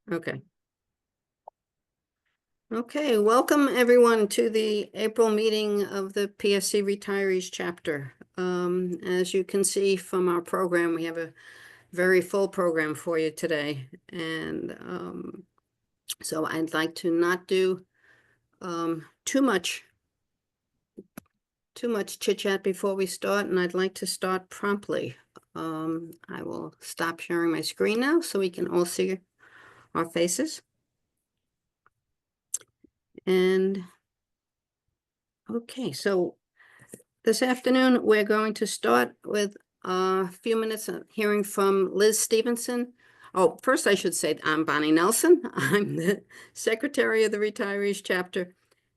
Okay. Okay, welcome everyone to the April meeting of the PSC Retirees Chapter. As you can see from our program, we have a very full program for you today. And so I'd like to not do too much chit chat before we start, and I'd like to start promptly. I will stop sharing my screen now so we can all see our faces. And okay, so this afternoon, we're going to start with a few minutes of hearing from Liz Stevenson. Oh, first I should say I'm Bonnie Nelson. I'm the Secretary of the Retirees Chapter,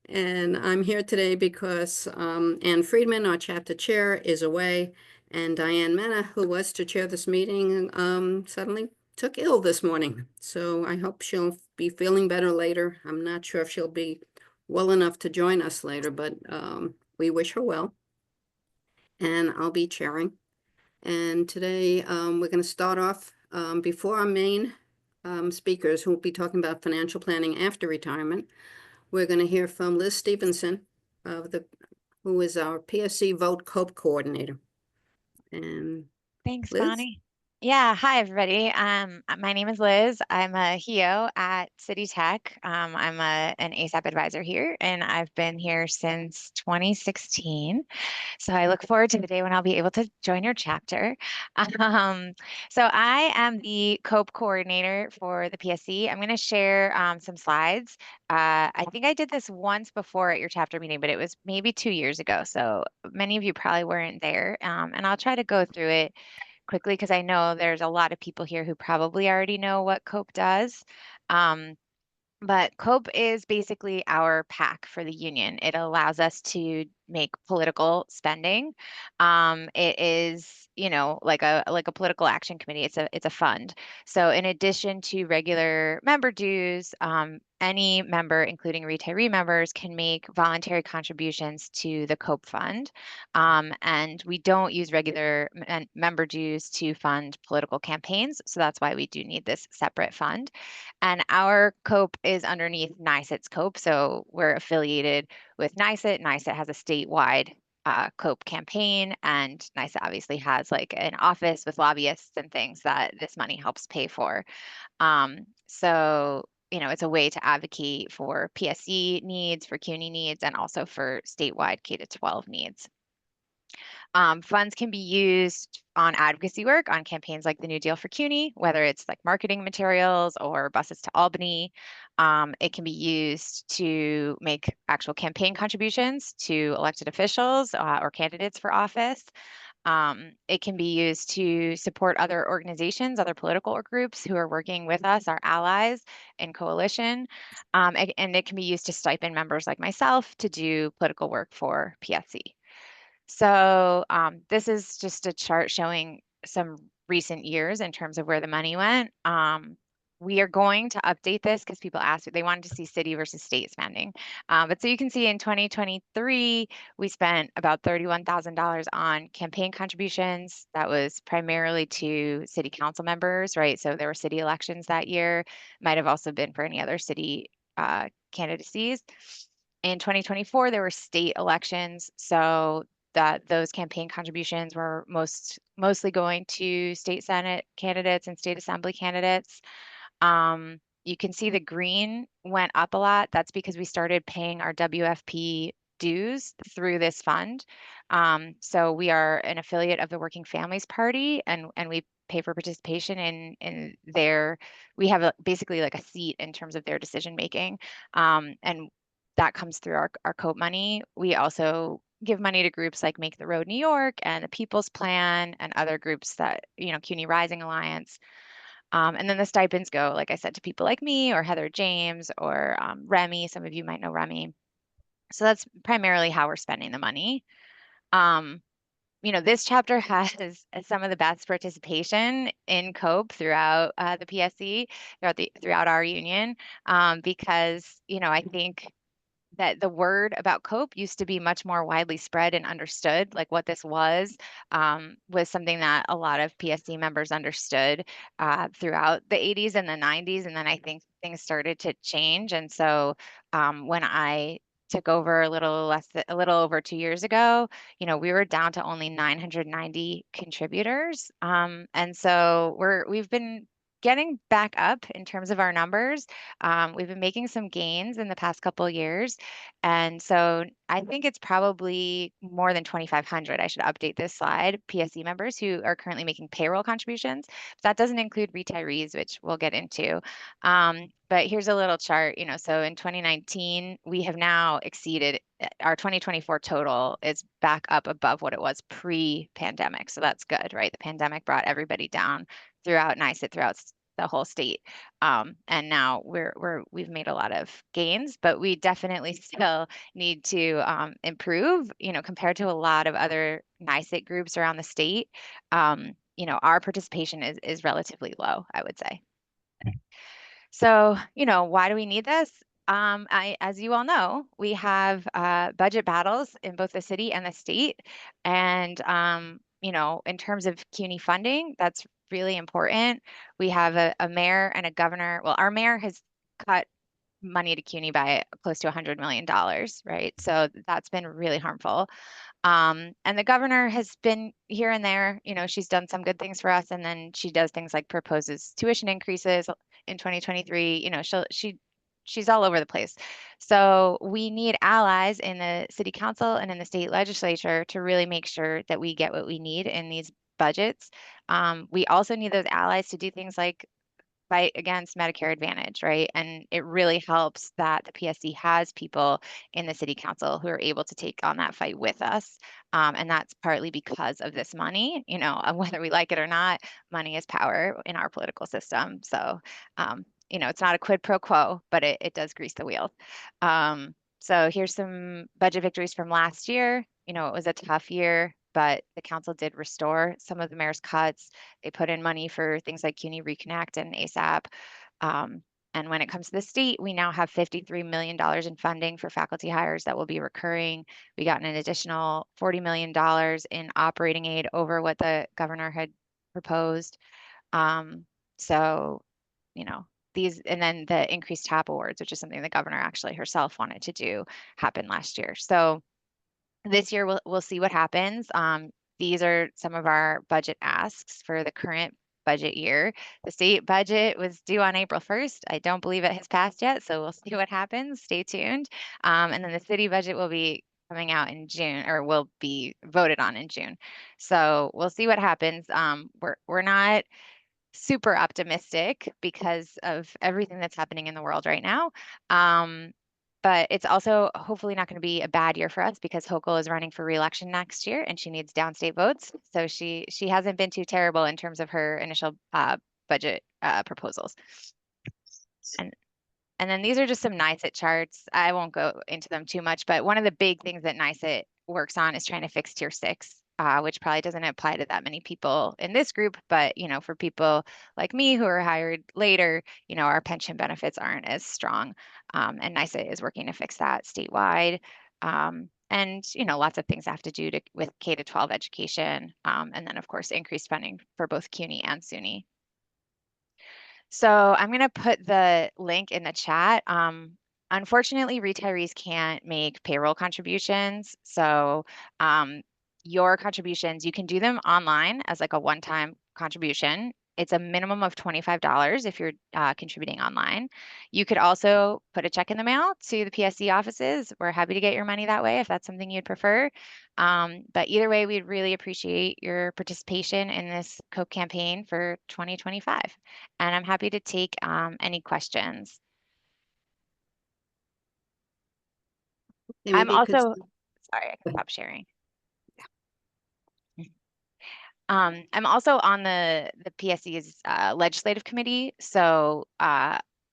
and I'm here today because Ann Friedman, our chapter chair, is away, and Diane Mena, who was to chair this meeting, suddenly took ill this morning. So I hope she'll be feeling better later. I'm not sure if she'll be well enough to join us later, but we wish her well. And I'll be chairing. And today we're going to start off before our main speakers who will be talking about financial planning after retirement. We're going to hear from Liz Stevenson, who is our PSC Vote COPE coordinator. And Thanks, Liz? Bonnie. Yeah, hi everybody. My name is Liz. I'm a HEO at City Tech. An ASAP advisor here, and I've been here since 2016. So I look forward to the day when I'll be able to join your chapter. Um, so I am the COPE coordinator for the PSC. I'm going to share some slides. I think I did this once before at your chapter meeting, but it was maybe 2 years ago. So many of you probably weren't there. And I'll try to go through it quickly because I know there's a lot of people here who probably already know what COPE does. Um, but COPE is basically our PAC for the union. It allows us to make political spending. It is, like a political action committee. It's a fund. So in addition to regular member dues, any member, including retiree members, can make voluntary contributions to the COPE fund. And we don't use regular member dues to fund political campaigns. So that's why we do need this separate fund. And our COPE is underneath NYSET's COPE. So we're affiliated with NYSET. NYSET has a statewide COPE campaign, and NYSET obviously has like an office with lobbyists and things that this money helps pay for. So it's a way to advocate for PSC needs, for CUNY needs, and also for statewide K-12 needs. Funds can be used on advocacy work on campaigns like the New Deal for CUNY, whether it's like marketing materials or buses to Albany. It can be used to make actual campaign contributions to elected officials or candidates for office. It can be used to support other organizations, other political groups who are working with us, our allies in coalition. And it can be used to stipend members like myself to do political work for PSC. So this is just a chart showing some recent years in terms of where the money went. We are going to update this because people asked, they wanted to see city versus state spending. But so you can see in 2023, we spent about $31,000 on campaign contributions. That was primarily to city council members, right? So there were city elections that year. Might have also been for any other city candidacies. In 2024, there were state elections. So that those campaign contributions were mostly going to state Senate candidates and state assembly candidates. You can see the green went up a lot. That's because we started paying our WFP dues through this fund. So we are an affiliate of the Working Families Party, and we pay for participation in their. We have basically like a seat in terms of their decision making, and that comes through our COPE money. We also give money to groups like Make the Road New York and the People's Plan and other groups that, CUNY Rising Alliance. And then the stipends go, like I said, to people like me or Heather James or Remy. Some of you might know Remy. So that's primarily how we're spending the money. This chapter has some of the best participation in COPE throughout the PSC, throughout our union, because, I think that the word about COPE used to be much more widely spread and understood. Like what this was something that a lot of PSC members understood throughout the 80s and the 90s. And then I think things started to change. And so when I took over a little over 2 years ago, we were down to only 990 contributors. And so we've been getting back up in terms of our numbers. We've been making some gains in the past couple of years. And so I think it's probably more than 2,500. I should update this slide, PSC members who are currently making payroll contributions. That doesn't include retirees, which we'll get into. But here's a little chart, so in 2019, we have now exceeded our 2024 total is back up above what it was pre-pandemic. So that's good, right? The pandemic brought everybody down throughout NYSET, throughout the whole state. And now we've made a lot of gains, but we definitely still need to improve, compared to a lot of other NYSET groups around the state. Our participation is relatively low, I would say. So, why do we need this? As you all know, we have budget battles in both the city and the state. And, in terms of CUNY funding, that's really important. We have a mayor and a governor. Well, our mayor has cut money to CUNY by close to $100 million, right? So that's been really harmful. And the governor has been here and there, she's done some good things for us. And then she does things like proposes tuition increases in 2023. She's all over the place. So we need allies in the city council and in the state legislature to really make sure that we get what we need in these budgets. We also need those allies to do things like fight against Medicare Advantage, right? And it really helps that the PSC has people in the city council who are able to take on that fight with us. And that's partly because of this money, whether we like it or not, money is power in our political system. So, it's not a quid pro quo, but it does grease the wheels. So here's some budget victories from last year. It was a tough year, but the council did restore some of the mayor's cuts. They put in money for things like CUNY Reconnect and ASAP. And when it comes to the state, we now have $53 million in funding for faculty hires that will be recurring. We got an additional $40 million in operating aid over what the governor had proposed. So, and then the increased TAP awards, which is something the governor actually herself wanted to do, happened last year. So this year we'll see what happens. These are some of our budget asks for the current budget year. The state budget was due on April 1st. I don't believe it has passed yet, so we'll see what happens. Stay tuned. And then the city budget will be coming out in June, or will be voted on in June. So we'll see what happens. We're not super optimistic because of everything that's happening in the world right now. But it's also hopefully not going to be a bad year for us because Hochul is running for reelection next year and she needs downstate votes. So she hasn't been too terrible in terms of her initial budget proposals. And then these are just some NYSET charts. I won't go into them too much, but one of the big things that NYSET works on is trying to fix Tier 6, which probably doesn't apply to that many people in this group. But, for people like me who are hired later, our pension benefits aren't as strong. And NYSET is working to fix that statewide. And, lots of things have to do with K to 12 education. And then, of course, increased funding for both CUNY and SUNY. So I'm going to put the link in the chat. Unfortunately, retirees can't make payroll contributions. So your contributions, you can do them online as like a one-time contribution. It's a minimum of $25 if you're contributing online. You could also put a check in the mail to the PSC offices. We're happy to get your money that way if that's something you'd prefer. But either way, we'd really appreciate your participation in this COPE campaign for 2025. And I'm happy to take any questions. Yeah, I'm maybe you could. also, sorry, I can stop sharing. I'm also on the PSC's legislative committee. So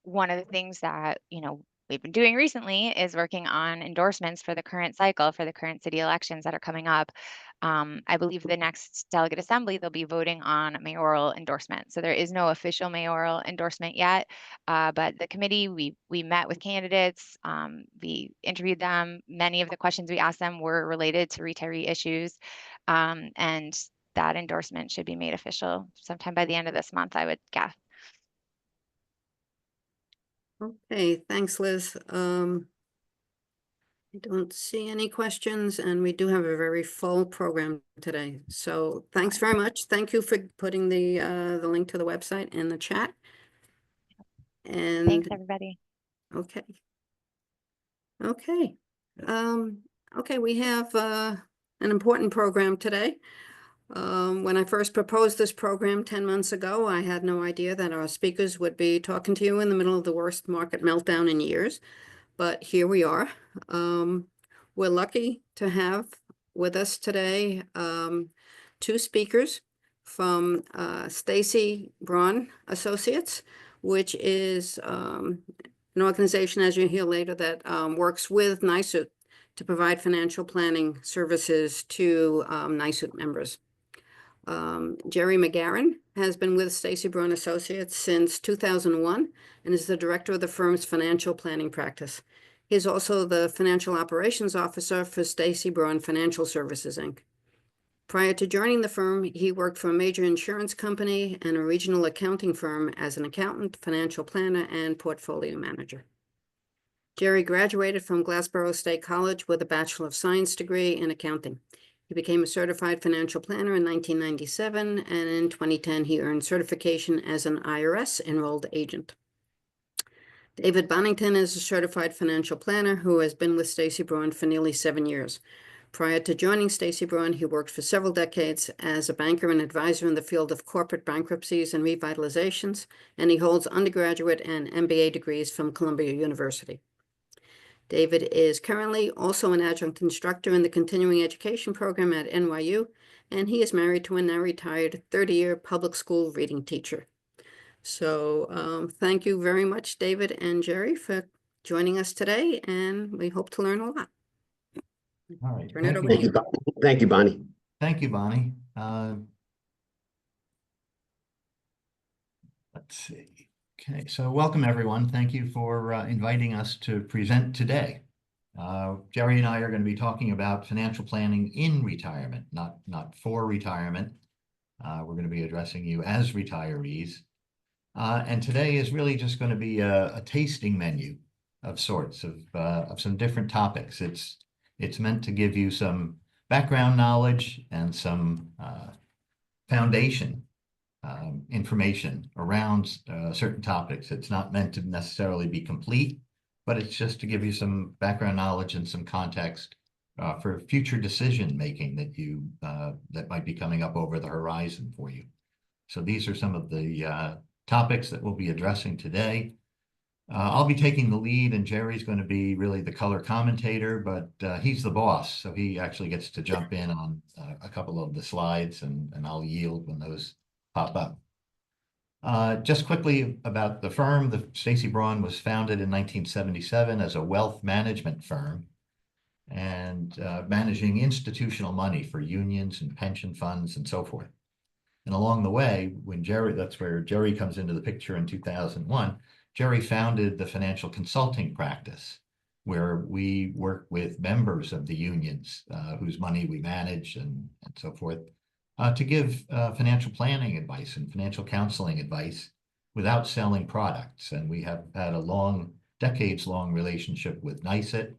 one of the things that, we've been doing recently is working on endorsements for the current cycle, for the current city elections that are coming up. I believe the next delegate assembly, they'll be voting on mayoral endorsement. So there is no official mayoral endorsement yet, but the committee, we met with candidates, we interviewed them. Many of the questions we asked them were related to retiree issues, and that endorsement should be made official sometime by the end of this month, I would guess. Okay, thanks, Liz. I don't see any questions, and we do have a very full program today. So thanks very much. Thank you for putting the link to the website in the chat. Thanks, And everybody. okay. Okay. Okay, we have an important program today. When I first proposed this program 10 months ago, I had no idea that our speakers would be talking to you in the middle of the worst market meltdown in years. But here we are. We're lucky to have with us today two speakers from Stacy Braun Associates, which is an organization, as you'll hear later, that works with NYSUT to provide financial planning services to NYSUT members. Jerry McGarren has been with Stacy Braun Associates since 2001 and is the director of the firm's financial planning practice. He is also the financial operations officer for Stacy Braun Financial Services, Inc. Prior to joining the firm, he worked for a major insurance company and a regional accounting firm as an accountant, financial planner, and portfolio manager. Jerry graduated from Glassboro State College with a Bachelor of Science degree in accounting. He became a certified financial planner in 1997, and in 2010, he earned certification as an IRS enrolled agent. David Bonington is a certified financial planner who has been with Stacy Braun for nearly 7 years. Prior to joining Stacy Braun, he worked for several decades as a banker and advisor in the field of corporate bankruptcies and revitalizations, and he holds undergraduate and MBA degrees from Columbia University. David is currently also an adjunct instructor in the continuing education program at NYU, and he is married to a now retired 30-year public school reading teacher. So thank you very much, David and Jerry, for joining us today, and we hope to learn a lot. All right. Turn it over Thank to you. you. Thank you, Bonnie. Thank you, Bonnie. Let's see. Okay, so welcome everyone. Thank you for inviting us to present today. Jerry and I are going to be talking about financial planning in retirement, not for retirement. We're going to be addressing you as retirees. And today is really just going to be a tasting menu of sorts of some different topics. It's meant to give you some background knowledge and some foundation information around certain topics. It's not meant to necessarily be complete, but it's just to give you some background knowledge and some context for future decision making that might be coming up over the horizon for you. So these are some of the topics that we'll be addressing today. I'll be taking the lead, and Jerry's going to be really the color commentator, but he's the boss, so he actually gets to jump in on a couple of the slides, and I'll yield when those pop up. Just quickly about the firm, the Stacy Braun was founded in 1977 as a wealth management firm and managing institutional money for unions and pension funds and so forth. And along the way, that's where Jerry comes into the picture in 2001, Jerry founded the financial consulting practice, where we work with members of the unions whose money we manage and so forth, to give financial planning advice and financial counseling advice without selling products. And we have had a decades-long relationship with NYSUT.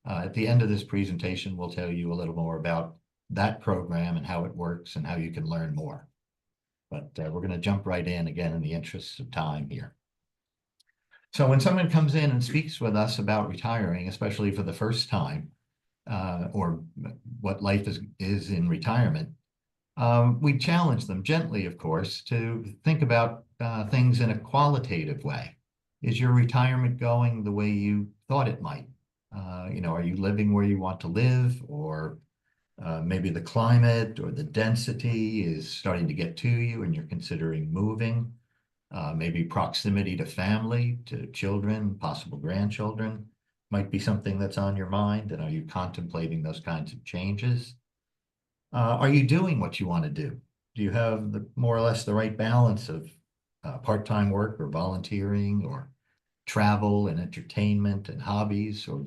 At the end of this presentation, we'll tell you a little more about that program and how it works and how you can learn more. But we're going to jump right in again in the interest of time here. So when someone comes in and speaks with us about retiring, especially for the first time, or what life is in retirement, we challenge them gently, of course, to think about things in a qualitative way. Is your retirement going the way you thought it might? Are you living where you want to live, or maybe the climate or the density is starting to get to you and you're considering moving? maybe proximity to family, to children, possible grandchildren might be something that's on your mind. And are you contemplating those kinds of changes? Are you doing what you want to do? Do you have more or less the right balance of part-time work or volunteering or travel and entertainment and hobbies? Or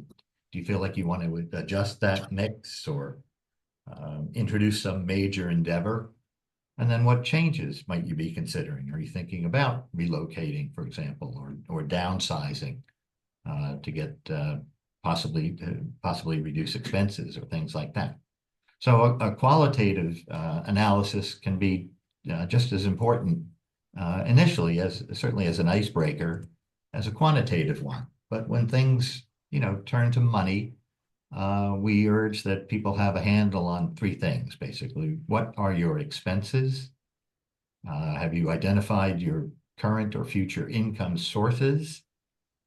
do you feel like you want to adjust that mix or introduce some major endeavor? And then what changes might you be considering? Are you thinking about relocating, for example, or downsizing to get possibly reduce expenses or things like that? So a qualitative analysis can be just as important initially as certainly as an icebreaker as a quantitative one. But when things, turn to money, we urge that people have a handle on three things, basically. What are your expenses? Have you identified your current or future income sources?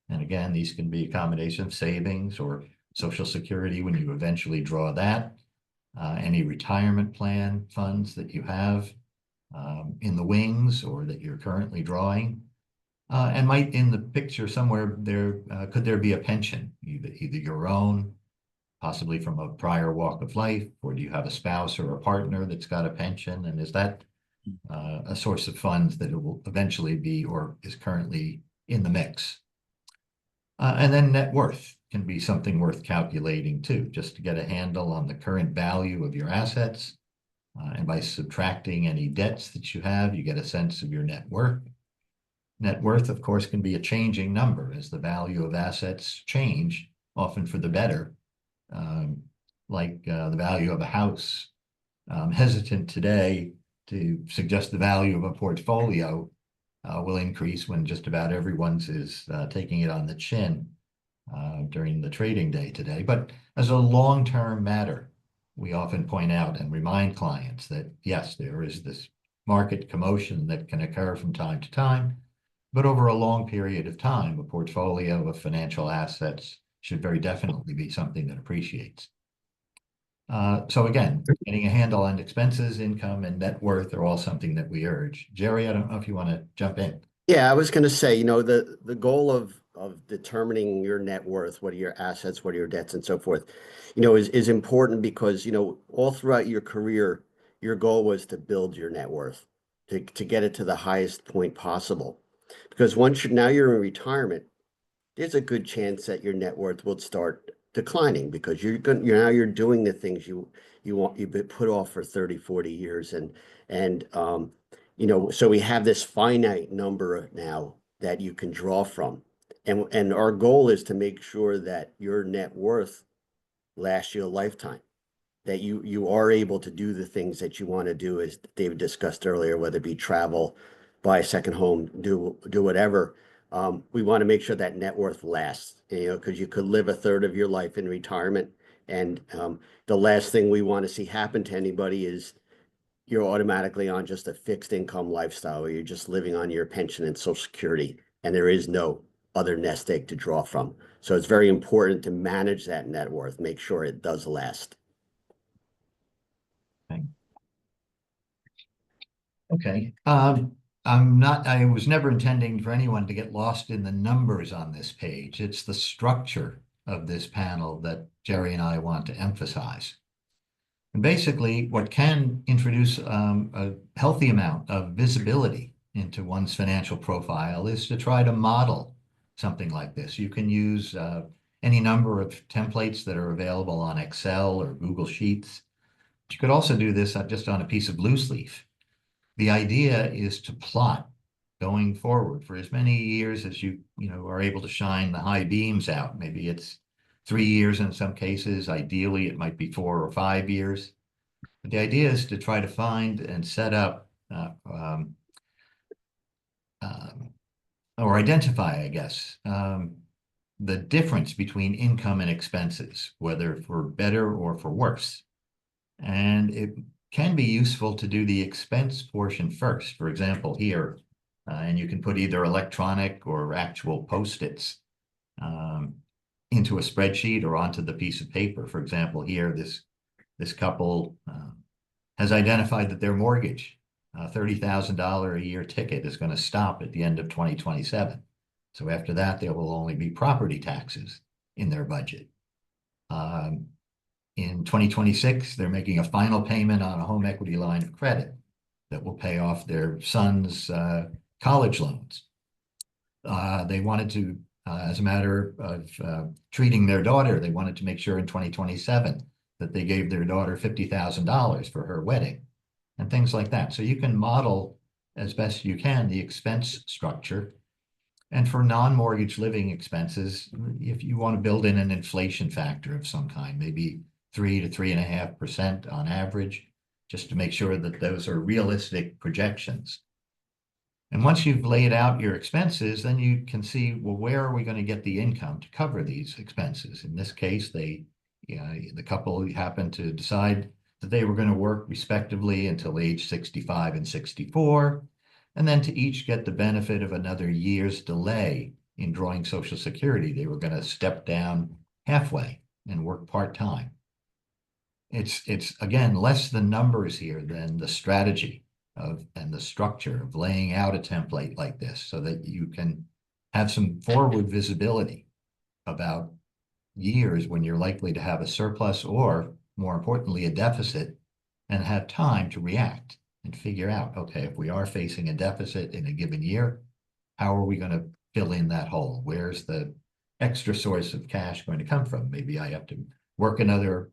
And again, these can be a combination of savings or Social Security when you eventually draw that. Any retirement plan funds that you have in the wings or that you're currently drawing. And might in the picture somewhere there, could there be a pension, either your own, possibly from a prior walk of life, or do you have a spouse or a partner that's got a pension? And is that a source of funds that it will eventually be or is currently in the mix? And then net worth can be something worth calculating too, just to get a handle on the current value of your assets. And by subtracting any debts that you have, you get a sense of your net worth. Net worth, of course, can be a changing number as the value of assets change, often for the better, like the value of a house. I'm hesitant today to suggest the value of a portfolio will increase when just about everyone's is taking it on the chin during the trading day today. But as a long-term matter, we often point out and remind clients that, yes, there is this market commotion that can occur from time to time, but over a long period of time, a portfolio of financial assets should very definitely be something that appreciates. So again, getting a handle on expenses, income, and net worth are all something that we urge. Jerry, I don't know if you want to jump in. Yeah, I was going to say, the goal of determining your net worth, what are your assets, what are your debts, and so forth, is important because, all throughout your career, your goal was to build your net worth, to get it to the highest point possible. Because now you're in retirement, there's a good chance that your net worth will start declining because you're doing the things you've been put off for 30, 40 years. And so we have this finite number now that you can draw from. And our goal is to make sure that your net worth lasts you a lifetime, that you are able to do the things that you want to do, as David discussed earlier, whether it be travel, buy a second home, do whatever. We want to make sure that net worth lasts, because you could live a third of your life in retirement. And the last thing we want to see happen to anybody is you're automatically on just a fixed income lifestyle where you're just living on your pension and Social Security, and there is no other nest egg to draw from. So it's very important to manage that net worth, make sure it does last. Okay. I was never intending for anyone to get lost in the numbers on this page. It's the structure of this panel that Jerry and I want to emphasize. And basically, what can introduce a healthy amount of visibility into one's financial profile is to try to model something like this. You can use any number of templates that are available on Excel or Google Sheets. But you could also do this just on a piece of loose leaf. The idea is to plot going forward for as many years as you are able to shine the high beams out. Maybe it's 3 years in some cases. Ideally, it might be 4 or 5 years. But the idea is to try to find and set up or identify, I guess, the difference between income and expenses, whether for better or for worse. And it can be useful to do the expense portion first. For example, here, and you can put either electronic or actual Post-its into a spreadsheet or onto the piece of paper. For example, here, this couple has identified that their mortgage a $30,000 a year ticket is going to stop at the end of 2027. So after that, there will only be property taxes in their budget. In 2026, they're making a final payment on a home equity line of credit that will pay off their son's college loans. They wanted to, as a matter of treating their daughter, they wanted to make sure in 2027 that they gave their daughter $50,000 for her wedding and things like that. So you can model as best you can the expense structure. And for non-mortgage living expenses, if you want to build in an inflation factor of some kind, maybe 3 to 3.5% on average, just to make sure that those are realistic projections. And once you've laid out your expenses, then you can see, well, where are we going to get the income to cover these expenses? In this case, the couple happened to decide that they were going to work respectively until age 65 and 64, and then to each get the benefit of another year's delay in drawing Social Security. They were going to step down halfway and work part-time. It's again, less the numbers here than the strategy and the structure of laying out a template like this so that you can have some forward visibility about years when you're likely to have a surplus or, more importantly, a deficit, and have time to react and figure out, okay, if we are facing a deficit in a given year, how are we going to fill in that hole? Where's the extra source of cash going to come from? Maybe I have to work another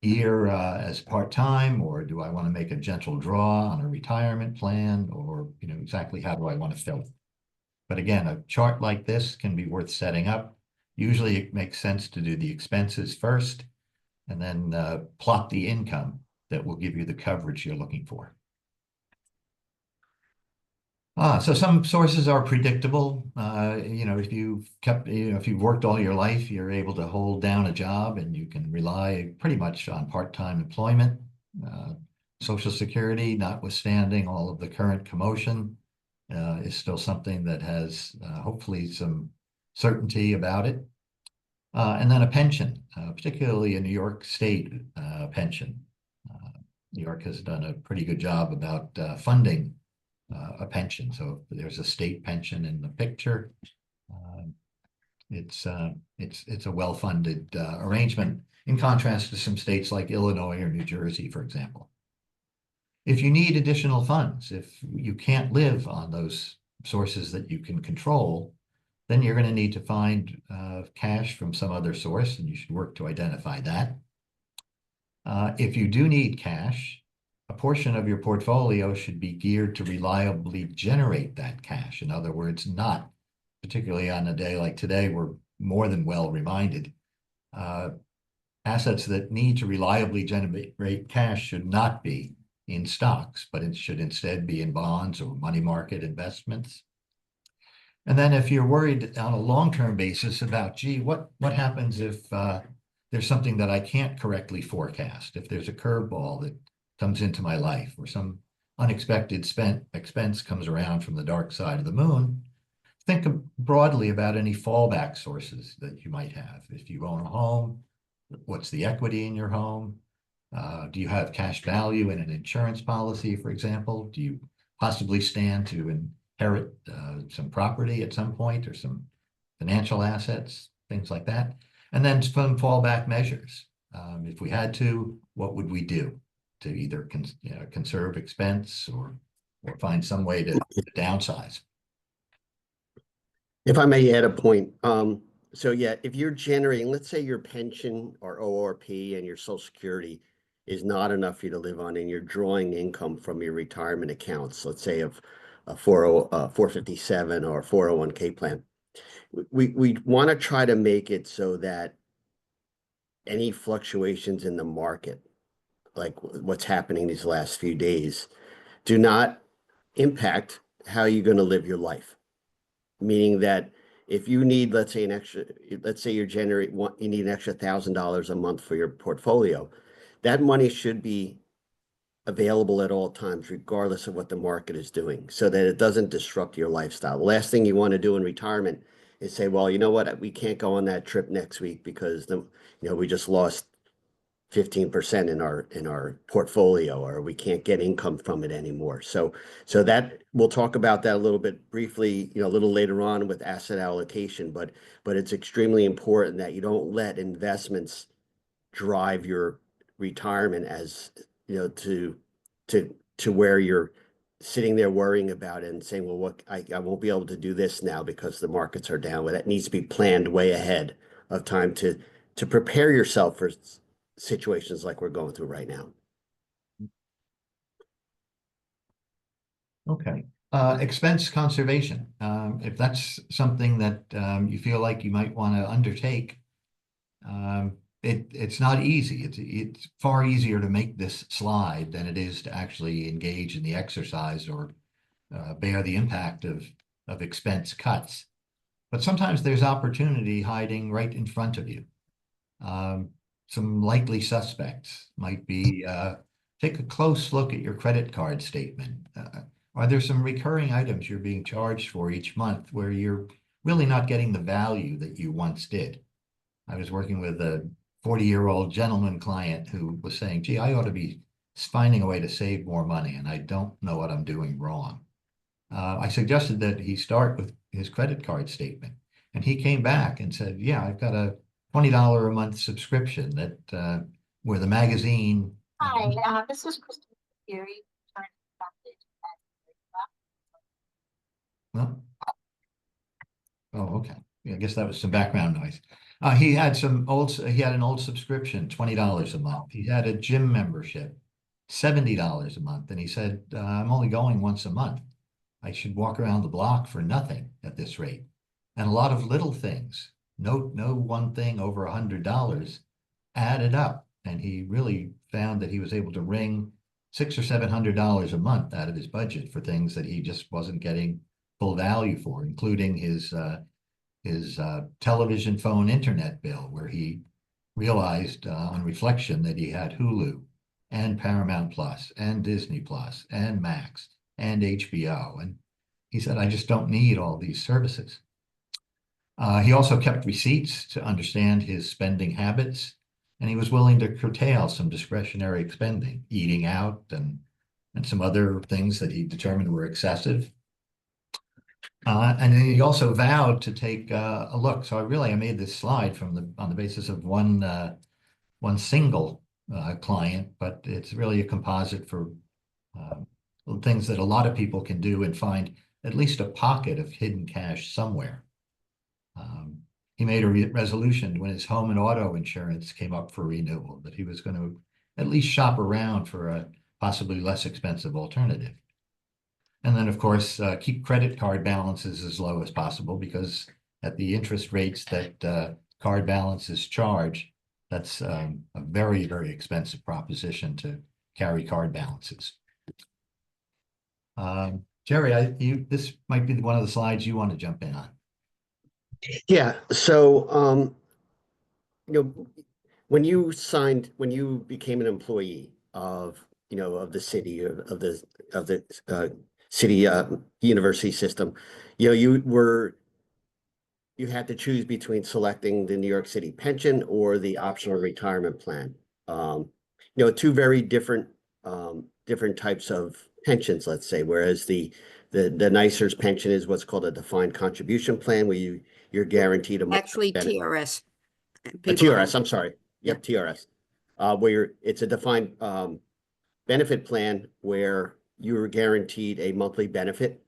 year as part-time, or do I want to make a gentle draw on a retirement plan, or exactly how do I want to fill it? But again, a chart like this can be worth setting up. Usually it makes sense to do the expenses first and then plot the income that will give you the coverage you're looking for. So some sources are predictable. If you've worked all your life, you're able to hold down a job and you can rely pretty much on part-time employment. Social Security, notwithstanding all of the current commotion, is still something that has hopefully some certainty about it. And then a pension, particularly a New York State pension. New York has done a pretty good job about funding a pension. So if there's a state pension in the picture, it's a well-funded arrangement, in contrast to some states like Illinois or New Jersey, for example. If you need additional funds, if you can't live on those sources that you can control, then you're going to need to find cash from some other source, and you should work to identify that. If you do need cash, a portion of your portfolio should be geared to reliably generate that cash. In other words, not particularly on a day like today, we're more than well reminded. Assets that need to reliably generate cash should not be in stocks, but it should instead be in bonds or money market investments. And then if you're worried on a long-term basis about, gee, what happens if there's something that I can't correctly forecast, if there's a curveball that comes into my life, or some unexpected expense comes around from the dark side of the moon, think broadly about any fallback sources that you might have. If you own a home, what's the equity in your home? Do you have cash value in an insurance policy, for example? Do you possibly stand to inherit some property at some point, or some financial assets, things like that? And then some fallback measures. If we had to, what would we do to either conserve expense or find some way to downsize? If I may add a point, so yeah, if you're generating, let's say your pension or ORP and your Social Security is not enough for you to live on, and you're drawing income from your retirement accounts, let's say of a 457 or 401k plan, we want to try to make it so that any fluctuations in the market, like what's happening these last few days, do not impact how you're going to live your life. Meaning that if you need, let's say you need an extra $1,000 a month for your portfolio, that money should be available at all times, regardless of what the market is doing, so that it doesn't disrupt your lifestyle. The last thing you want to do in retirement is say, well, you know what, we can't go on that trip next week because we just lost 15% in our portfolio, or we can't get income from it anymore. So that we'll talk about that a little bit briefly, a little later on with asset allocation, but it's extremely important that you don't let investments drive your retirement, as to where you're sitting there worrying about it and saying, well, what I won't be able to do this now because the markets are down. Well, that needs to be planned way ahead of time to prepare yourself for situations like we're going through right now. Okay. Expense conservation. If that's something that you feel like you might want to undertake, it's not easy. It's far easier to make this slide than it is to actually engage in the exercise or bear the impact of expense cuts. But sometimes there's opportunity hiding right in front of you. Some likely suspects might be take a close look at your credit card statement. Are there some recurring items you're being charged for each month where you're really not getting the value that you once did? I was working with a 40-year-old gentleman client who was saying, gee, I ought to be finding a way to save more money, and I don't know what I'm doing wrong. I suggested that he start with his credit card statement. And he came back and said, yeah, I've got a $20 a month subscription that where the magazine. Hi, this is Kristen Fury. Well, oh, okay. Yeah, I guess that was some background noise. He had an old subscription, $20 a month. He had a gym membership, $70 a month. And he said, I'm only going once a month. I should walk around the block for nothing at this rate. And a lot of little things, no one thing over $100 added up. And he really found that he was able to wring $600 or $700 a month out of his budget for things that he just wasn't getting full value for, including his television, phone, internet bill, where he realized on reflection that he had Hulu and Paramount Plus and Disney Plus and Max and HBO. And he said, I just don't need all these services. He also kept receipts to understand his spending habits, and he was willing to curtail some discretionary spending, eating out and some other things that he determined were excessive. And then he also vowed to take a look. So I made this slide on the basis of one single client, but it's really a composite for things that a lot of people can do and find at least a pocket of hidden cash somewhere. He made a resolution when his home and auto insurance came up for renewal that he was going to at least shop around for a possibly less expensive alternative. And then, of course, keep credit card balances as low as possible, because at the interest rates that card balances charge, that's a very, very expensive proposition to carry card balances. Jerry, this might be one of the slides you want to jump in on. Yeah. So, when you became an employee of the city of the city university system, you had to choose between selecting the New York City pension or the optional retirement plan. Two very different types of pensions, let's say. Whereas the NYSERS pension is what's called a defined contribution plan, where you're guaranteed a Actually, benefit. TRS. A People TRS, I'm sorry. Yep, TRS. Where it's a defined benefit plan where you're guaranteed a monthly benefit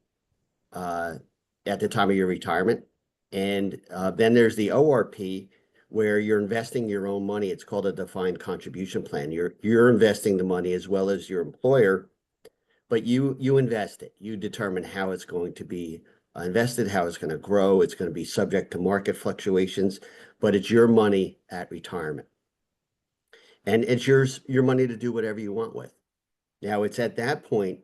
at the time of your retirement. And then there's the ORP, where you're investing your own money. It's called a defined contribution plan. You're investing the money as well as your employer, but you invest it. You determine how it's going to be invested, how it's going to grow. It's going to be subject to market fluctuations, but it's your money at retirement. And it's your money to do whatever you want with. Now, it's at that point,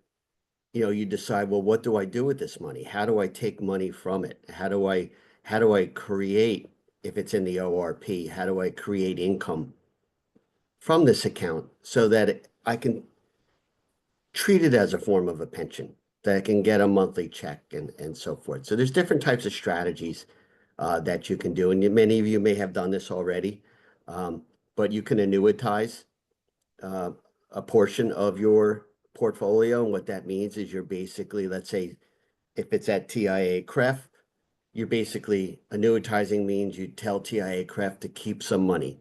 you decide, well, what do I do with this money? How do I take money from it? How do I create, if it's in the ORP, how do I create income from this account so that I can treat it as a form of a pension, that I can get a monthly check and so forth. So there's different types of strategies that you can do. And many of you may have done this already, but you can annuitize a portion of your portfolio. And what that means is you're basically, let's say, if it's at TIA CREF, you're basically annuitizing means you tell TIA CREF to keep some money.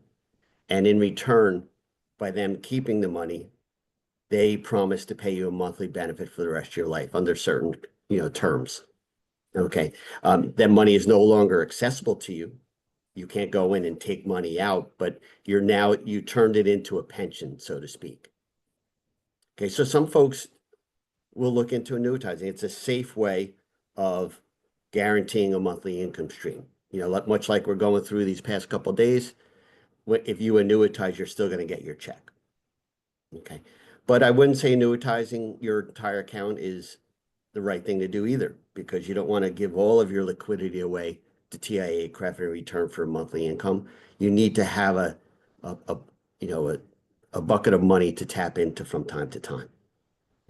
And in return, by them keeping the money, they promise to pay you a monthly benefit for the rest of your life under certain, terms. Okay. That money is no longer accessible to you. You can't go in and take money out, but you turned it into a pension, so to speak. Okay. So some folks will look into annuitizing. It's a safe way of guaranteeing a monthly income stream. Much like we're going through these past couple of days, if you annuitize, you're still going to get your check. Okay. But I wouldn't say annuitizing your entire account is the right thing to do either, because you don't want to give all of your liquidity away to TIA CREF in return for monthly income. You need to have a bucket of money to tap into from time to time.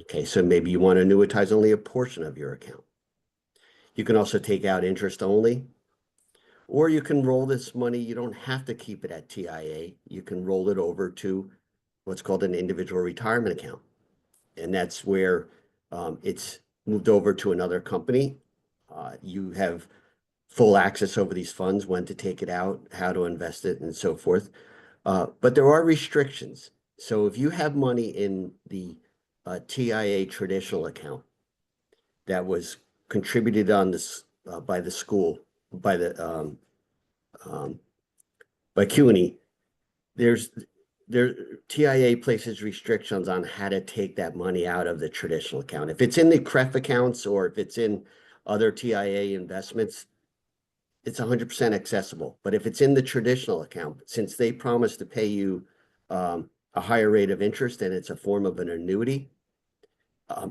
Okay, so maybe you want to annuitize only a portion of your account. You can also take out interest only, or you can roll this money. You don't have to keep it at TIA. You can roll it over to what's called an individual retirement account. And that's where it's moved over to another company. You have full access over these funds, when to take it out, how to invest it, and so forth. But there are restrictions. So if you have money in the TIA traditional account that was contributed on this by the school, by CUNY, TIA places restrictions on how to take that money out of the traditional account. If it's in the CREF accounts or if it's in other TIA investments, it's 100% accessible. But if it's in the traditional account, since they promise to pay you a higher rate of interest and it's a form of an annuity,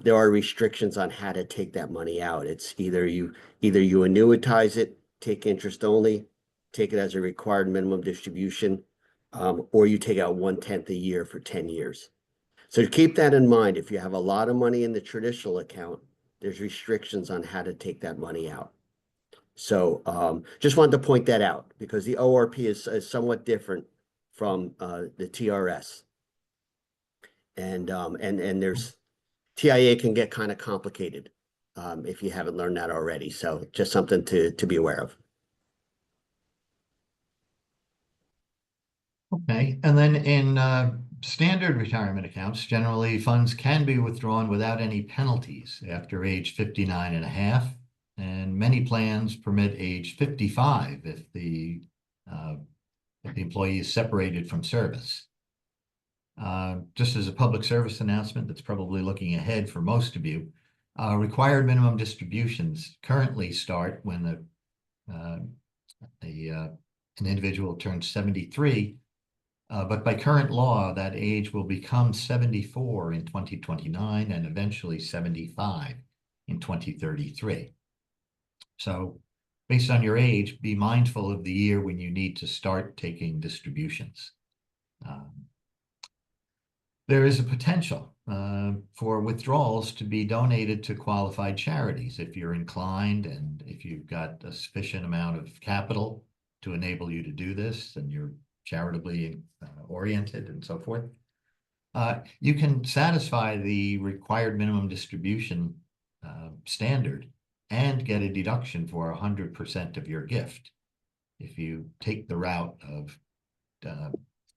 there are restrictions on how to take that money out. It's either you annuitize it, take interest only, take it as a required minimum distribution, or you take out 1/10 a year for 10 years. So keep that in mind. If you have a lot of money in the traditional account, there's restrictions on how to take that money out. So just wanted to point that out, because the ORP is somewhat different from the TRS. And there's TIA can get kind of complicated if you haven't learned that already. So just something to be aware of. Okay, and then in standard retirement accounts, generally funds can be withdrawn without any penalties after age 59 and a half, and many plans permit age 55 if the employee is separated from service. Just as a public service announcement that's probably looking ahead for most of you, required minimum distributions currently start when an individual turns 73. But by current law, that age will become 74 in 2029 and eventually 75 in 2033. So based on your age, be mindful of the year when you need to start taking distributions. There is a potential for withdrawals to be donated to qualified charities if you're inclined, and if you've got a sufficient amount of capital to enable you to do this, and you're charitably oriented and so forth. You can satisfy the required minimum distribution standard and get a deduction for 100% of your gift if you take the route of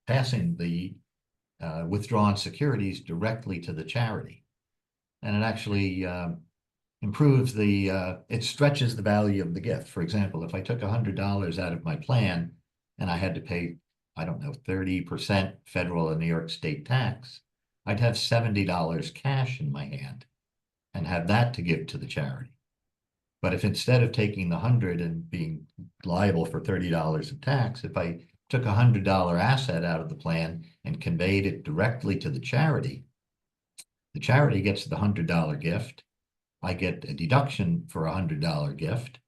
passing the withdrawn securities directly to the charity. And it actually improves it stretches the value of the gift. For example, if I took $100 out of my plan and I had to pay, I don't know, 30% federal and New York state tax, I'd have $70 cash in my hand and have that to give to the charity. But if instead of taking the 100 and being liable for $30 of tax, if I took a $100 asset out of the plan and conveyed it directly to the charity gets the $100 gift. I get a deduction for a $100 gift.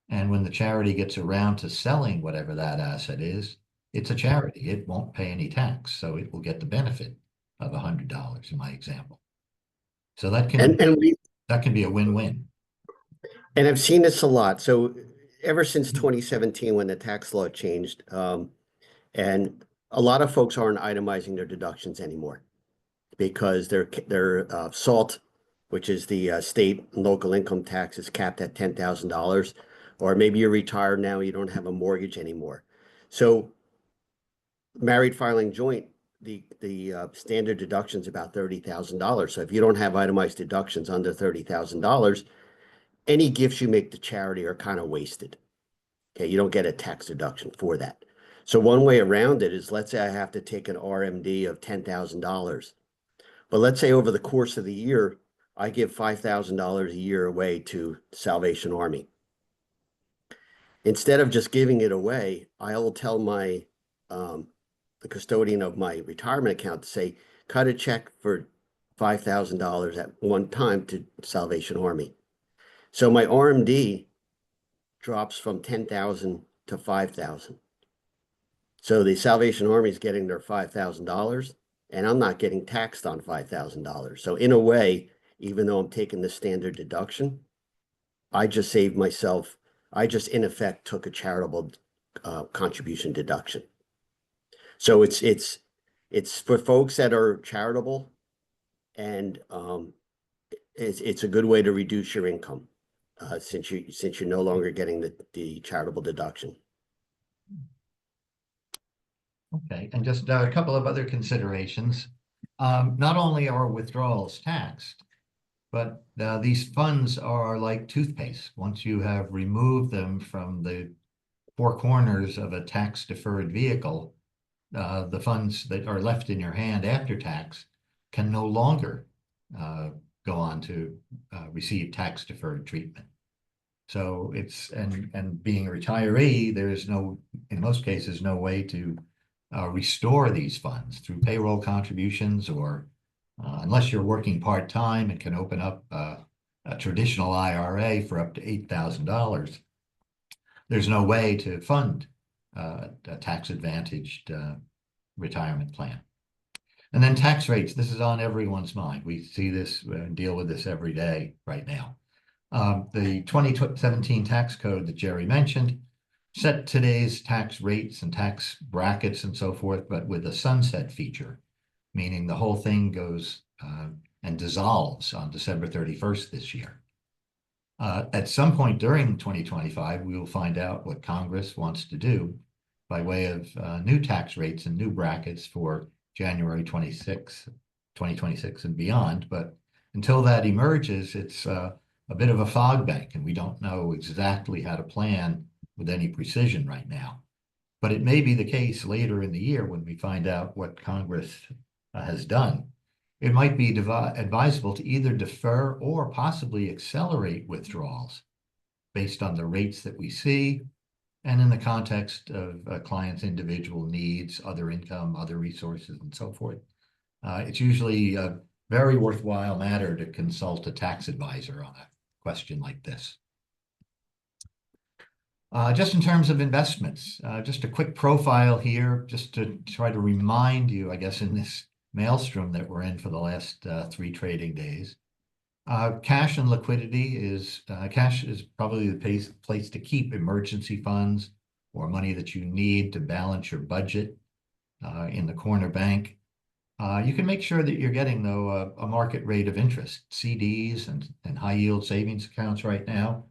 And when the charity gets around to selling whatever that asset is, it's a charity. It won't pay any tax, so it will get the benefit of $100 in my example. So that can be a win-win. And I've seen this a lot. So ever since 2017, when the tax law changed, and a lot of folks aren't itemizing their deductions anymore because their SALT, which is the state and local income tax, is capped at $10,000, or maybe you're retired now, you don't have a mortgage anymore. So married filing joint, the standard deduction is about $30,000. So if you don't have itemized deductions under $30,000, any gifts you make to charity are kind of wasted. Okay, you don't get a tax deduction for that. So one way around it is, let's say I have to take an RMD of $10,000. But let's say over the course of the year, I give $5,000 a year away to Salvation Army. Instead of just giving it away, I'll tell my the custodian of my retirement account to say, cut a check for $5,000 at one time to Salvation Army. So my RMD drops from 10,000 to 5,000. So the Salvation Army is getting their $5,000, and I'm not getting taxed on $5,000. So in a way, even though I'm taking the standard deduction, I just saved myself. I just in effect took a charitable contribution deduction. So it's for folks that are charitable, and it's a good way to reduce your income since you're no longer getting the charitable deduction. Okay, and just a couple of other considerations. Not only are withdrawals taxed, but these funds are like toothpaste. Once you have removed them from the four corners of a tax-deferred vehicle, the funds that are left in your hand after tax can no longer go on to receive tax-deferred treatment. So it's, and being a retiree, there is no, in most cases, no way to restore these funds through payroll contributions, or unless you're working part-time and can open up a traditional IRA for up to $8,000, there's no way to fund a tax-advantaged retirement plan. And then tax rates, this is on everyone's mind. We see this, deal with this every day right now. The 2017 tax code that Jerry mentioned set today's tax rates and tax brackets and so forth, but with a sunset feature, meaning the whole thing goes and dissolves on December 31st this year. At some point during 2025, we will find out what Congress wants to do by way of new tax rates and new brackets for January 2026 and beyond. But until that emerges, it's a bit of a fog bank, and we don't know exactly how to plan with any precision right now. But it may be the case later in the year when we find out what Congress has done. It might be advisable to either defer or possibly accelerate withdrawals based on the rates that we see and in the context of a client's individual needs, other income, other resources, and so forth. It's usually a very worthwhile matter to consult a tax advisor on a question like this. Just in terms of investments, just a quick profile here, just to try to remind you, I guess, in this maelstrom that we're in for the last 3 trading days. Cash and liquidity is, cash is probably the place to keep emergency funds or money that you need to balance your budget in the corner bank. You can make sure that you're getting, though, a market rate of interest. CDs and high yield savings accounts right now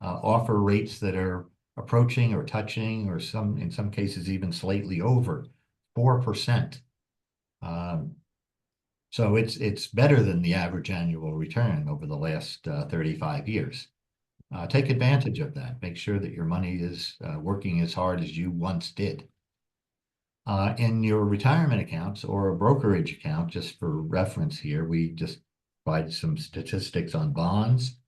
offer rates that are approaching or touching, or in some cases even slightly over 4%. So it's better than the average annual return over the last 35 years. Take advantage of that. Make sure that your money is working as hard as you once did. In your retirement accounts or a brokerage account, just for reference here, we just provide some statistics on bonds,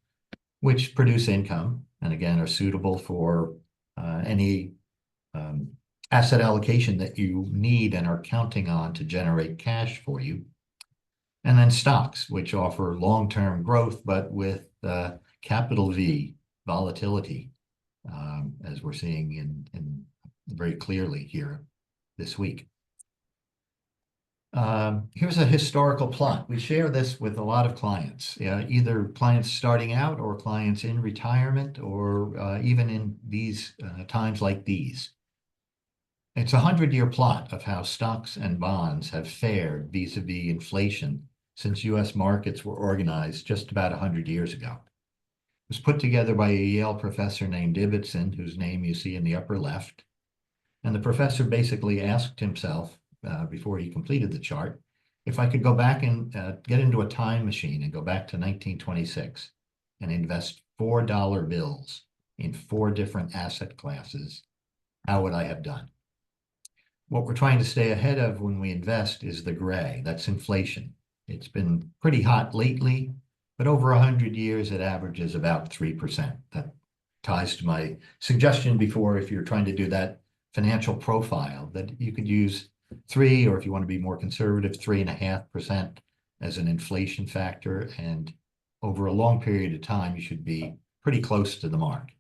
which produce income, and again, are suitable for any asset allocation that you need and are counting on to generate cash for you. And then stocks, which offer long-term growth, but with capital V volatility, as we're seeing in very clearly here this week. Here's a historical plot. We share this with a lot of clients, either clients starting out or clients in retirement, or even in these times like these. It's a 100-year plot of how stocks and bonds have fared vis-a-vis inflation since U.S. markets were organized just about 100 years ago. It was put together by a Yale professor named Ibbotson, whose name you see in the upper left. And the professor basically asked himself, before he completed the chart, if I could go back and get into a time machine and go back to 1926 and invest $4 bills in 4 different asset classes, how would I have done? What we're trying to stay ahead of when we invest is the gray. That's inflation. It's been pretty hot lately, but over 100 years, it averages about 3%. That ties to my suggestion before, if you're trying to do that financial profile, that you could use 3, or if you want to be more conservative, 3.5% as an inflation factor. And over a long period of time, you should be pretty close to the mark.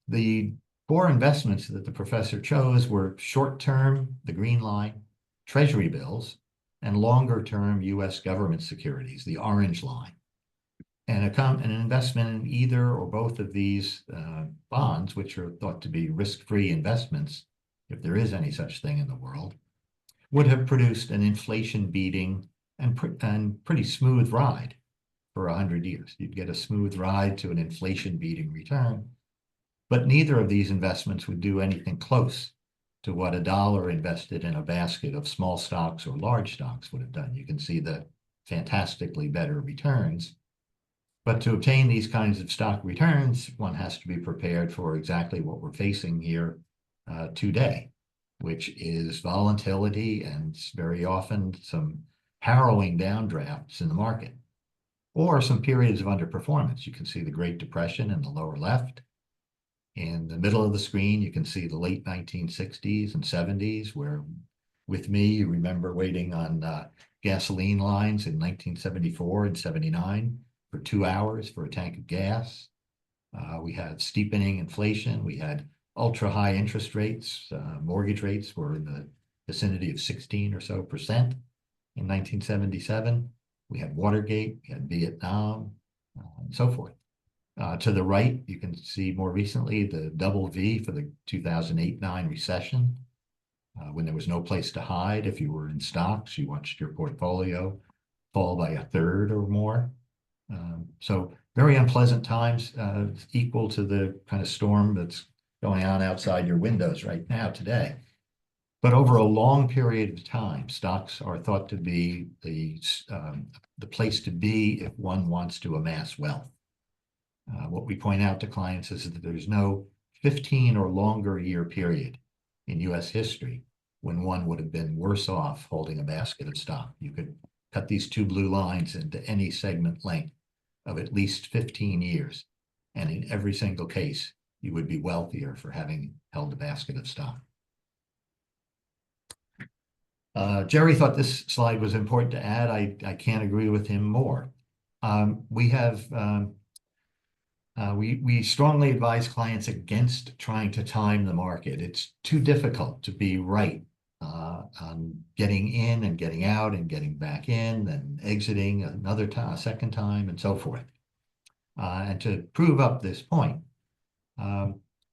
The 4 investments that the professor chose were short-term, the green line, treasury bills, and longer-term U.S. government securities, the orange line. And an investment in either or both of these bonds, which are thought to be risk-free investments, if there is any such thing in the world, would have produced an inflation-beating and pretty smooth ride for 100 years. You'd get a smooth ride to an inflation-beating return. But neither of these investments would do anything close to what $1 invested in a basket of small stocks or large stocks would have done. You can see the fantastically better returns. But to obtain these kinds of stock returns, one has to be prepared for exactly what we're facing here today, which is volatility and very often some harrowing downdrafts in the market, or some periods of underperformance. You can see the Great Depression in the lower left. In the middle of the screen, you can see the late 1960s and 70s, where with me, you remember waiting on gasoline lines in 1974 and 79 for 2 hours for a tank of gas. We had steepening inflation. We had ultra high interest rates. Mortgage rates were in the vicinity of 16% or so in 1977. We had Watergate, we had Vietnam, and so forth. To the right, you can see more recently the double V for the 2008-9 recession, when there was no place to hide. If you were in stocks, you watched your portfolio fall by 1/3 or more. So very unpleasant times, equal to the kind of storm that's going on outside your windows right now today. But over a long period of time, stocks are thought to be the place to be if one wants to amass wealth. What we point out to clients is that there's no 15 or longer year period in U.S. history when one would have been worse off holding a basket of stock. You could cut these 2 blue lines into any segment length of at least 15 years. And in every single case, you would be wealthier for having held a basket of stock. Jerry thought this slide was important to add. I can't agree with him more. We strongly advise clients against trying to time the market. It's too difficult to be right on getting in and getting out and getting back in and exiting another time, a second time, and so forth. And to prove up this point,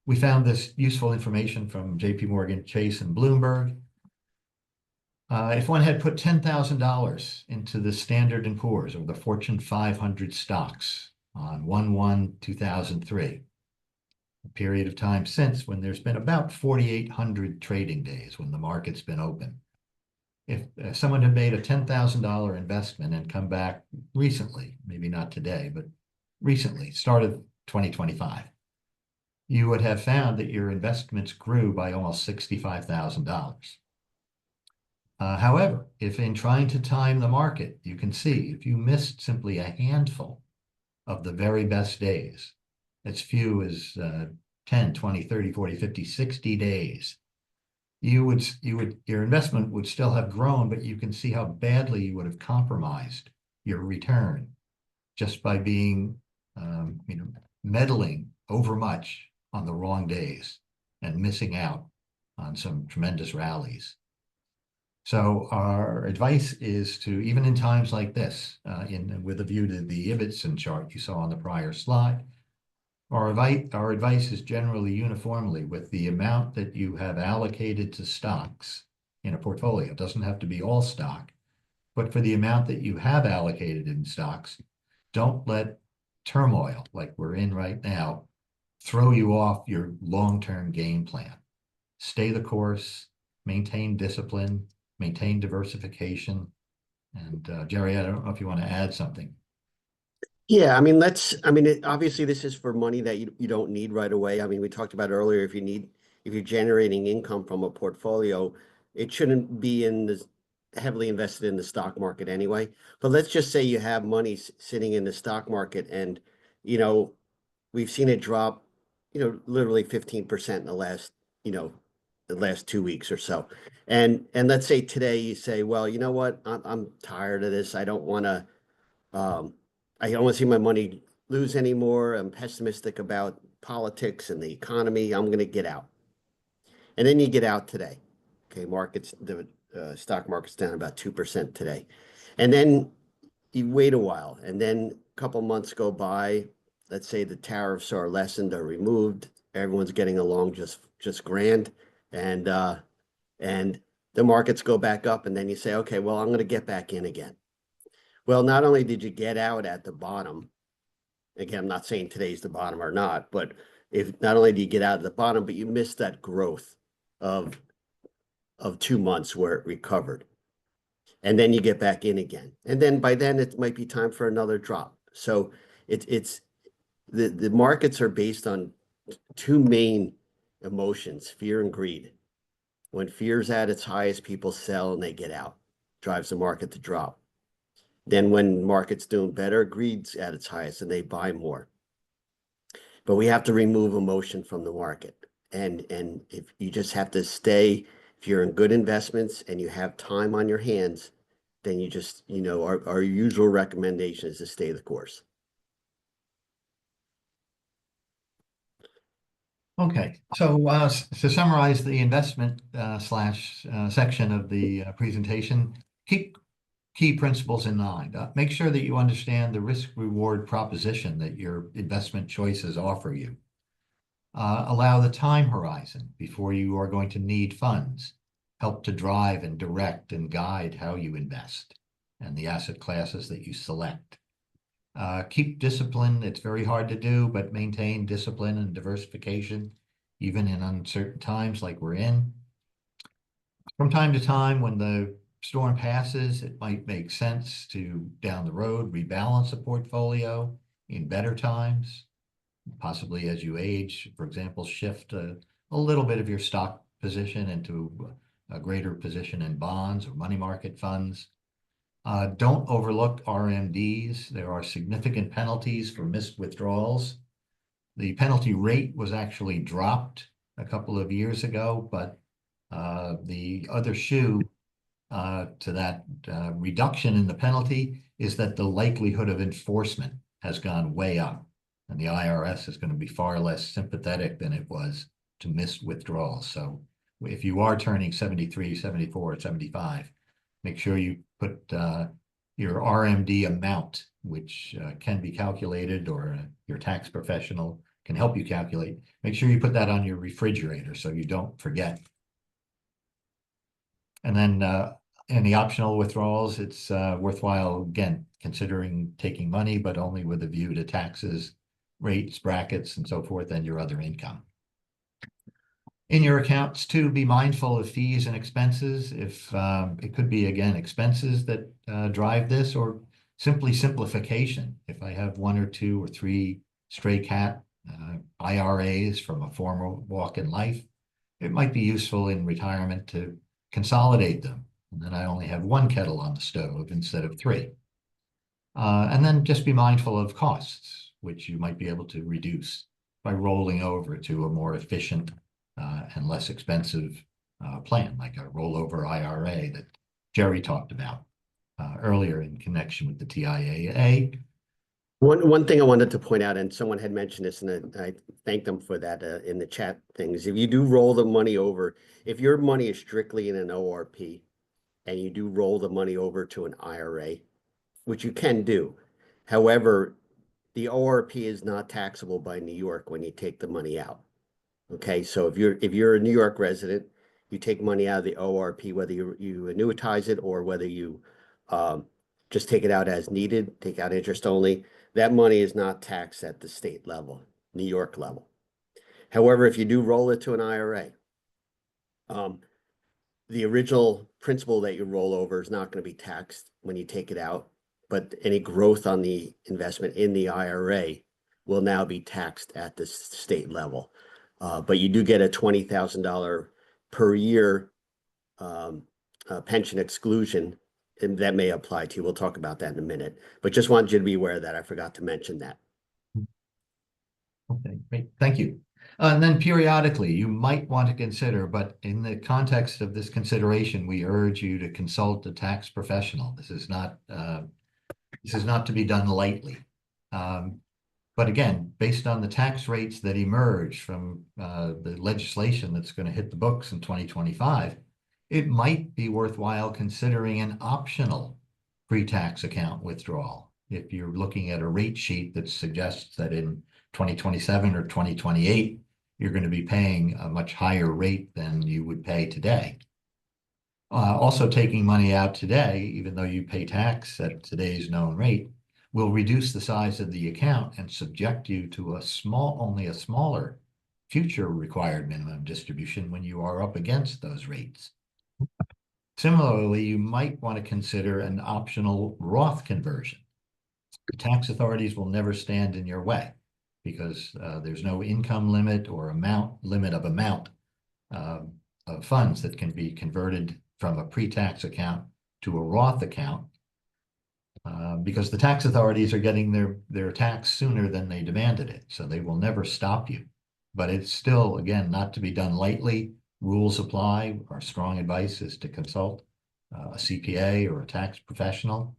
we found this useful information from JP Morgan Chase and Bloomberg. If one had put $10,000 into the Standard & Poor's or the Fortune 500 stocks on 1/1/2003, a period of time since when there's been about 4,800 trading days when the market's been open. If someone had made a $10,000 investment and come back recently, maybe not today, but recently, start of 2025, you would have found that your investments grew by almost $65,000. However, if in trying to time the market, you can see if you missed simply a handful of the very best days, as few as 10, 20, 30, 40, 50, 60 days, your investment would still have grown, but you can see how badly you would have compromised your return just by being, meddling overmuch on the wrong days and missing out on some tremendous rallies. So our advice is to, even in times like this, with a view to the Ibbotson chart you saw on the prior slide, Our advice is generally uniformly with the amount that you have allocated to stocks in a portfolio. It doesn't have to be all stock, but for the amount that you have allocated in stocks, don't let turmoil like we're in right now throw you off your long-term game plan. Stay the course, maintain discipline, maintain diversification. And Jerry, I don't know if you want to add something. Yeah, I mean, obviously this is for money that you don't need right away. I mean, we talked about earlier, if you're generating income from a portfolio, it shouldn't be heavily invested in the stock market anyway. But let's just say you have money sitting in the stock market and, you know, we've seen it drop, literally 15% in the last 2 weeks or so. And let's say today you say, well, you know what, I'm tired of this. I don't want to see my money lose anymore. I'm pessimistic about politics and the economy. I'm going to get out. And then you get out today. Okay, the stock market's down about 2% today. And then you wait a while, and then a couple months go by. Let's say the tariffs are lessened or removed. Everyone's getting along just grand, and the markets go back up, and then you say, okay, well, I'm going to get back in again. Well, not only did you get out at the bottom, again, I'm not saying today's the bottom or not, but if not only do you get out at the bottom, but you missed that growth of 2 months where it recovered. And then you get back in again. And then by then it might be time for another drop. So it's the markets are based on two main emotions, fear and greed. When fear's at its highest, people sell and they get out, drives the market to drop. Then when market's doing better, greed's at its highest and they buy more. But we have to remove emotion from the market. And if you just have to stay, if you're in good investments and you have time on your hands, then you just, our usual recommendation is to stay the course. Okay, so to summarize the investment slash section of the presentation, keep key principles in mind. Make sure that you understand the risk-reward proposition that your investment choices offer you. Allow the time horizon before you are going to need funds. Help to drive and direct and guide how you invest and the asset classes that you select. Keep discipline. It's very hard to do, but maintain discipline and diversification, even in uncertain times like we're in. From time to time, when the storm passes, it might make sense to, down the road, rebalance a portfolio in better times, possibly as you age, for example, shift a little bit of your stock position into a greater position in bonds or money market funds. Don't overlook RMDs. There are significant penalties for missed withdrawals. The penalty rate was actually dropped a couple of years ago, but the other shoe to that reduction in the penalty is that the likelihood of enforcement has gone way up, and the IRS is going to be far less sympathetic than it was to missed withdrawals. So if you are turning 73, 74, 75, make sure you put your RMD amount, which can be calculated, or your tax professional can help you calculate. Make sure you put that on your refrigerator so you don't forget. And then any optional withdrawals, it's worthwhile, again, considering taking money, but only with a view to taxes, rates, brackets, and so forth, and your other income. In your accounts, too, be mindful of fees and expenses. If it could be, again, expenses that drive this, or simply simplification. If I have 1 or 2 or 3 stray cat IRAs from a former walk in life, it might be useful in retirement to consolidate them. And then I only have 1 kettle on the stove instead of 3. And then just be mindful of costs, which you might be able to reduce by rolling over to a more efficient and less expensive plan, like a rollover IRA that Jerry talked about earlier in connection with the TIAA. One thing I wanted to point out, and someone had mentioned this, and I thank them for that in the chat things. If you do roll the money over, if your money is strictly in an ORP, and you do roll the money over to an IRA, which you can do, however, the ORP is not taxable by New York when you take the money out. Okay, so if you're a New York resident, you take money out of the ORP, whether you annuitize it or whether you just take it out as needed, take out interest only, that money is not taxed at the state level, New York level. However, if you do roll it to an IRA, the original principal that you roll over is not going to be taxed when you take it out, but any growth on the investment in the IRA will now be taxed at the state level. But you do get a $20,000 per year pension exclusion, and that may apply to you. We'll talk about that in a minute, but just wanted you to be aware of that. I forgot to mention that. Okay, great. Thank you. And then periodically, you might want to consider, but in the context of this consideration, we urge you to consult a tax professional. This is not to be done lightly. But again, based on the tax rates that emerge from the legislation that's going to hit the books in 2025, it might be worthwhile considering an optional pre-tax account withdrawal. If you're looking at a rate sheet that suggests that in 2027 or 2028, you're going to be paying a much higher rate than you would pay today. Also, taking money out today, even though you pay tax at today's known rate, will reduce the size of the account and subject you to only a smaller future required minimum distribution when you are up against those rates. Similarly, you might want to consider an optional Roth conversion. The tax authorities will never stand in your way because there's no income limit or limit of amount of funds that can be converted from a pre-tax account to a Roth account because the tax authorities are getting their tax sooner than they demanded it. So they will never stop you. But it's still, again, not to be done lightly. Rules apply. Our strong advice is to consult a CPA or a tax professional.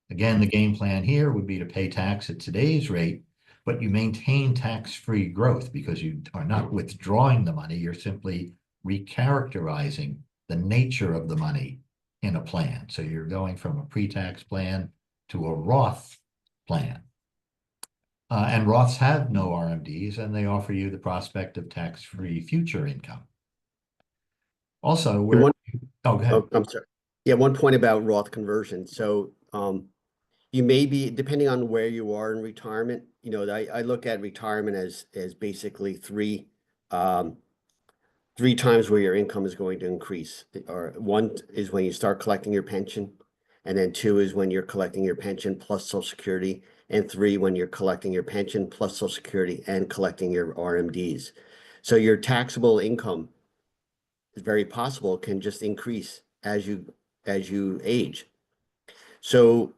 Again, the game plan here would be to pay tax at today's rate, but you maintain tax-free growth because you are not withdrawing the money. You're simply recharacterizing the nature of the money in a plan. So you're going from a pre-tax plan to a Roth plan. And Roths have no RMDs, and they offer you the prospect of tax-free future income. Also, go ahead. Oh, I'm sorry. Yeah, one point about Roth conversion. So you may be, depending on where you are in retirement, you know, I look at retirement as basically three times where your income is going to increase. Or one is when you start collecting your pension, and then two is when you're collecting your pension plus Social Security, and three when you're collecting your pension plus Social Security and collecting your RMDs. So your taxable income is very possible can just increase as you age. So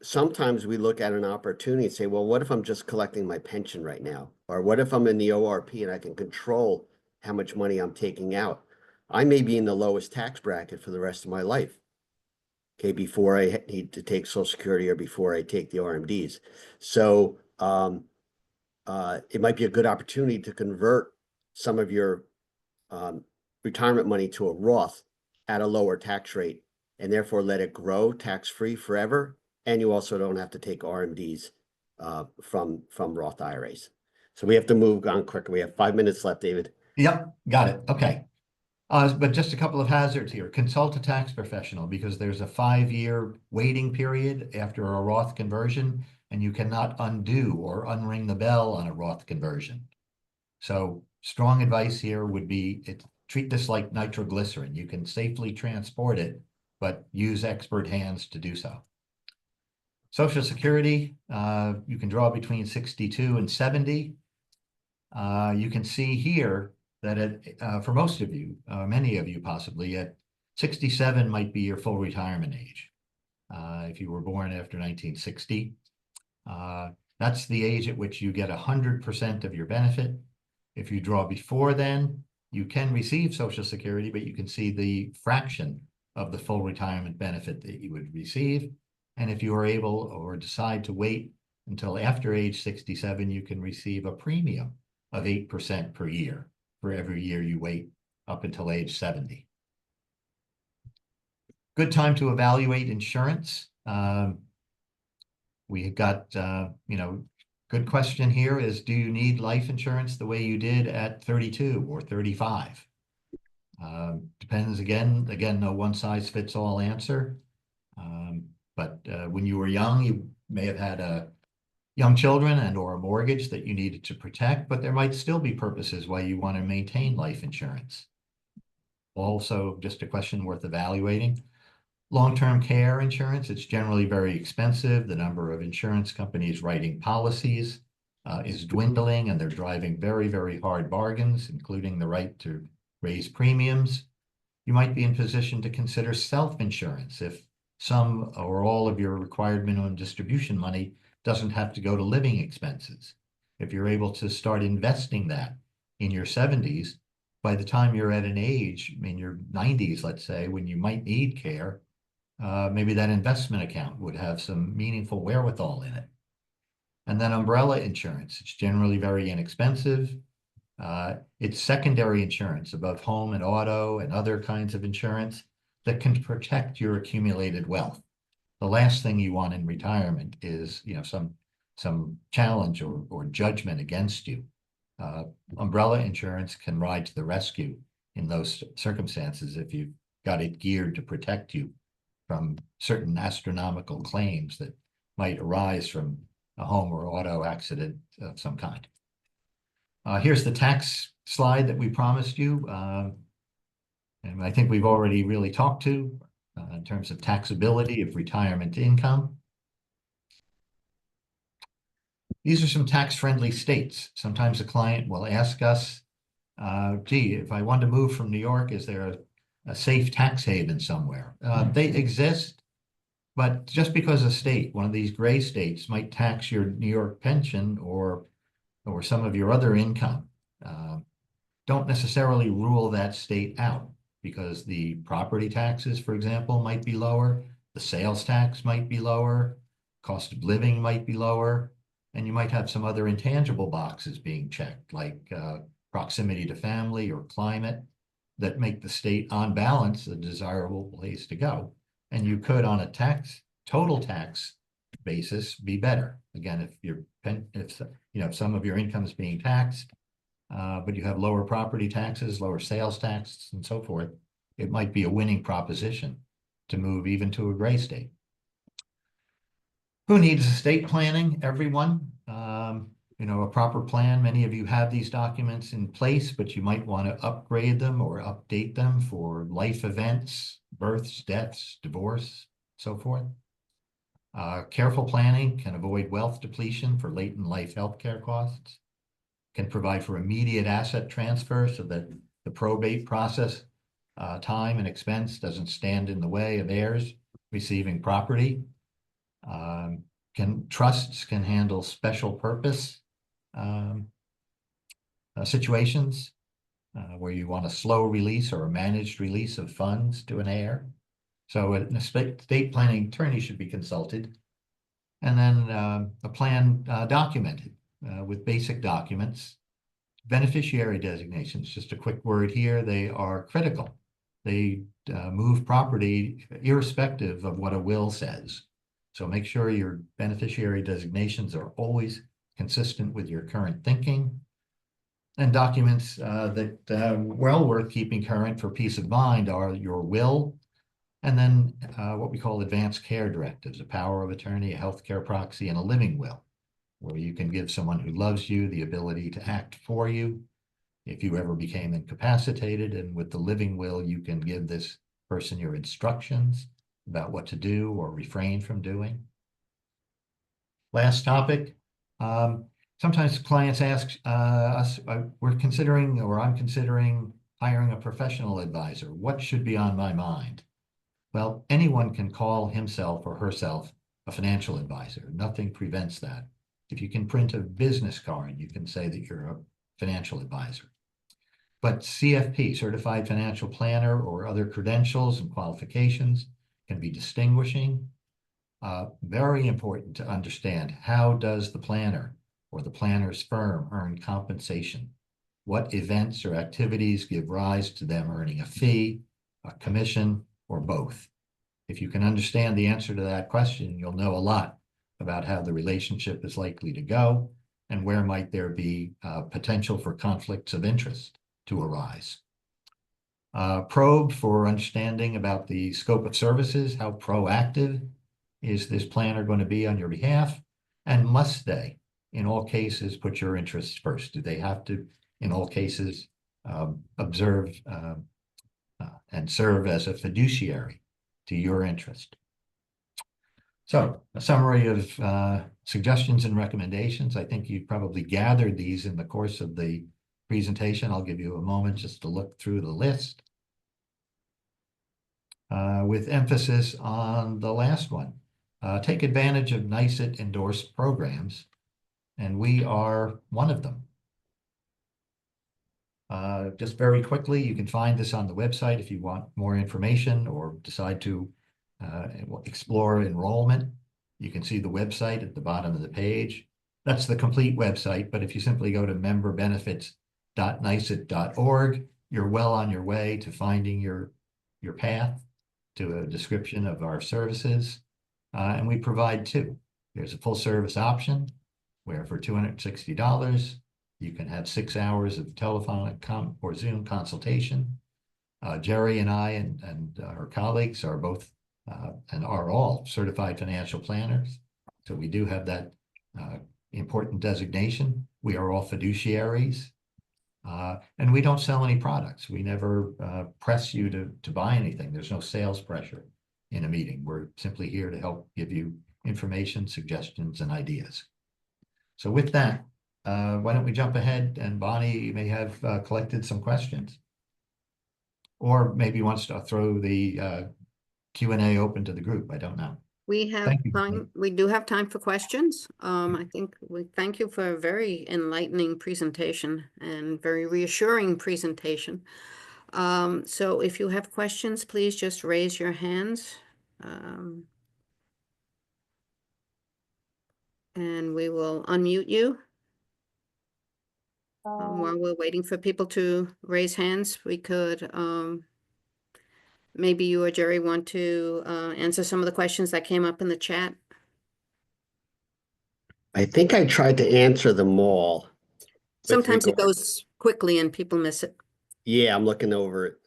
sometimes we look at an opportunity and say, well, what if I'm just collecting my pension right now? Or what if I'm in the ORP and I can control how much money I'm taking out? I may be in the lowest tax bracket for the rest of my life. Okay, before I need to take Social Security or before I take the RMDs. So it might be a good opportunity to convert some of your retirement money to a Roth at a lower tax rate and therefore let it grow tax-free forever. And you also don't have to take RMDs from Roth IRAs. So we have to move on quicker. We have 5 minutes left, David. Yep, got it. Okay. But just a couple of hazards here. Consult a tax professional because there's a 5-year waiting period after a Roth conversion, and you cannot undo or unring the bell on a Roth conversion. So strong advice here would be treat this like nitroglycerin. You can safely transport it, but use expert hands to do so. Social Security, you can draw between 62 and 70. You can see here that for most of you, many of you possibly, at 67 might be your full retirement age. If you were born after 1960, that's the age at which you get 100% of your benefit. If you draw before then, you can receive Social Security, but you can see the fraction of the full retirement benefit that you would receive. And if you are able or decide to wait until after age 67, you can receive a premium of 8% per year for every year you wait up until age 70. Good time to evaluate insurance. We got, Good question here is, do you need life insurance the way you did at 32 or 35? Depends again, no one size fits all answer. But when you were young, you may have had young children and or a mortgage that you needed to protect, but there might still be purposes why you want to maintain life insurance. Also, just a question worth evaluating. Long-term care insurance, it's generally very expensive. The number of insurance companies writing policies is dwindling, and they're driving very, very hard bargains, including the right to raise premiums. You might be in position to consider self-insurance if some or all of your required minimum distribution money doesn't have to go to living expenses. If you're able to start investing that in your 70s, by the time you're at an age, in your 90s, let's say, when you might need care, maybe that investment account would have some meaningful wherewithal in it. And then umbrella insurance, it's generally very inexpensive. It's secondary insurance above home and auto and other kinds of insurance that can protect your accumulated wealth. The last thing you want in retirement is, some challenge or judgment against you. Umbrella insurance can ride to the rescue in those circumstances if you've got it geared to protect you from certain astronomical claims that might arise from a home or auto accident of some kind. Here's the tax slide that we promised you. And I think we've already really talked to in terms of taxability of retirement income. These are some tax-friendly states. Sometimes a client will ask us, gee, if I want to move from New York, is there a safe tax haven somewhere? They exist, but just because a state, one of these gray states, might tax your New York pension or some of your other income, don't necessarily rule that state out, because the property taxes, for example, might be lower, the sales tax might be lower, cost of living might be lower, and you might have some other intangible boxes being checked, like proximity to family or climate, that make the state on balance a desirable place to go. And you could, on a total tax basis, be better. Again, if some of your income is being taxed, but you have lower property taxes, lower sales taxes, and so forth, it might be a winning proposition to move even to a gray state. Who needs estate planning? Everyone. A proper plan. Many of you have these documents in place, but you might want to upgrade them or update them for life events, births, deaths, divorce, so forth. Careful planning can avoid wealth depletion for late in life healthcare costs, can provide for immediate asset transfer so that the probate process, time and expense doesn't stand in the way of heirs receiving property. Trusts can handle special purpose situations where you want a slow release or a managed release of funds to an heir. So an estate planning attorney should be consulted. And then a plan documented with basic documents. Beneficiary designations, just a quick word here, they are critical. They move property irrespective of what a will says. So make sure your beneficiary designations are always consistent with your current thinking. And documents that well worth keeping current for peace of mind are your will, and then what we call advanced care directives, a power of attorney, a healthcare proxy, and a living will, where you can give someone who loves you the ability to act for you if you ever became incapacitated. And with the living will, you can give this person your instructions about what to do or refrain from doing. Last topic. Sometimes clients ask us, I'm considering hiring a professional advisor. What should be on my mind? Well, anyone can call himself or herself a financial advisor. Nothing prevents that. If you can print a business card, you can say that you're a financial advisor. But CFP, Certified Financial Planner, or other credentials and qualifications can be distinguishing. Very important to understand, how does the planner or the planner's firm earn compensation? What events or activities give rise to them earning a fee, a commission, or both? If you can understand the answer to that question, you'll know a lot about how the relationship is likely to go and where might there be potential for conflicts of interest to arise. Probe for understanding about the scope of services. How proactive is this planner going to be on your behalf? And must they, in all cases, put your interests first? Do they have to, in all cases, observe and serve as a fiduciary to your interest? So a summary of suggestions and recommendations. I think you probably gathered these in the course of the presentation. I'll give you a moment just to look through the list. With emphasis on the last one. Take advantage of NYSET endorsed programs, and we are one of them. Just very quickly, you can find this on the website if you want more information or decide to explore enrollment. You can see the website at the bottom of the page. That's the complete website, but if you simply go to memberbenefits.nyset.org, you're well on your way to finding your path to a description of our services. And we provide two. There's a full service option where for $260, you can have 6 hours of telephonic or Zoom consultation. Jerry and I and our colleagues are both and are all certified financial planners. So we do have that important designation. We are all fiduciaries. And we don't sell any products. We never press you to buy anything. There's no sales pressure in a meeting. We're simply here to help give you information, suggestions, and ideas. So with that, why don't we jump ahead, and Bonnie may have collected some questions. Or maybe wants to throw the Q&A open to the group. I don't know. We have Thank you. time. We do have time for questions. I think we thank you for a very enlightening presentation and very reassuring presentation. So if you have questions, please just raise your hands. And we will unmute you. While we're waiting for people to raise hands, we could maybe you or Jerry want to answer some of the questions that came up in the chat. I think I tried to answer them all. Sometimes it goes quickly and people miss it. Yeah, I'm looking over it.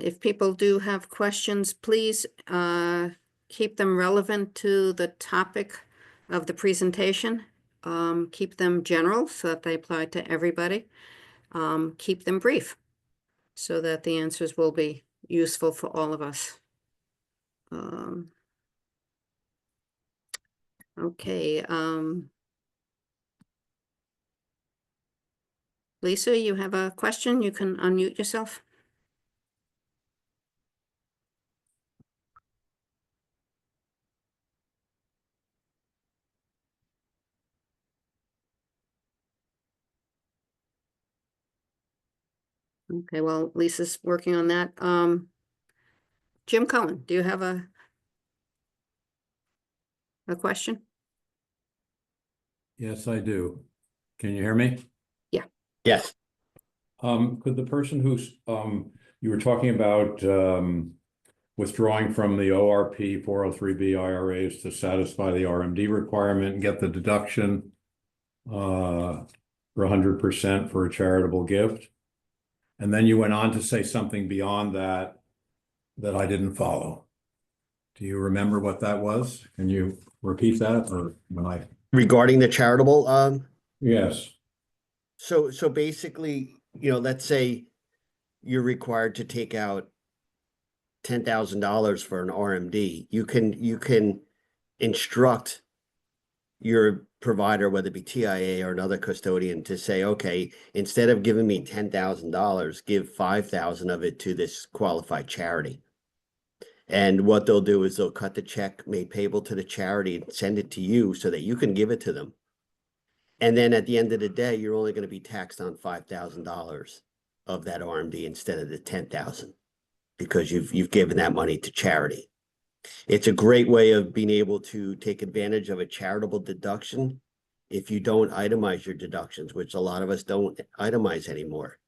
If people do have questions, please keep them relevant to the topic of the presentation. Keep them general so that they apply to everybody. Keep them brief so that the answers will be useful for all of us. Okay. Lisa, you have a question? You can unmute yourself. Okay, well, Lisa's working on that. Jim Cohen, do you have a question? Yes, I do. Can you hear me? Yes. Could the person who's, you were talking about withdrawing from the ORP 403B IRAs to satisfy the RMD requirement and get the deduction for 100% for a charitable gift? And then you went on to say something beyond that that I didn't follow. Do you remember what that was? Can you repeat that, or when I? Regarding the charitable, Yes. So basically, let's say you're required to take out $10,000 for an RMD. You can instruct your provider, whether it be TIA or another custodian, to say, okay, instead of giving me $10,000, give 5,000 of it to this qualified charity. And what they'll do is they'll cut the check made payable to the charity and send it to you so that you can give it to them. And then at the end of the day, you're only going to be taxed on $5,000 of that RMD instead of the $10,000, because you've given that money to charity. It's a great way of being able to take advantage of a charitable deduction if you don't itemize your deductions, which a lot of us don't itemize anymore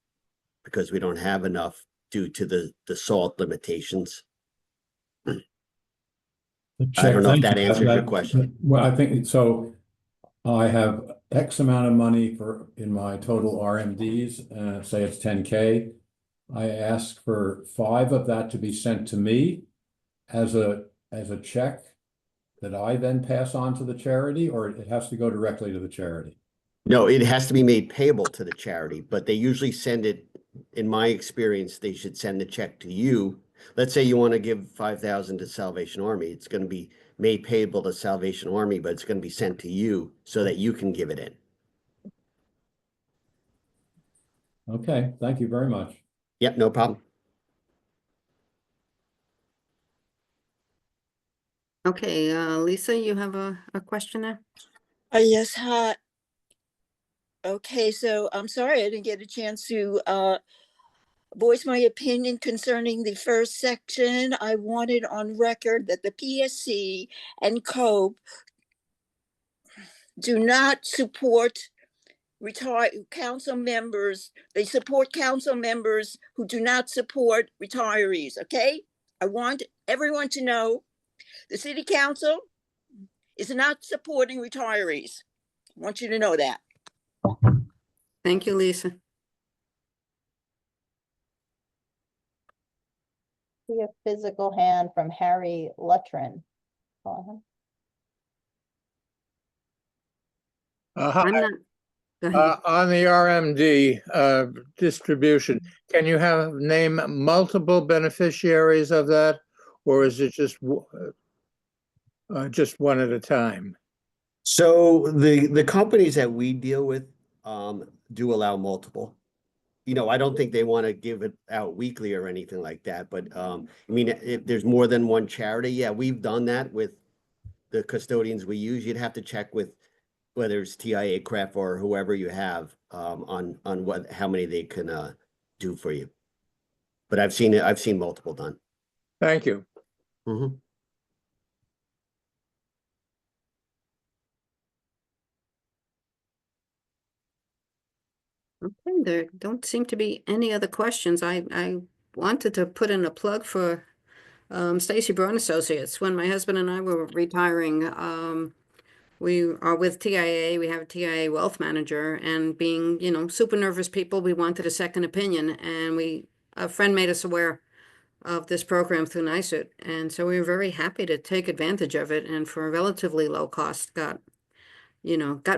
because we don't have enough due to the SALT limitations. I don't know if Thank that you. answers your question. Well, I think so. I have X amount of money in my total RMDs, say it's 10K. I ask for 5 of that to be sent to me as a check that I then pass on to the charity, or it has to go directly to the charity. No, it has to be made payable to the charity, but they usually send it, in my experience, they should send the check to you. Let's say you want to give 5,000 to Salvation Army. It's going to be made payable to Salvation Army, but it's going to be sent to you so that you can give it in. Okay, thank you very much. Yep, no problem. Okay, Lisa, you have a question there? Yes, hi. Okay, so I'm sorry I didn't get a chance to voice my opinion concerning the first section. I wanted on record that the PSC and COPE do not support retired council members. They support council members who do not support retirees, okay? I want everyone to know the city council is not supporting retirees. I want you to know that. Thank you, Lisa. See a physical hand from Harry Lutrin. Call him. I'm Hi. not, go ahead. On the RMD distribution, can you name multiple beneficiaries of that, or is it just one at a time? So the companies that we deal with do allow multiple. You know, I don't think they want to give it out weekly or anything like that, but I mean, if there's more than one charity, yeah, we've done that with the custodians we use. You'd have to check with whether it's TIA, CREF, or whoever you have on how many they can do for you. But I've seen multiple done. Thank you. Mm-hmm. Okay, there don't seem to be any other questions. I wanted to put in a plug for Stacy Braun Associates. When my husband and I were retiring, we are with TIA. We have a TIA wealth manager, and being, you know, super nervous people, we wanted a second opinion, and a friend made us aware of this program through NYSUT, and so we were very happy to take advantage of it, and for a relatively low cost got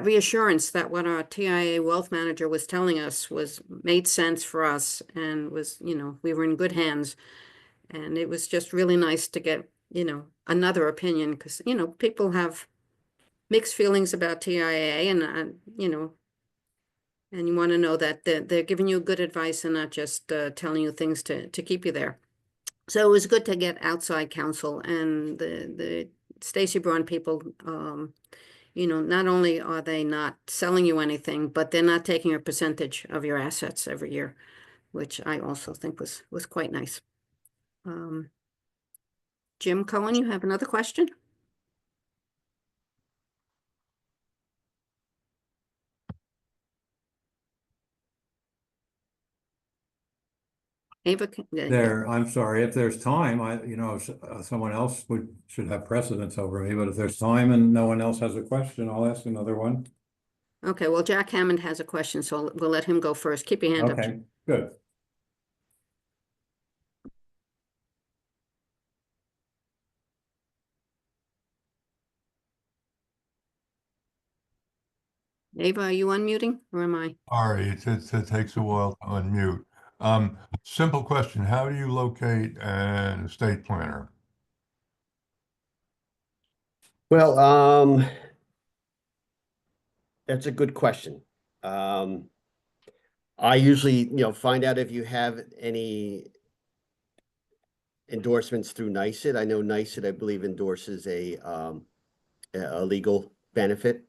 reassurance that what our TIA wealth manager was telling us made sense for us and was, you know, we were in good hands. And it was just really nice to get, you know, another opinion, because, you know, people have mixed feelings about TIA, and, you know, and you want to know that they're giving you good advice and not just telling you things to keep you there. So it was good to get outside counsel, and the Stacy Braun people, you know, not only are they not selling you anything, but they're not taking a percentage of your assets every year, which I also think was quite nice. Jim Cohen, you have another question? Ava, I'm sorry, if there's time, someone else should have precedence over me, but if there's time and no one else has a question, I'll ask another one. okay, well, Jack Hammond has a question, so we'll let him go first. Keep your hand up. Okay, good. Ava, are you unmuting or am I? Sorry, it takes a while to unmute. Simple question, how do you locate an estate planner? Well, that's a good question. I usually, you know, find out if you have any endorsements through NYSUT. I know NYSUT, I believe, endorses a legal benefit.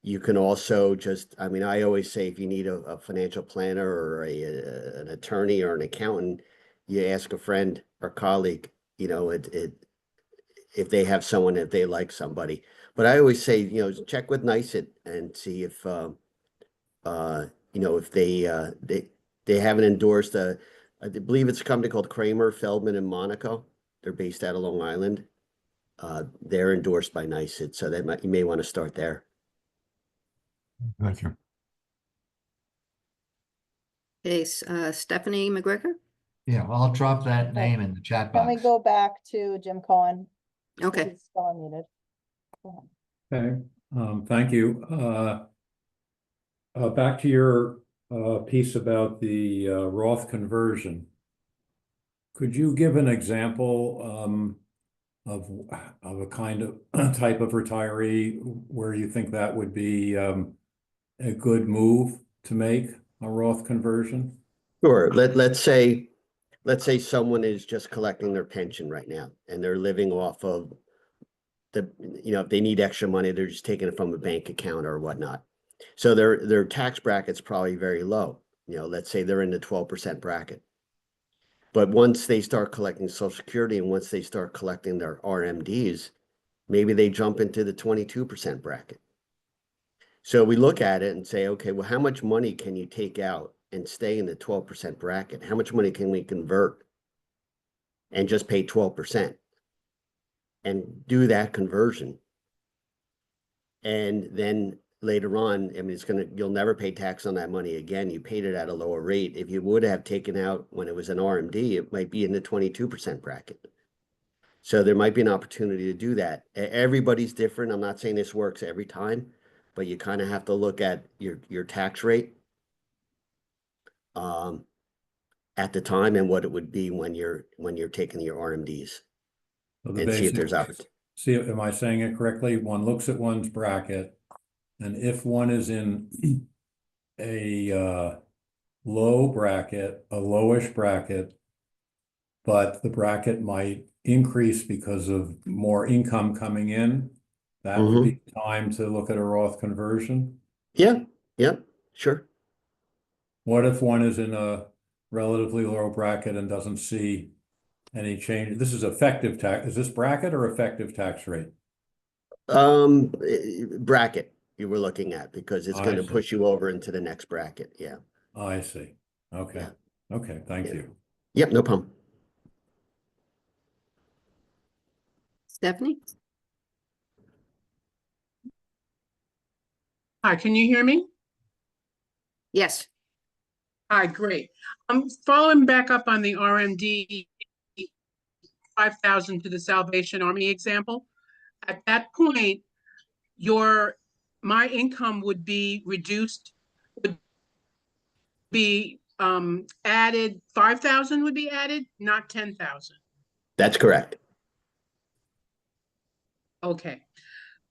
You can also just, I mean, I always say if you need a financial planner or an attorney or an accountant, you ask a friend or colleague, you know, if they have someone, if they like somebody. But I always say, you know, check with NYSUT and see if, you know, if they haven't endorsed I believe it's a company called Kramer, Feldman and Monaco. They're based out of Long Island. They're endorsed by NYSED, so you may want to start there. Thank you. Okay, Stephanie McGregor. Yeah, well, I'll drop that name in the chat Can we box. go back to Jim Cohen? Okay. He's still unmuted. Go ahead. Okay, thank you. Back to your piece about the Roth conversion. Could you give an example of a kind of type of retiree where you think that would be a good move to make a Roth conversion? Sure. Let's say someone is just collecting their pension right now and they're living off of if they need extra money, they're just taking it from a bank account or whatnot. So their tax bracket's probably very low. Let's say they're in the 12% bracket. But once they start collecting Social Security and once they start collecting their RMDs, maybe they jump into the 22% bracket. So we look at it and say, okay, well, how much money can you take out and stay in the 12% bracket? How much money can we convert and just pay 12% and do that conversion? And then later on, I mean, you'll never pay tax on that money again. You paid it at a lower rate. If you would have taken out when it was an RMD, it might be in the 22% bracket. So there might be an opportunity to do that. Everybody's different. I'm not saying this works every time, but you kind of have to look at your tax rate at the time and what it would be when you're taking your RMDs So and see if there's opportunity. See, am I saying it correctly? One looks at one's bracket, and if one is in a low bracket, a lowish bracket, but the bracket might increase because of more income coming in, that would be time to look at a Roth conversion. Yeah, sure. What if one is in a relatively low bracket and doesn't see any change? This is effective tax. Is this bracket or effective tax rate? Bracket you were looking at because it's going to push you over into the next bracket. Yeah. I see. Okay. Yeah. Okay. Thank you. Yep. No problem. Stephanie? Hi, can you hear me? Yes. Hi, great. I'm following back up on the RMD 5,000 to the Salvation Army example. At that point, my income would be reduced, would be added, 5,000 would be added, not 10,000. That's correct. Okay.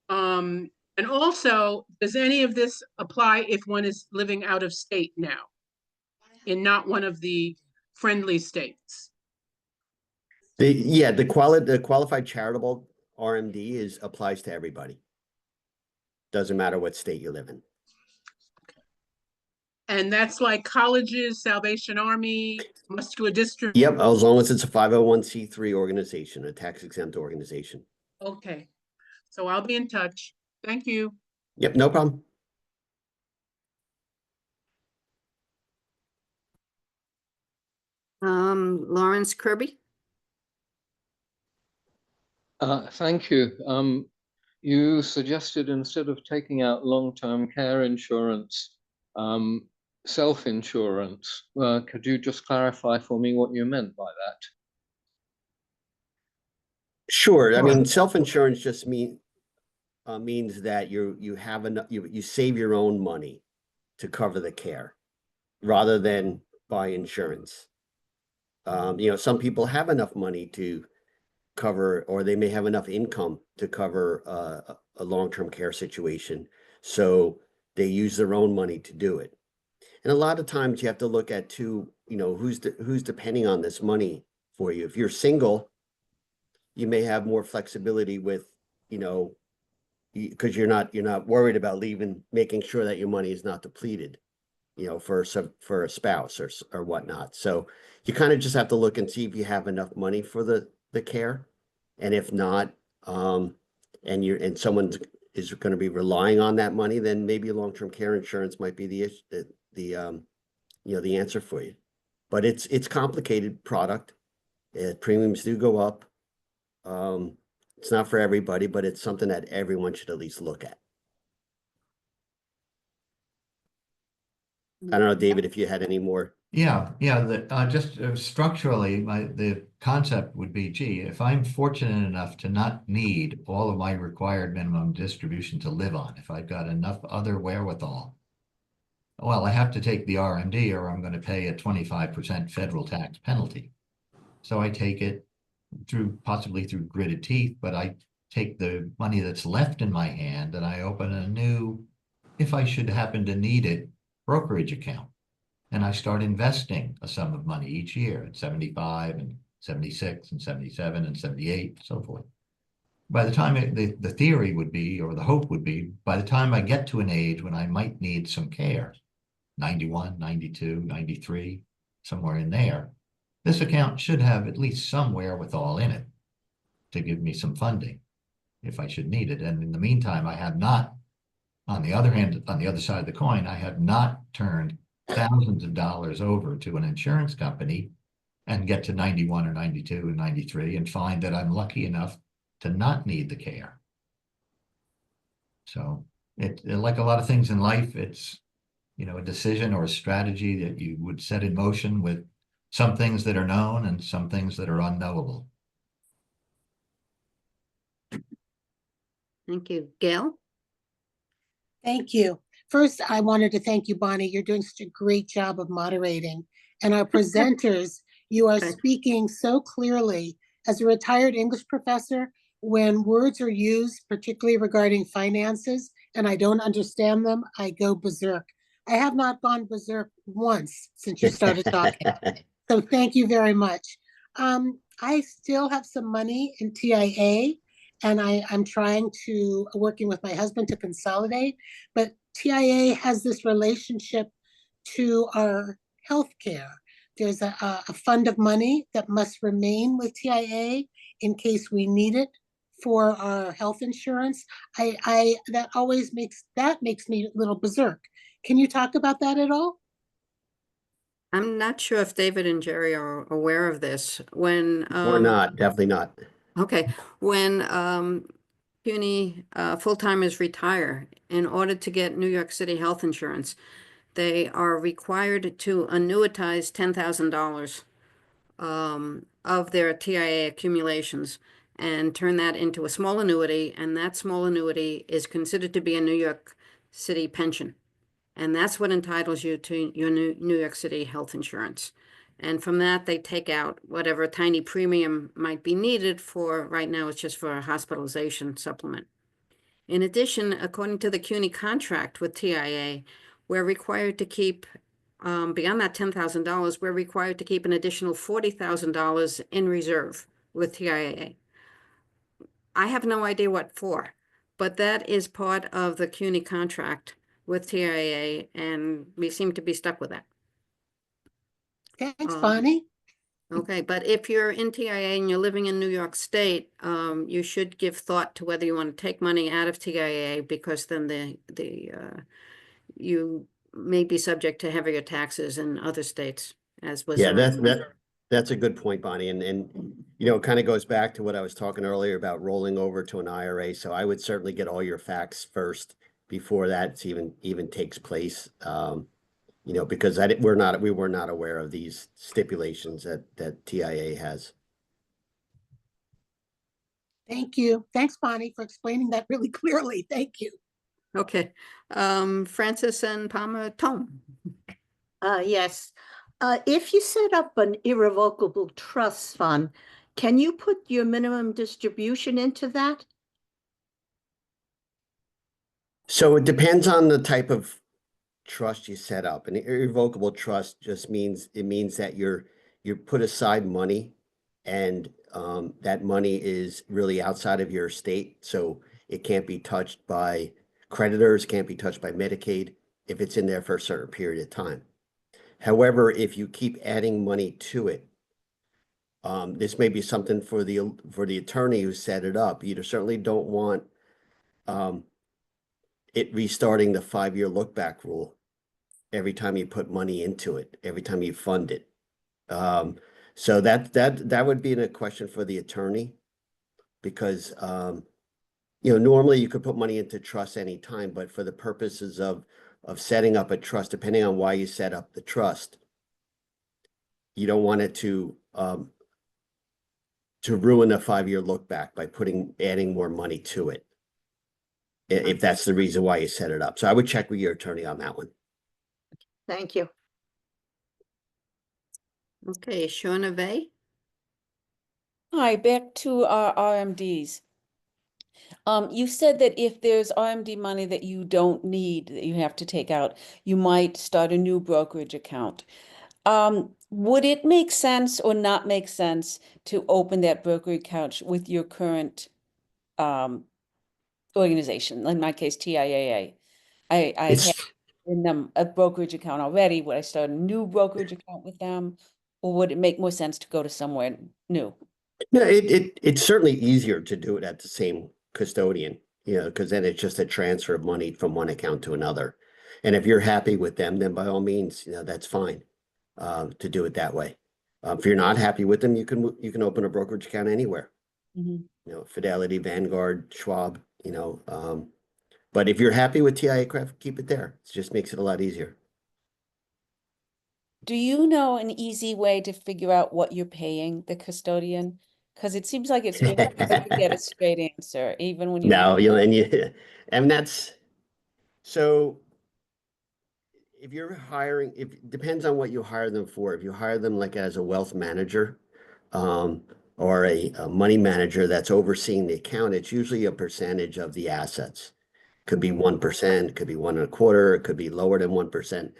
And also, does any of this apply if one is living out of state now, in not one of the friendly states? The qualified charitable RMD applies to everybody. Doesn't matter what state you live in. And that's like colleges, Salvation Army, muscular dystrophy. Yep, as long as it's a 501c3 organization, a tax exempt organization. Okay, so I'll be in touch. Thank you. Yep, no problem. Lawrence Kirby. Thank you. You suggested instead of taking out long-term care insurance, self-insurance. Could you just clarify for me what you meant by that? Sure. I mean, self-insurance just means that you have enough, you save your own money to cover the care rather than buy insurance. Some people have enough money to cover, or they may have enough income to cover a long-term care situation. So they use their own money to do it. And a lot of times you have to look at who's depending on this money for you. If you're single, you may have more flexibility with, because you're not worried about making sure that your money is not depleted, for a spouse or whatnot. So you kind of just have to look and see if you have enough money for the care. And if not, and someone is going to be relying on that money, then maybe long-term care insurance might be the answer for you. But it's complicated product. Premiums do go up. It's not for everybody, but it's something that everyone should at least look at. I don't know, David, if you had any more. Yeah, just structurally, the concept would be, gee, if I'm fortunate enough to not need all of my required minimum distribution to live on, if I've got enough other wherewithal, well, I have to take the RMD or I'm going to pay a 25% federal tax penalty. So I take it possibly through gritted teeth, but I take the money that's left in my hand and I open a new, if I should happen to need it, brokerage account. And I start investing a sum of money each year at 75 and 76 and 77 and 78, and so forth. By the time the theory would be, or the hope would be, by the time I get to an age when I might need some care, 91, 92, 93, somewhere in there, this account should have at least some wherewithal in it to give me some funding if I should need it. And in the meantime, I have not, on the other hand, on the other side of the coin, I have not turned thousands of dollars over to an insurance company and get to 91 or 92 and 93 and find that I'm lucky enough to not need the care. So like a lot of things in life, it's, a decision or a strategy that you would set in motion with some things that are known and some things that are unknowable. Thank you. Gail? Thank you. First, I wanted to thank you, Bonnie. You're doing such a great job of moderating. And our presenters, you are Okay. speaking so clearly. As a retired English professor, when words are used, particularly regarding finances, and I don't understand them, I go berserk. I have not gone berserk once since you started talking. So thank you very much. I still have some money in TIA, and I'm trying to, working with my husband to consolidate, but TIA has this relationship to our healthcare. There's a fund of money that must remain with TIA in case we need it for our health insurance. That always makes me a little berserk. Can you talk about that at all? I'm not sure if David and Jerry are aware of this. When Or not, definitely not. Okay, when CUNY full-timers retire, in order to get New York City health insurance, they are required to annuitize $10,000 of their TIA accumulations and turn that into a small annuity, and that small annuity is considered to be a New York City pension. And that's what entitles you to your New York City health insurance. And from that, they take out whatever tiny premium might be needed for, right now, it's just for a hospitalization supplement. In addition, according to the CUNY contract with TIA, we're required to keep, beyond that $10,000, we're required to keep an additional $40,000 in reserve with TIA. I have no idea what for, but that is part of the CUNY contract with TIA, and we seem to be stuck with that. Thanks, Bonnie. Okay, but if you're in TIA and you're living in New York State, you should give thought to whether you want to take money out of TIA, because then you may be subject to heavier taxes in other states, as was. Yeah, that's a good point, Bonnie. And it kind of goes back to what I was talking earlier about rolling over to an IRA. So I would certainly get all your facts first before that even takes place. Because we were not aware of these stipulations that TIA has. Thank you. Thanks, Bonnie, for explaining that really clearly. Thank you. Okay, Francis and Palmer Tom. Yes. If you set up an irrevocable trust fund, can you put your minimum distribution into that? So it depends on the type of trust you set up. An irrevocable trust just means that you put aside money, and that money is really outside of your estate, so it can't be touched by creditors, can't be touched by Medicaid if it's in there for a certain period of time. However, if you keep adding money to it, this may be something for the attorney who set it up. You certainly don't want it restarting the 5-year look back rule every time you put money into it, every time you fund it. So that would be a question for the attorney. because, you know, normally you could put money into trust anytime, but for the purposes of setting up a trust, depending on why you set up the trust, you don't want it to ruin a 5-year look back by adding more money to it. If that's the reason why you set it up. So I would check with your attorney on that one. Thank you. Okay, Shauna Vey. Hi, back to our RMDs. You said that if there's RMD money that you don't need, that you have to take out, you might start a new brokerage account. Would it make sense or not make sense to open that brokerage account with your current organization, in my case, TIAA? I have in them a brokerage account already. Would I start a new brokerage account with them, or would it make more sense to go to somewhere new? No, it's certainly easier to do it at the same custodian, you know, because then it's just a transfer of money from one account to another. And if you're happy with them, then by all means, you know, that's fine to do it that way. If you're not happy with them, you can open a brokerage account anywhere. Mhm. You know, Fidelity, Vanguard, Schwab, you know. But if you're happy with TIA Craft, keep it there. It just makes it a lot easier. Do you know an easy way to figure out what you're paying the custodian? Because it seems like it's really hard to get a straight answer, even when you. No, you know, and that's so. If you're hiring, it depends on what you hire them for. If you hire them like as a wealth manager, or a money manager that's overseeing the account, it's usually a percentage of the assets. Could be 1%, could be 1.25%, it could be lower than 1%.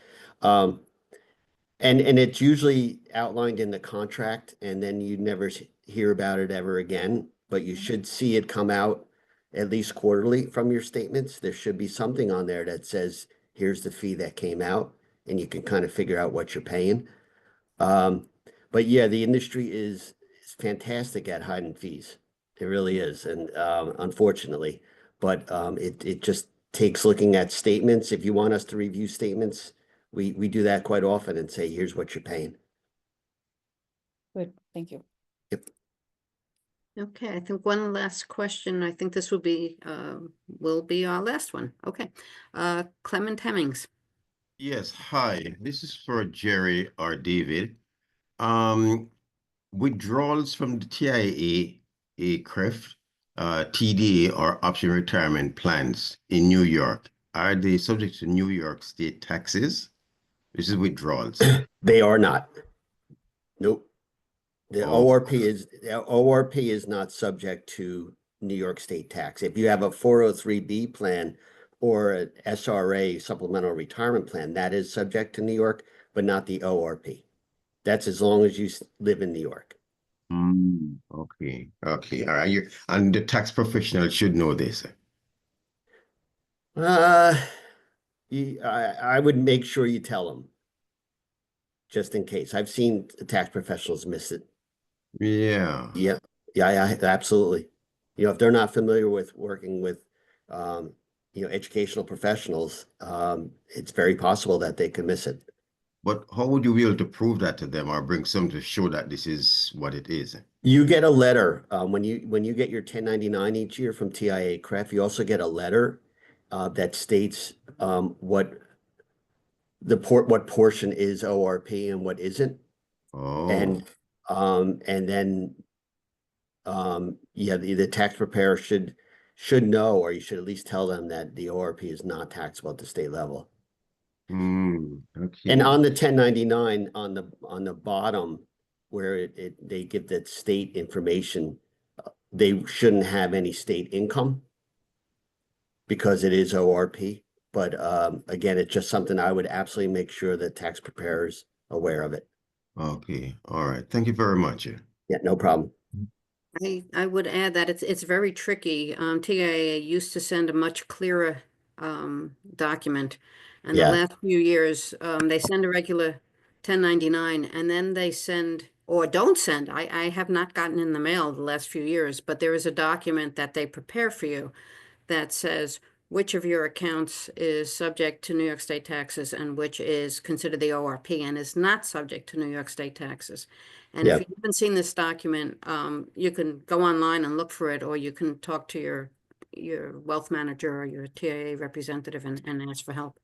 And it's usually outlined in the contract, and then you never hear about it ever again. But you should see it come out at least quarterly from your statements. There should be something on there that says, here's the fee that came out, and you can kind of figure out what you're paying. But yeah, the industry is fantastic at hiding fees. It really is, and unfortunately, but it just takes looking at statements. If you want us to review statements, we do that quite often and say, here's what you're paying. Good, thank you. Yep. Okay, I think one last question. I think this will be our last one. Okay. Clement Hemmings. Yes, hi. This is for Jerry or David. Withdrawals from the TIA, CREF, TDA, or option retirement plans in New York, are they subject to New York state taxes? This is withdrawals. They are not. Nope. The Oh. ORP is not subject to New York state tax. If you have a 403B plan or an SRA supplemental retirement plan, that is subject to New York, but not the ORP. That's as long as you live in New York. Okay. Okay. All right. And the tax professional should know this. I would make sure you tell them, just in case. I've seen tax professionals miss it. Yeah. Yeah, absolutely. You know, if they're not familiar with working with, you know, educational professionals, it's very possible that they could miss it. But how would you be able to prove that to them or bring some to show that this is what it is? You get a letter when you get your 1099 each year from TIA CREF. You also get a letter that states what portion is ORP and what isn't. Oh. And then yeah, the tax preparer should know, or you should at least tell them that the ORP is not taxable at the state level. Okay. And on the 1099 on the bottom where they give that state information, they shouldn't have any state income because it is ORP. But again, it's just something I would absolutely make sure that tax preparers aware of it. Okay. All right. Thank you very much. Yeah, no problem. I would add that it's very tricky. TIA used to send a much clearer document. And Yeah. the last few years, they send a regular 1099 and then they send or don't send. I have not gotten in the mail the last few years, but there is a document that they prepare for you that says which of your accounts is subject to New York State taxes and which is considered the ORP and is not subject to New York State taxes. And if Yeah. you haven't seen this document, you can go online and look for it, or you can talk to your wealth manager or your TIA representative and ask for help.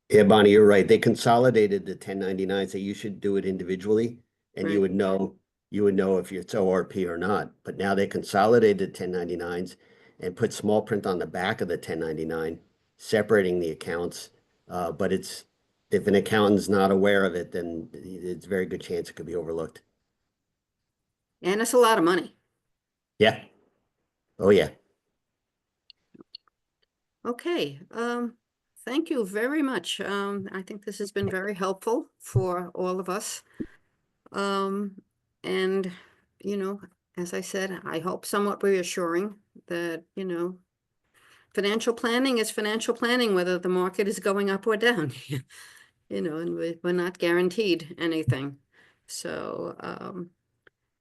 Yeah, Bonnie, you're right. They consolidated the 1099s, so you should do it individually, and you Right. would know if it's ORP or not. But now they consolidated 1099s and put small print on the back of the 1099, separating the accounts. But if an accountant's not aware of it, then it's a very good chance it could be overlooked. And it's a lot of money. Yeah. Oh, yeah. Okay, thank you very much. I think this has been very helpful for all of us. And, as I said, I hope somewhat reassuring that, financial planning is financial planning, whether the market is going up or down, and we're not guaranteed anything. So,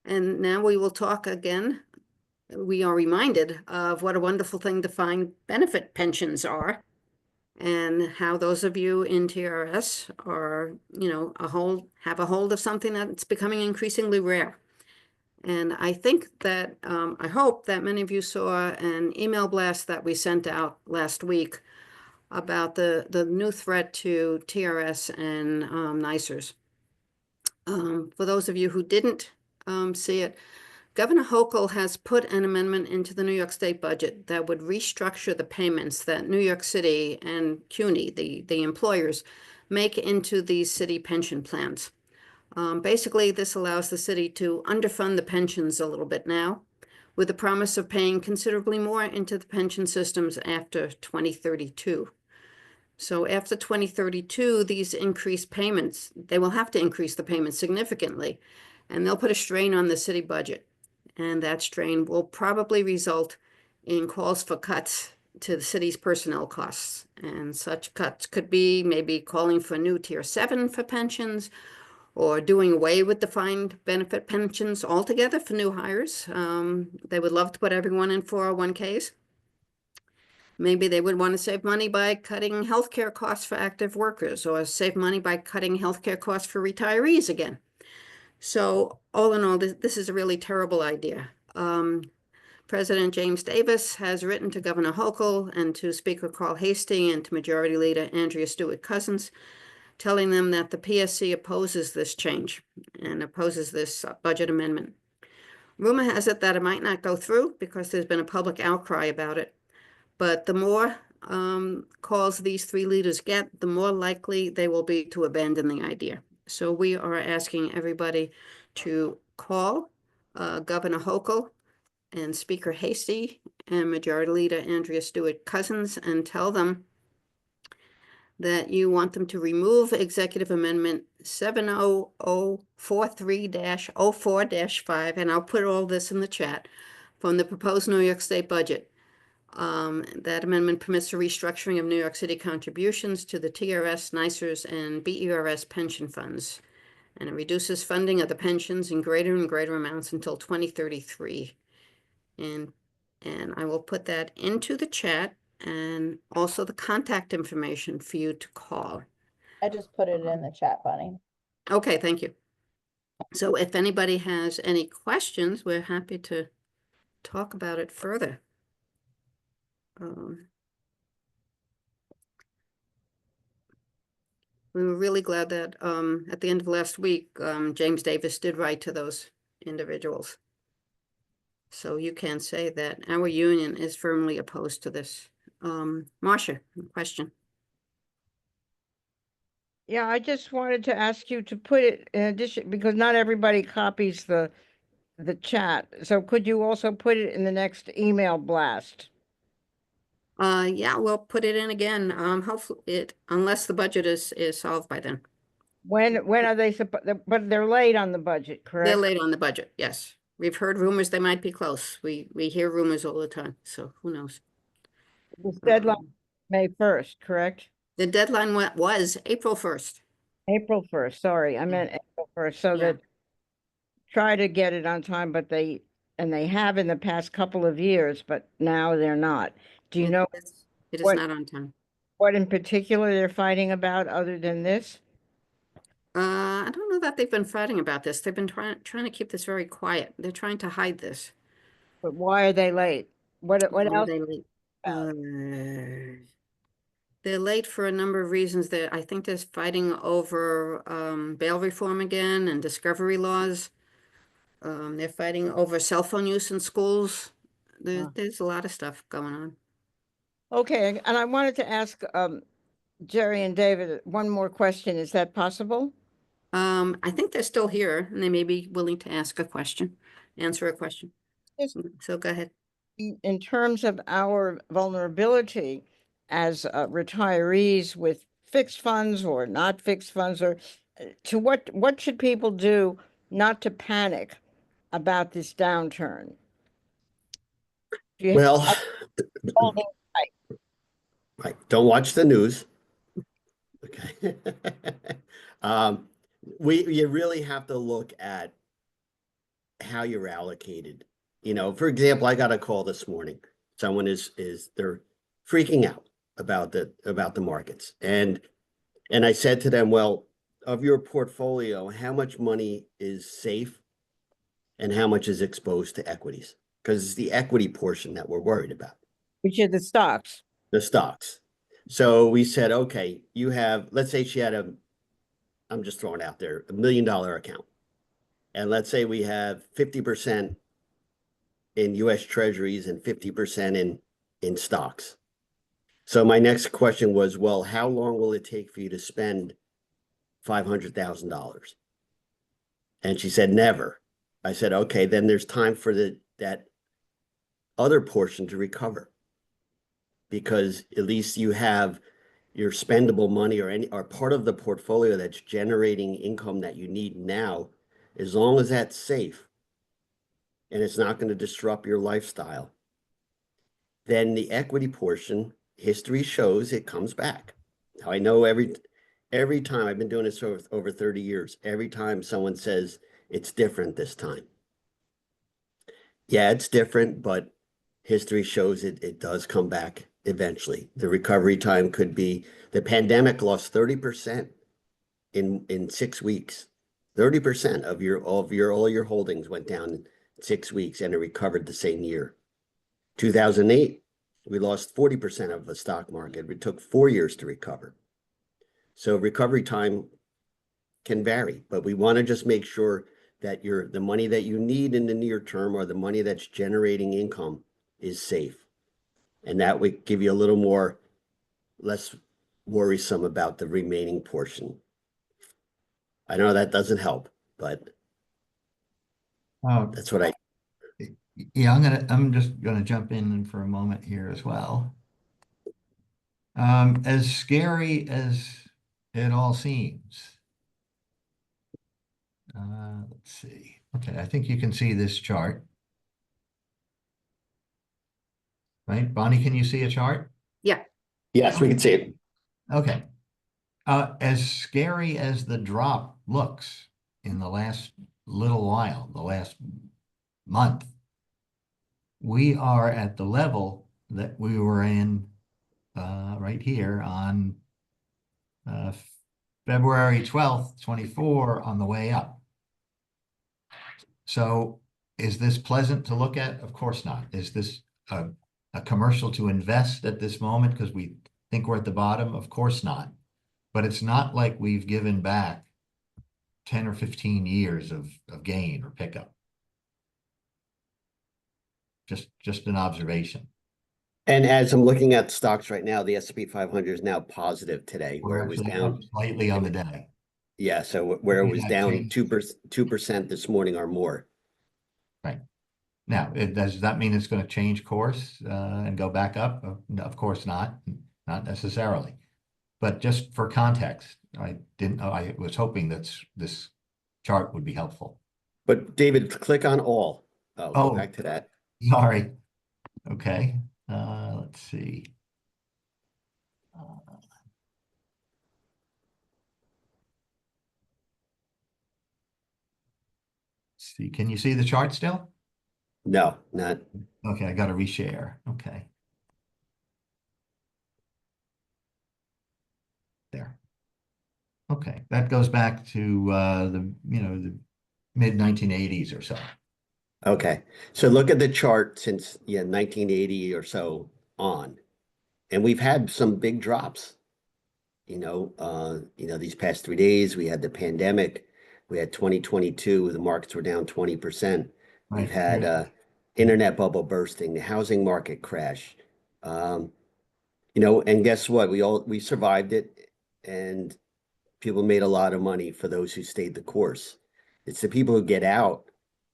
and now we will talk again. We are reminded of what a wonderful thing defined benefit pensions are, and how those of you in TRS are, have a hold of something that's becoming increasingly rare. And I think that, I hope that many of you saw an email blast that we sent out last week about the new threat to TRS and NICERS. For those of you who didn't see it, Governor Hochul has put an amendment into the New York State budget that would restructure the payments that New York City and CUNY, the employers, make into these city pension plans. Basically, this allows the city to underfund the pensions a little bit now, with the promise of paying considerably more into the pension systems after 2032. So after 2032, these increased payments, they will have to increase the payments significantly, and they'll put a strain on the city budget. And that strain will probably result in calls for cuts to the city's personnel costs. And such cuts could be maybe calling for new Tier 7 for pensions, or doing away with defined benefit pensions altogether for new hires. They would love to put everyone in 401ks. Maybe they would want to save money by cutting healthcare costs for active workers, or save money by cutting healthcare costs for retirees again. So all in all, this is a really terrible idea. President James Davis has written to Governor Hochul and to Speaker Carl Hastie and to Majority Leader Andrea Stewart-Cousins, telling them that the PSC opposes this change and opposes this budget amendment. Rumor has it that it might not go through because there's been a public outcry about it. But the more calls these three leaders get, the more likely they will be to abandon the idea. So we are asking everybody to call Governor Hochul and Speaker Hastie and Majority Leader Andrea Stewart-Cousins and tell them that you want them to remove Executive Amendment 70043-04-5, and I'll put all this in the chat, from the proposed New York State budget. That amendment permits the restructuring of New York City contributions to the TRS, NICERS, and BERS pension funds. And it reduces funding of the pensions in greater and greater amounts until 2033. And I will put that into the chat, and also the contact information for you to call. I just put it in the chat, Bonnie. Okay, thank you. So if anybody has any questions, we're happy to talk about it further. We were really glad that at the end of last week, James Davis did write to those individuals. So you can say that our union is firmly opposed to this. Marcia, question. Yeah, I just wanted to ask you to put it in addition, because not everybody copies the chat. So could you also put it in the next email blast? Yeah, we'll put it in again. Hopefully unless the budget is solved by then. When are they but they're late on the budget, correct? They're late on the budget, yes. We've heard rumors they might be close. We hear rumors all the time, so who knows? This deadline May 1st, correct? The deadline was April 1st. April 1st, sorry, I meant April 1st, so that try to get it on time, but they have in the past couple of years, but now they're not. Do you know? It is What- not on time. What in particular they're fighting about other than this? I don't know that they've been fighting about this. They've been trying to keep this very quiet. They're trying to hide this. But why are they late? What Why are else? they late? They're late for a number of reasons. I think there's fighting over bail reform again and discovery laws. They're fighting over cell phone use in schools. There's a lot of stuff going on. Okay, and I wanted to ask Jerry and David one more question. Is that possible? I think they're still here and they may be willing to answer a question. Yes. So go ahead. In terms of our vulnerability as retirees with fixed funds or not fixed funds, or to what should people do not to panic about this downturn? Well, Holding tight. right, don't watch the news. Okay. You really have to look at how you're allocated. You know, for example, I got a call this morning. Someone they're freaking out about the markets. And I said to them, well, of your portfolio, how much money is safe and how much is exposed to equities? Because it's the equity portion that we're worried about. Which are the stocks. The stocks. So we said, okay, you have, let's say she had I'm just throwing out there, $1 million account. And let's say we have 50% in US Treasuries and 50% in stocks. So my next question was, well, how long will it take for you to spend $500,000? And she said, never. I said, okay, then there's time for that other portion to recover, because at least you have your spendable money or part of the portfolio that's generating income that you need now. As long as that's safe and it's not going to disrupt your lifestyle, then the equity portion, history shows it comes back. Now, I know every time, I've been doing this for over 30 years, every time someone says it's different this time. Yeah, it's different, but history shows it does come back eventually. The recovery time could be, the pandemic lost 30% in 6 weeks. 30% of all your holdings went down in 6 weeks, and it recovered the same year. 2008, we lost 40% of the stock market. It took 4 years to recover. So recovery time can vary, but we want to just make sure that the money that you need in the near term, or the money that's generating income, is safe. And that would give you a little more, less worrisome about the remaining portion. I know that doesn't help, but that's what Yeah, I'm just gonna jump in for a moment here as well. As scary as it all seems. Let's see. Okay, I think you can see this chart. Right, Bonnie, can you see a chart? Yeah. Yes, we can see it. Okay. As scary as the drop looks in the last little while, the last month, we are at the level that we were in right here on February 12th, 24, on the way up. So is this pleasant to look at? Of course not. Is this a commercial to invest at this moment because we think we're at the bottom? Of course not. But it's not like we've given back 10 or 15 years of gain or pickup. Just an observation. And as I'm looking at stocks right now, the S&P 500 is now positive today, We're where it was actually down up slightly on the day. Yeah, so where it was that down change? 2% this morning or more. Right. Now, does that mean it's going to change course and go back up? No, of course not. Not necessarily. But just for context, I was hoping that this chart would be helpful. But David, click on all. Go back to that. Sorry. Okay. Let's see. See, can you see the chart still? No, not. Okay, I got to reshare. Okay. Okay, that goes back to the mid 1980s or so. Okay, so look at the chart since 1980 or so on, and we've had some big drops. These past 3 days we had the pandemic. We had 2022. The markets were down 20%. We've Right. had internet bubble bursting, the housing market crash. And guess what? We survived it, and people made a lot of money for those who stayed the course. It's the people who get out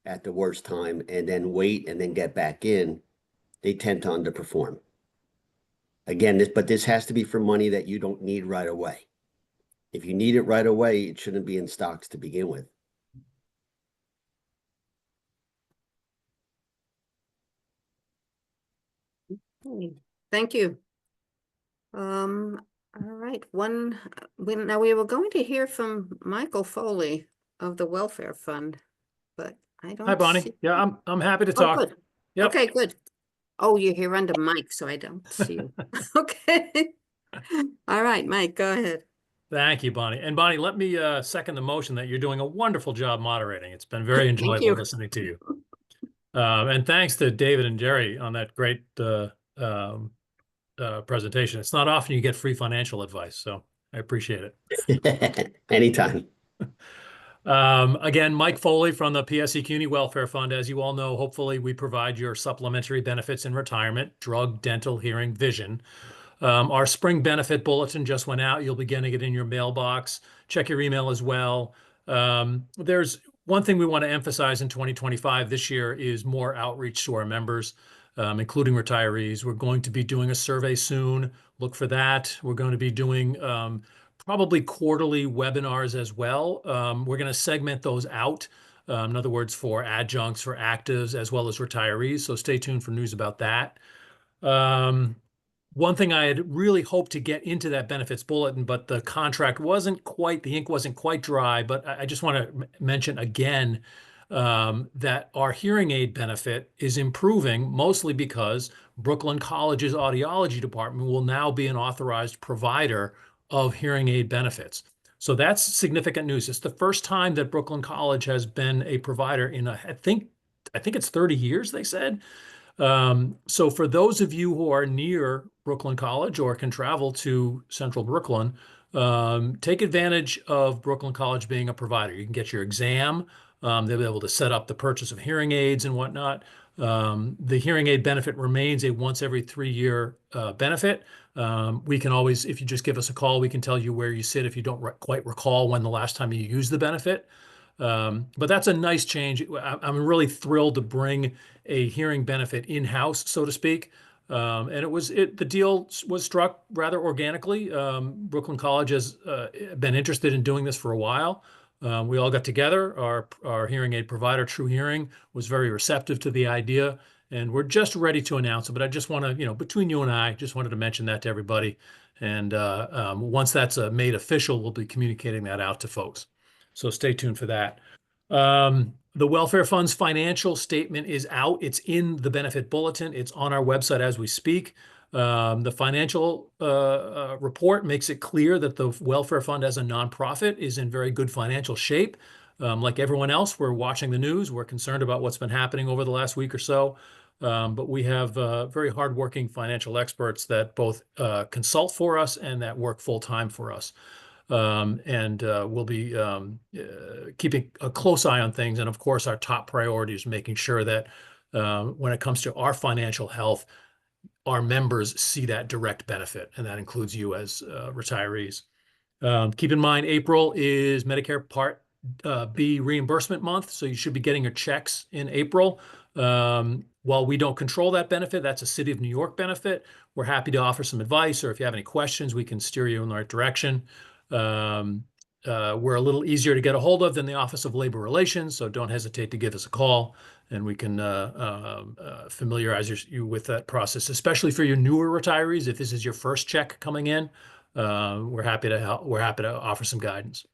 at the worst time and then wait and then get back in, they tend to underperform. Again, this has to be for money that you don't need right away. If you need it right away, it shouldn't be in stocks to begin with. Thank you. All right, now we were going to hear from Michael Foley of the Welfare Fund, but I don't Hi, Bonnie. see- Yeah, I'm happy to Oh, talk. good. Yep. Okay, good. Oh, you're here under Mike, so I don't see you. Okay. All right, Mike, go ahead. Thank you, Bonnie. And Bonnie, let me second the motion that you're doing a wonderful job moderating. It's been very Thank enjoyable you. listening to you. And thanks to David and Jerry on that great presentation. It's not often you get free financial advice, so I appreciate it. Anytime. Again, Mike Foley from the PSC CUNY Welfare Fund. As you all know, hopefully we provide your supplementary benefits in retirement: drug, dental, hearing, vision. Our spring benefit bulletin just went out. You'll be getting it in your mailbox. Check your email as well. There's one thing we want to emphasize in 2025 this year is more outreach to our members, including retirees. We're going to be doing a survey soon. Look for that. We're going to be doing probably quarterly webinars as well. We're going to segment those out. In other words, for adjuncts, for actives, as well as retirees. So stay tuned for news about that. One thing I had really hoped to get into that benefits bulletin, but the ink wasn't quite dry. But I just want to mention again that our hearing aid benefit is improving, mostly because Brooklyn College's audiology department will now be an authorized provider of hearing aid benefits. So that's significant news. It's the first time that Brooklyn College has been a provider in I think it's 30 years, they said. So for those of you who are near Brooklyn College or can travel to Central Brooklyn, take advantage of Brooklyn College being a provider. You can get your exam. They'll be able to set up the purchase of hearing aids and whatnot. The hearing aid benefit remains a once every 3-year benefit. We can always, if you just give us a call, we can tell you where you sit if you don't quite recall when the last time you used the benefit. But that's a nice change. I'm really thrilled to bring a hearing benefit in-house, so to speak. And the deal was struck rather organically. Brooklyn College has been interested in doing this for a while. We all got together. Our hearing aid provider, True Hearing, was very receptive to the idea, and we're just ready to announce it. But I just want to, between you and I, just wanted to mention that to everybody. And once that's made official, we'll be communicating that out to folks. So stay tuned for that. The Welfare Fund's financial statement is out. It's in the benefit bulletin. It's on our website as we speak. The financial report makes it clear that the Welfare Fund as a nonprofit is in very good financial shape. Like everyone else, we're watching the news. We're concerned about what's been happening over the last week or so. But we have very hardworking financial experts that both consult for us and that work full time for us. We'll be keeping a close eye on things. And of course, our top priority is making sure that when it comes to our financial health, our members see that direct benefit, and that includes you as retirees. Keep in mind, April is Medicare Part B reimbursement month, so you should be getting your checks in April. While we don't control that benefit, that's a City of New York benefit. We're happy to offer some advice, or if you have any questions, we can steer you in the right direction. We're a little easier to get a hold of than the Office of Labor Relations, so don't hesitate to give us a call, and we can familiarize you with that process, especially for your newer retirees. If this is your first check coming in, we're happy to help. We're happy to offer some guidance.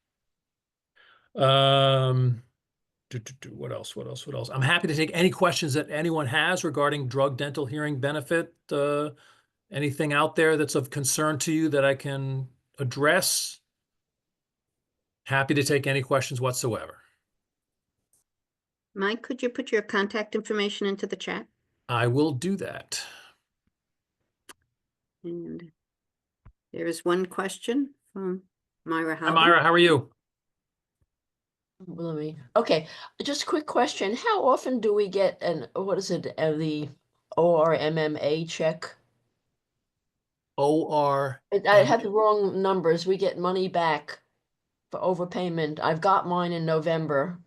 What else? I'm happy to take any questions that anyone has regarding drug, dental, hearing benefit. Anything out there that's of concern to you that I can address? Happy to take any questions whatsoever. Mike, could you put your contact information into the chat? I will do that. And there is one question from Myra Hi, Halvin. Myra, how are you? Okay, just a quick question. How often do we get the ORMMA check? OR. I had the wrong numbers. We get money back for overpayment. I've got mine in November.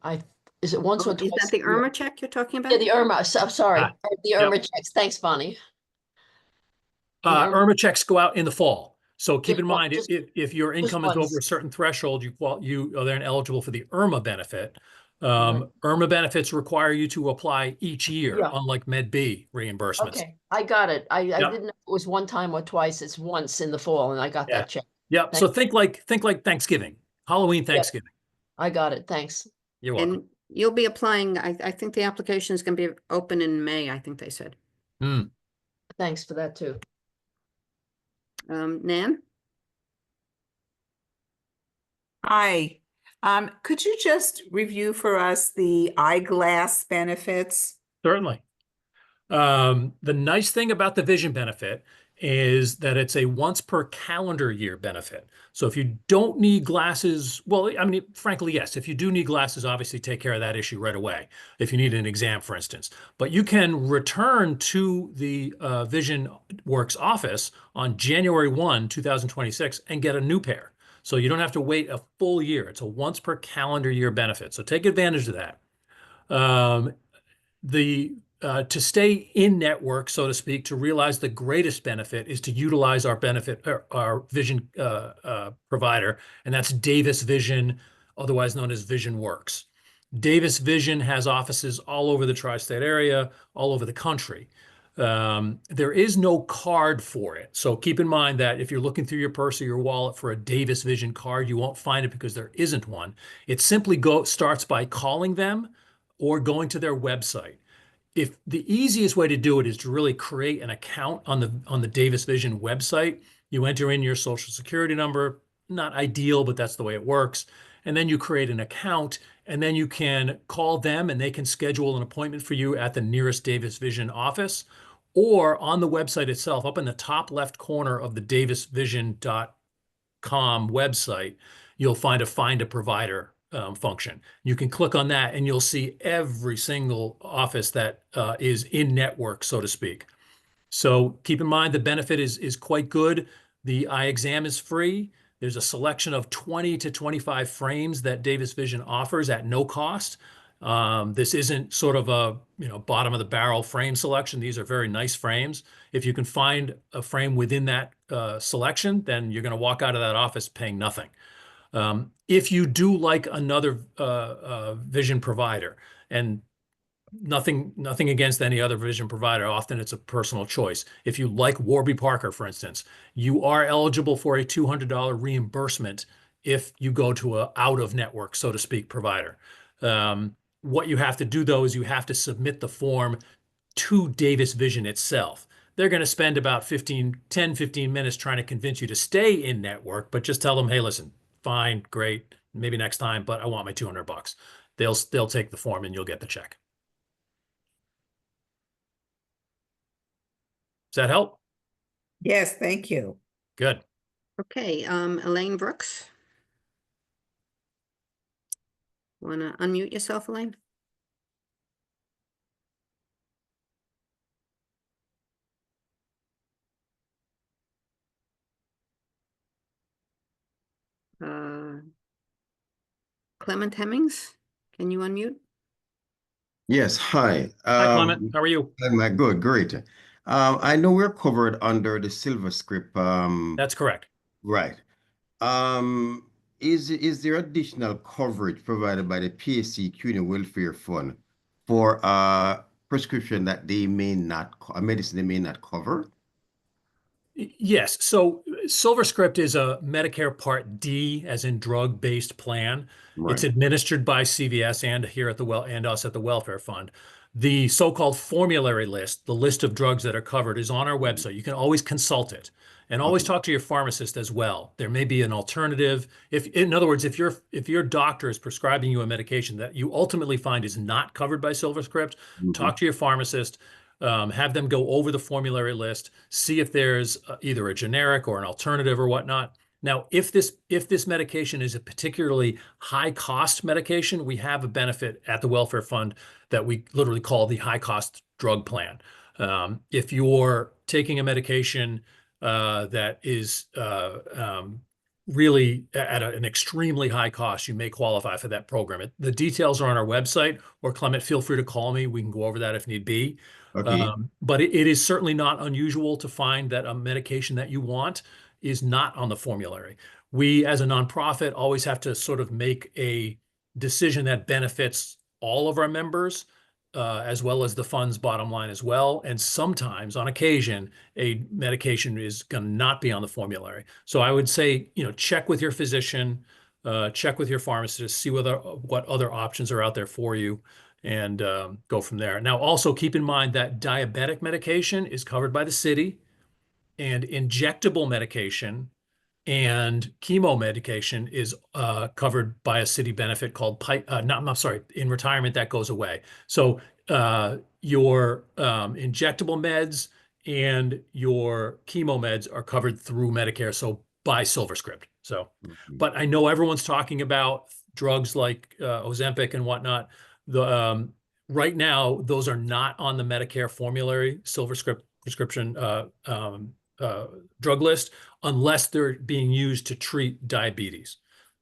Is it once or Is twice that the a year? Irma check you're talking about? Yeah, the Irma, sorry, Ah, the Irma checks. Thanks, Bonnie. Irma checks go out in the fall. So keep in mind, just- if your income is over a once. certain threshold, you are then eligible for the Irma benefit. Right. Irma benefits require you to apply each year, Yeah. unlike Med B reimbursements. Okay, I got it. I Yep. didn't know if it was one time or twice. It's once in the fall, and I got Yeah. that check. Yep. So think like Thanksgiving, Halloween, Thanksgiving. I got it. Thanks. You're welcome. And you'll be applying, I think the application is going to be open in May, I think they said. Thanks for that too. Nan? Hi. Could you just review for us the eyeglass benefits? Certainly. The nice thing about the vision benefit is that it's a once per calendar year benefit. So if you don't need glasses, well, I mean, frankly, yes, if you do need glasses, obviously take care of that issue right away. If you need an exam, for instance, but you can return to the Vision Works office on January 1, 2026 and get a new pair. So you don't have to wait a full year. It's a once per calendar year benefit. So take advantage of that. To stay in network, so to speak, to realize the greatest benefit is to utilize our vision provider, and that's Davis Vision, otherwise known as Vision Works. Davis Vision has offices all over the tri-state area, all over the country. There is no card for it. So keep in mind that if you're looking through your purse or your wallet for a Davis Vision card, you won't find it because there isn't one. It simply starts by calling them or going to their website. If the easiest way to do it is to really create an account on the Davis Vision website, you enter in your social security number, not ideal, but that's the way it works. And then you create an account, and then you can call them and they can schedule an appointment for you at the nearest Davis Vision office, or on the website itself, up in the top left corner of the davisvision.com website, you'll find a provider function. You can click on that and you'll see every single office that is in network, so to speak. So keep in mind the benefit is quite good. The eye exam is free. There's a selection of 20 to 25 frames that Davis Vision offers at no cost. This isn't sort of a bottom of the barrel frame selection. These are very nice frames. If you can find a frame within that selection, then you're going to walk out of that office paying nothing. If you do like another vision provider, and nothing against any other vision provider, often it's a personal choice. If you like Warby Parker, for instance, you are eligible for a $200 reimbursement if you go to a out-of-network, so to speak, provider. What you have to do, though, is you have to submit the form to Davis Vision itself. They're going to spend about 10, 15 minutes trying to convince you to stay in network, but just tell them, hey, listen, fine, great, maybe next time, but I want my $200. They'll take the form and you'll get the check. Does that help? Yes, thank you. Good. Okay, Elaine Brooks. Want to unmute yourself, Elaine? Clement Hemmings, can you unmute? Yes, hi. Hi, Clement. How are you? I'm good, great. I know we're covered under the Silver Script. That's correct. Right. Is there additional coverage provided by the PSC Community Welfare Fund for prescription that they may not, a medicine they may not cover? Yes. So SilverScript is a Medicare Part D, as in drug-based plan. Right. It's administered by CVS and here at and us at the Welfare Fund. The so-called formulary list, the list of drugs that are covered, is on our website. You can always consult it. And always talk to your pharmacist as well. There may be an alternative. If, in other words, if your doctor is prescribing you a medication that you ultimately find is not covered by SilverScript, talk to your pharmacist, have them go over the formulary list, see if there's either a generic or an alternative or whatnot. Now, if this medication is a particularly high cost medication, we have a benefit at the welfare fund that we literally call the high cost drug plan. If you're taking a medication that is really at an extremely high cost, you may qualify for that program. The details are on our website, or Clement, feel free to call me. We can go over that if need be. Okay. But it is certainly not unusual to find that a medication that you want is not on the formulary. We, as a nonprofit, always have to sort of make a decision that benefits all of our members, as well as the fund's bottom line as well. And sometimes, on occasion, a medication is going to not be on the formulary. So I would say, check with your physician, check with your pharmacist, see what other options are out there for you, and go from there. Now, also keep in mind that diabetic medication is covered by the city, and injectable medication and chemo medication is covered by a city benefit called in retirement that goes away. So your injectable meds and your chemo meds are covered through Medicare, so by SilverScript. So, but I know everyone's talking about drugs like Ozempic and whatnot. Right now, those are not on the Medicare formulary SilverScript prescription drug list, unless they're being used to treat diabetes.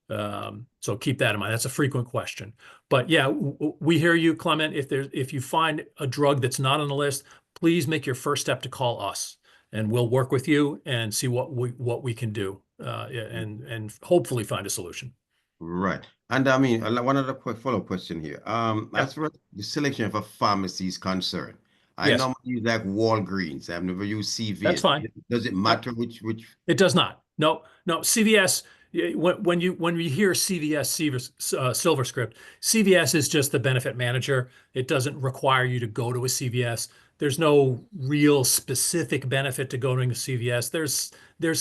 So keep that in mind. That's a frequent question. But yeah, we hear you, Clement. If you find a drug that's not on the list, please make your first step to call us, and we'll work with you and see what we can do, and hopefully find a solution. Right. And I mean, one other quick follow-up question here. As far as the selection of a pharmacy is concerned, I Yes. normally use like Walgreens. I've never used CVS. That's fine. Does it matter which? It does not. No. CVS. When you hear CVS SilverScript, CVS is just the benefit manager. It doesn't require you to go to a CVS. There's no real specific benefit to going to CVS. There's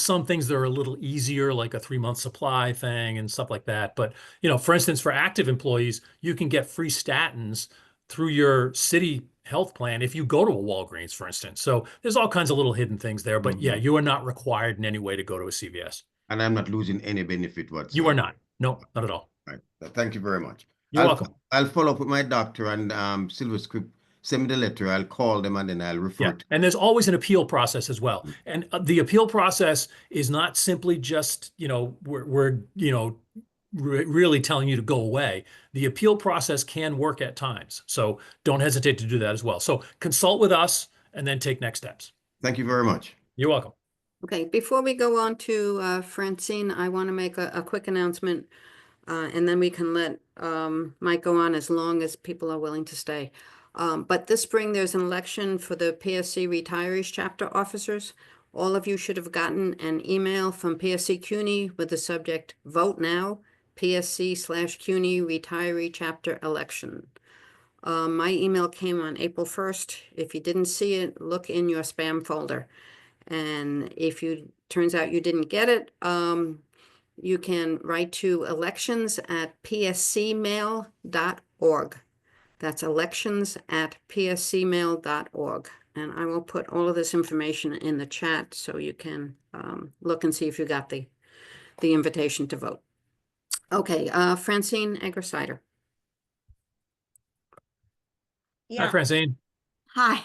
some things that are a little easier, like a 3-month supply thing and stuff like that. But for instance, for active employees, you can get free statins through your city health plan if you go to a Walgreens, for instance. So there's all kinds of little hidden things there. But yeah, you are not required in any way to go to a CVS. And I'm not losing any benefit whatsoever. You are not. No, not at all. Right. Thank you very much. You're welcome. I'll follow up with my doctor, and SilverScript send me the letter. I'll call them and then I'll refer to. And there's always an appeal process as well. And the appeal process is not simply just, we're really telling you to go away. The appeal process can work at times. So don't hesitate to do that as well. So consult with us and then take next steps. Thank you very much. You're welcome. Okay, before we go on to Francine, I want to make a quick announcement, and then we can let Mike go on as long as people are willing to stay. But this spring, there's an election for the PSC Retirees Chapter Officers. All of you should have gotten an email from PSC CUNY with the subject Vote Now, PSC/CUNY Retiree Chapter Election. My email came on April 1st. If you didn't see it, look in your spam folder. And if turns out you didn't get it, you can write to elections@pscmail.org. That's elections@pscmail.org. And I will put all of this information in the chat so you can look and see if you got the invitation to vote. Okay, Francine Egger-Sider. Hi, Francine. Hi.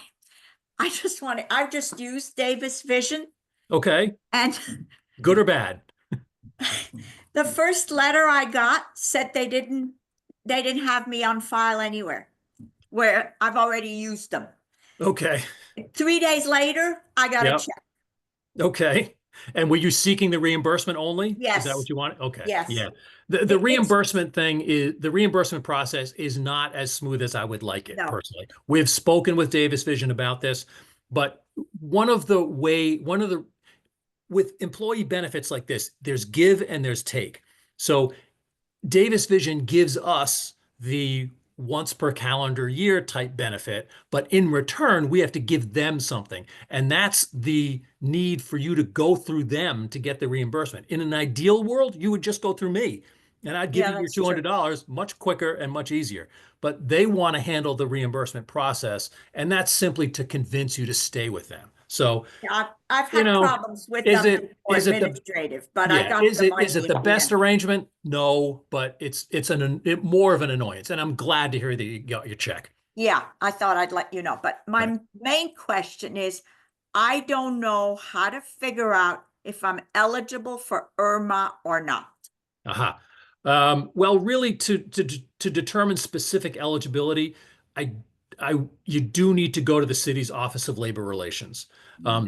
I've just used Davis Vision. Okay. And good or bad? The first letter I got said they didn't have me on file anywhere, where I've already used them. Okay. 3 days later, I got a check. Okay. And were you seeking the reimbursement only? Yes. Is that what you want? Okay. Yes. Yeah. The reimbursement the reimbursement process is not as smooth as I would like it personally. We've spoken with Davis Vision about this, but with employee benefits like this, there's give and there's take. So Davis Vision gives us the once per calendar year type benefit, but in return, we have to give them something. And that's the need for you to go through them to get the reimbursement. In an ideal world, you would just go through me and I'd give Yeah, you your that's true. $200 much quicker and much easier. But they want to handle the reimbursement process, and that's simply to convince you to stay with them. So, I've you had know, problems with is them it or is it the administrative, but I yeah, got the money is it in the the best end. arrangement? No, but it's more of an annoyance, and I'm glad to hear that you got your check. Yeah, I thought I'd let you know, but my main question is, I don't know how to figure out if I'm eligible for IRMA or not. Aha. Well, really, to determine specific eligibility, you do need to go to the city's Office of Labor Relations.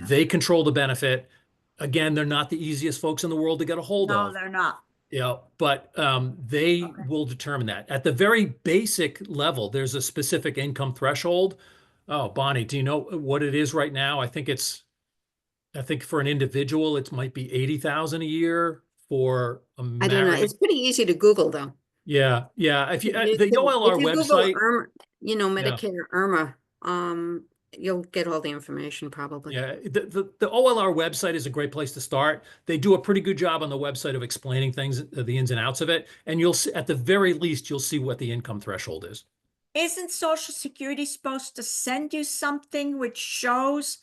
They control the benefit. Again, they're not the easiest folks in the world to get a hold No, of. they're not. Yeah, but they will determine that. At the very basic level, there's a specific income threshold. Oh, Bonnie, do you know what it is right now? I think for an individual, it might be 80,000 a year. For a I don't know. married, It's pretty easy to Google though. yeah. If you You the can- OLR if you Google website, IRMA, yeah. Medicare IRMA, you'll get all the information probably. Yeah, the OLR website is a great place to start. They do a pretty good job on the website of explaining things, the ins and outs of it, and you'll see, at the very least, you'll see what the income threshold is. Isn't Social Security supposed to send you something which shows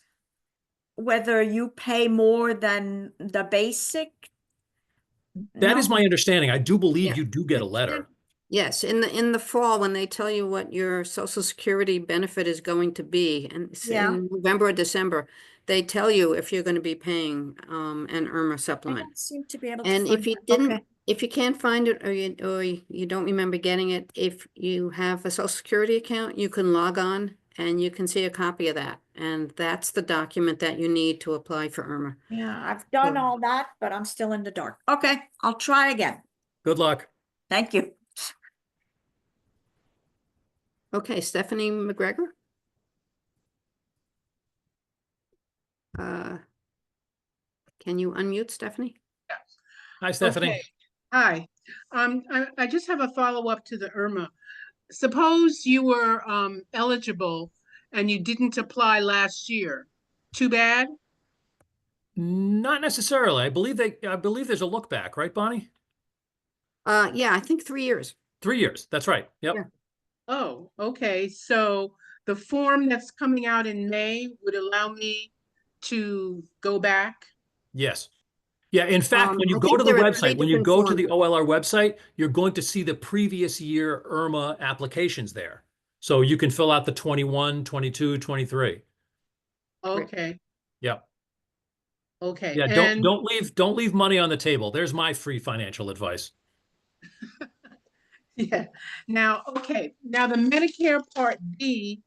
whether you pay more than the basic? That is No? my understanding. I do believe Yeah. you do get a letter. Yes, in the fall, when they tell you what your Social Security benefit is going to be, and it's Yeah. in November or December, they tell you if you're going to be paying an IRMA I supplement. don't seem to be able to And if find you it. didn't, Okay. if you can't find it or you don't remember getting it, if you have a Social Security account, you can log on and you can see a copy of that. And that's the document that you need to apply for IRMA. Yeah, I've done all that, but I'm still in the dark. Okay, I'll try again. Good luck. Thank you. Okay, Stephanie McGregor. Can you unmute, Stephanie? Hi, Stephanie. Okay. Hi. I just have a follow-up to the IRMA. Suppose you were eligible and you didn't apply last year. Too bad? Not necessarily. I believe there's a look back, right, Bonnie? Yeah, I think 3 years. 3 years. That's right. Yep. Yeah. Oh, okay. So the form that's coming out in May would allow me to go back? Yes. Yeah, in fact, when you I go think to the there are 3 website, when you different go to the forms. OLR website, you're going to see the previous year IRMA applications there. So you can fill out the 21, 22, 23. Okay, Yeah. okay. Yeah, And don't leave money on the table. There's my free financial advice. yeah, now, okay, now the Medicare Part B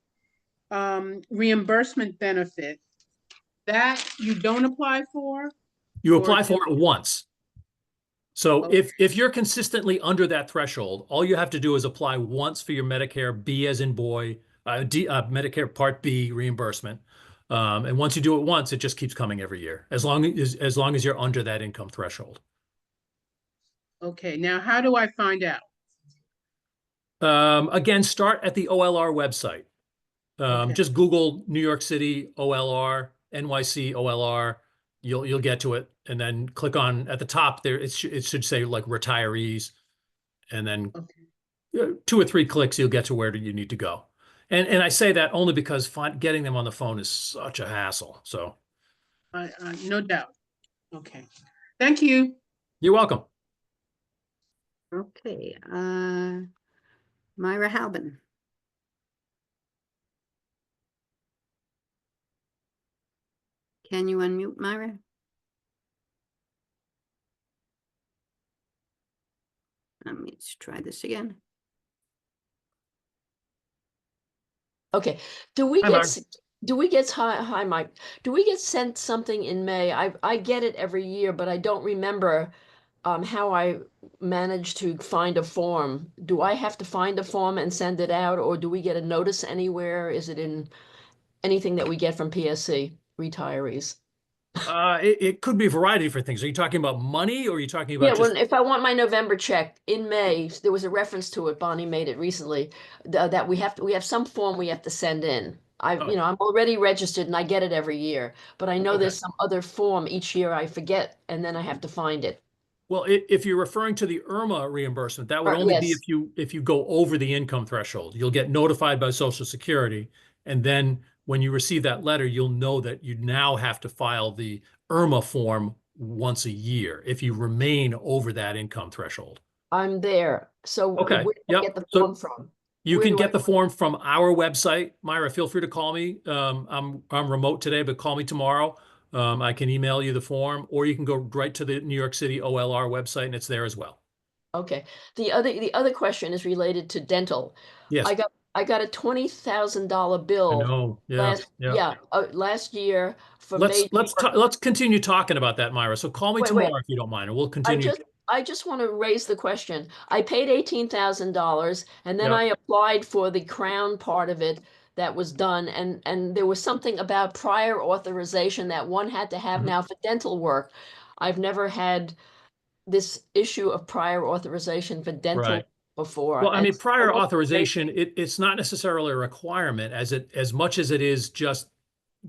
reimbursement benefit, that you don't apply for? You Or apply do for it once. So Okay. if you're consistently under that threshold, all you have to do is apply once for your Medicare B as in boy, Medicare Part B reimbursement. And once you do it once, it just keeps coming every year, as long as you're under that income threshold. Okay, now how do I find out? Again, start at the OLR website. Okay. Just Google New York City OLR, NYC OLR. You'll get to it, and then click on at the top there. It should say like retirees, and then 2 or 3 clicks, you'll get to where you need to go. And I say that only because getting them on the phone is such a hassle. So No doubt. Okay, thank you. you're welcome. Okay, Myra Halbin. Can you unmute, Myra? Let's try this again. Okay, do we Hi, get, Mark. hi, Mike, do we get sent something in May? I get it every year, but I don't remember how I managed to find a form. Do I have to find a form and send it out, or do we get a notice anywhere? Is it in anything that we get from PSC retirees? It could be a variety of different things. Are you talking about money or are you talking about Yeah, just? if I want my November check in May, there was a reference to it. Bonnie made it recently, that we have some form we have to send in. Oh. I'm already registered and I get it every year, but I know Okay. there's some other form each year I forget and then I have to find it. Well, if you're referring to the IRMA reimbursement, that would only be Yes. if you go over the income threshold. You'll get notified by Social Security, and then when you receive that letter, you'll know that you now have to file the IRMA form once a year if you remain over that income threshold. I'm there. So Okay. where do I get the form from? You Where can do get I- the form from our website. Myra, feel free to call me. I'm remote today, but call me tomorrow. I can email you the form, or you can go right to the New York City OLR website, and it's there as well. Okay. The other question is related to dental. Yes. I got a $20,000 I bill know. Yeah. last year for Let's major work. let's continue talking about that, Myra. So call me Wait. tomorrow if you don't mind, and we'll continue. I just want to raise the question. I paid $18,000 and then Yeah. I applied for the crown part of it that was done, and there was something about prior authorization that one had to have Mhm. now for dental work. I've never had this issue of prior authorization for dental Right. before. Well, I and mean, so I prior want to raise- authorization, it's not necessarily a requirement as much as it is just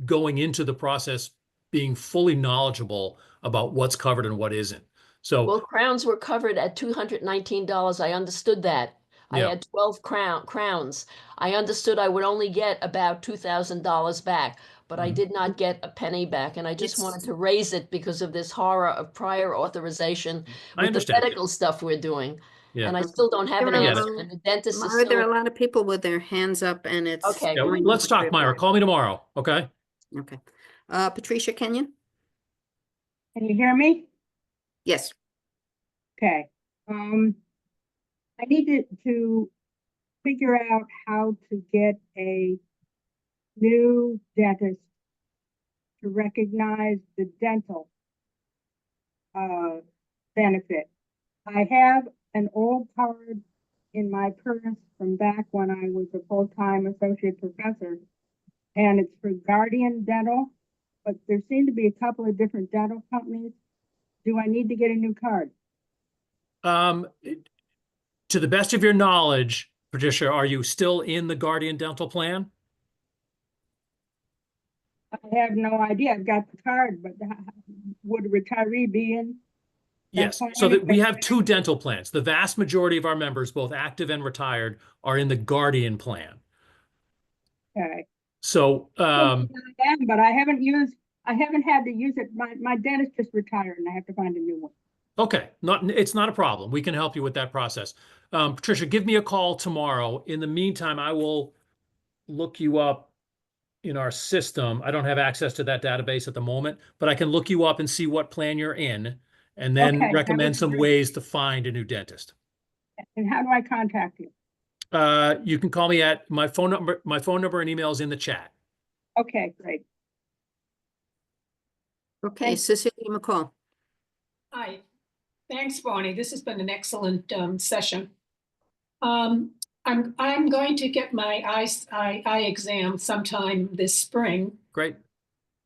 going into the process being fully knowledgeable about what's covered and what isn't. So, Well, crowns were covered at $219. I understood that. I yeah. had 12 crowns. I understood I would only get about $2,000 back, but I Mhm. did not get a penny back. And I just It's- wanted to raise it because of this horror of prior authorization I with the understand. medical stuff we're doing. Yeah. And I still don't have an There are, answer. And the dentist is Myra, there are a still, lot of people with their hands up and it's. okay. Yeah, going let's on talk, for Myra. everyone. Call me tomorrow, okay? Okay. Patricia Kenyon? Can you hear me? Yes. Okay. I needed to figure out how to get a new dentist to recognize the dental benefit. I have an old card in my purse from back when I was a full-time associate professor, and it's for Guardian Dental, but there seem to be a couple of different dental companies. Do I need to get a new card? To the best of your knowledge, Patricia, are you still in the Guardian Dental plan? I have no idea. I've got the card, but would a retiree be in? Yes. So that we have two dental plans. The vast majority of our members, both active and retired, are in the Guardian plan. Okay. So, But I haven't had to use it. My dentist just retired and I have to find a new one. okay, it's not a problem. We can help you with that process. Patricia, give me a call tomorrow. In the meantime, I will look you up in our system. I don't have access to that database at the moment, but I can look you up and see what plan you're in, and then Okay, that recommend would be some great. ways to find a new dentist. And how do I contact you? You can call me at my phone number. My phone number and email is in the chat. Okay, great. Okay, Cecilia McCall. Hi, thanks, Bonnie. This has been an excellent session. I'm going to get my eye exam sometime this spring. Great.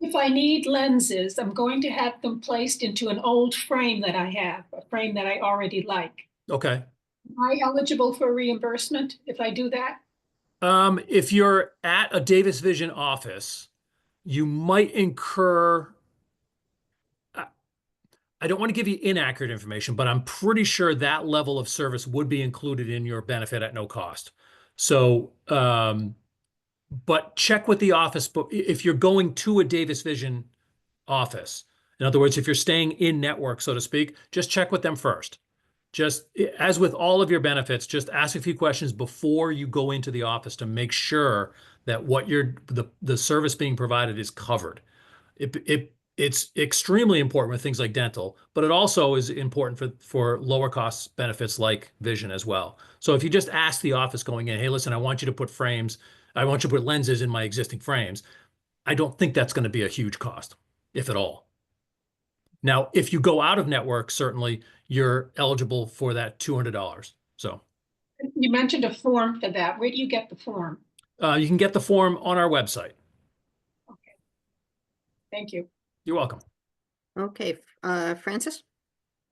If I need lenses, I'm going to have them placed into an old frame that I have, a frame that I already like. Okay. Am I eligible for reimbursement if I do that? If you're at a Davis Vision office, you might incur. I don't want to give you inaccurate information, but I'm pretty sure that level of service would be included in your benefit at no cost. So, but check with the office. But if you're going to a Davis Vision office, in other words, if you're staying in network, so to speak, just check with them first. Just as with all of your benefits, just ask a few questions before you go into the office to make sure that what the service being provided is covered. It's extremely important with things like dental, but it also is important for lower cost benefits like vision as well. So if you just ask the office going in, hey, listen, I want you to put lenses in my existing frames, I don't think that's going to be a huge cost, if at all. Now, if you go out of network, certainly you're eligible for that $200. So You mentioned a form for that. Where do you get the form? you can get the form on our website. Thank you. You're welcome. Okay, Francis?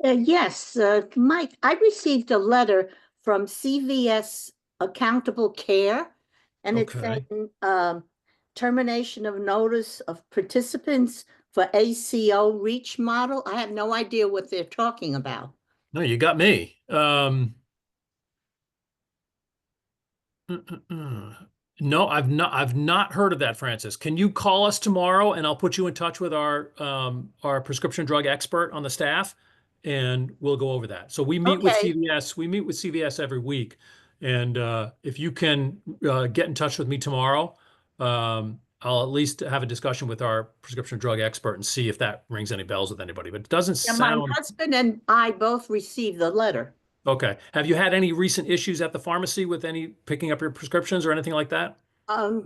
Yes, Mike, I received a letter from CVS Accountable Care, and it's Okay. saying termination of notice of participants for ACO REACH model. I have no idea what they're talking about. No, you got me. No, I've not heard of that, Francis. Can you call us tomorrow and I'll put you in touch with our prescription drug expert on the staff and we'll go over that. So we meet with Okay. CVS. We meet with CVS every week. And if you can get in touch with me tomorrow, I'll at least have a discussion with our prescription drug expert and see if that rings any bells with anybody. But it doesn't Yeah, my sound husband and I both received the letter. okay. Have you had any recent issues at the pharmacy with any picking up your prescriptions or anything like that?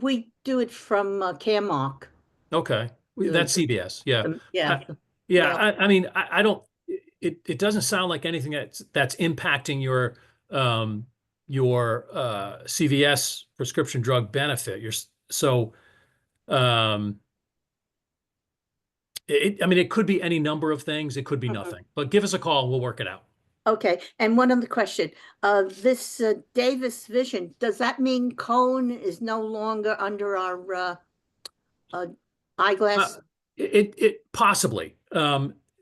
We do it from Caremark. Okay. The- That's CVS. Yeah. Yeah. Yeah. Well- I mean, I don't, it doesn't sound like anything that's impacting your CVS prescription drug benefit. So, um, I mean, it could be any number of things. It could be nothing, but give us a call. We'll work it out. Okay, and one other question. This Davis Vision, does that mean Cone is no longer under our eyeglass? It possibly.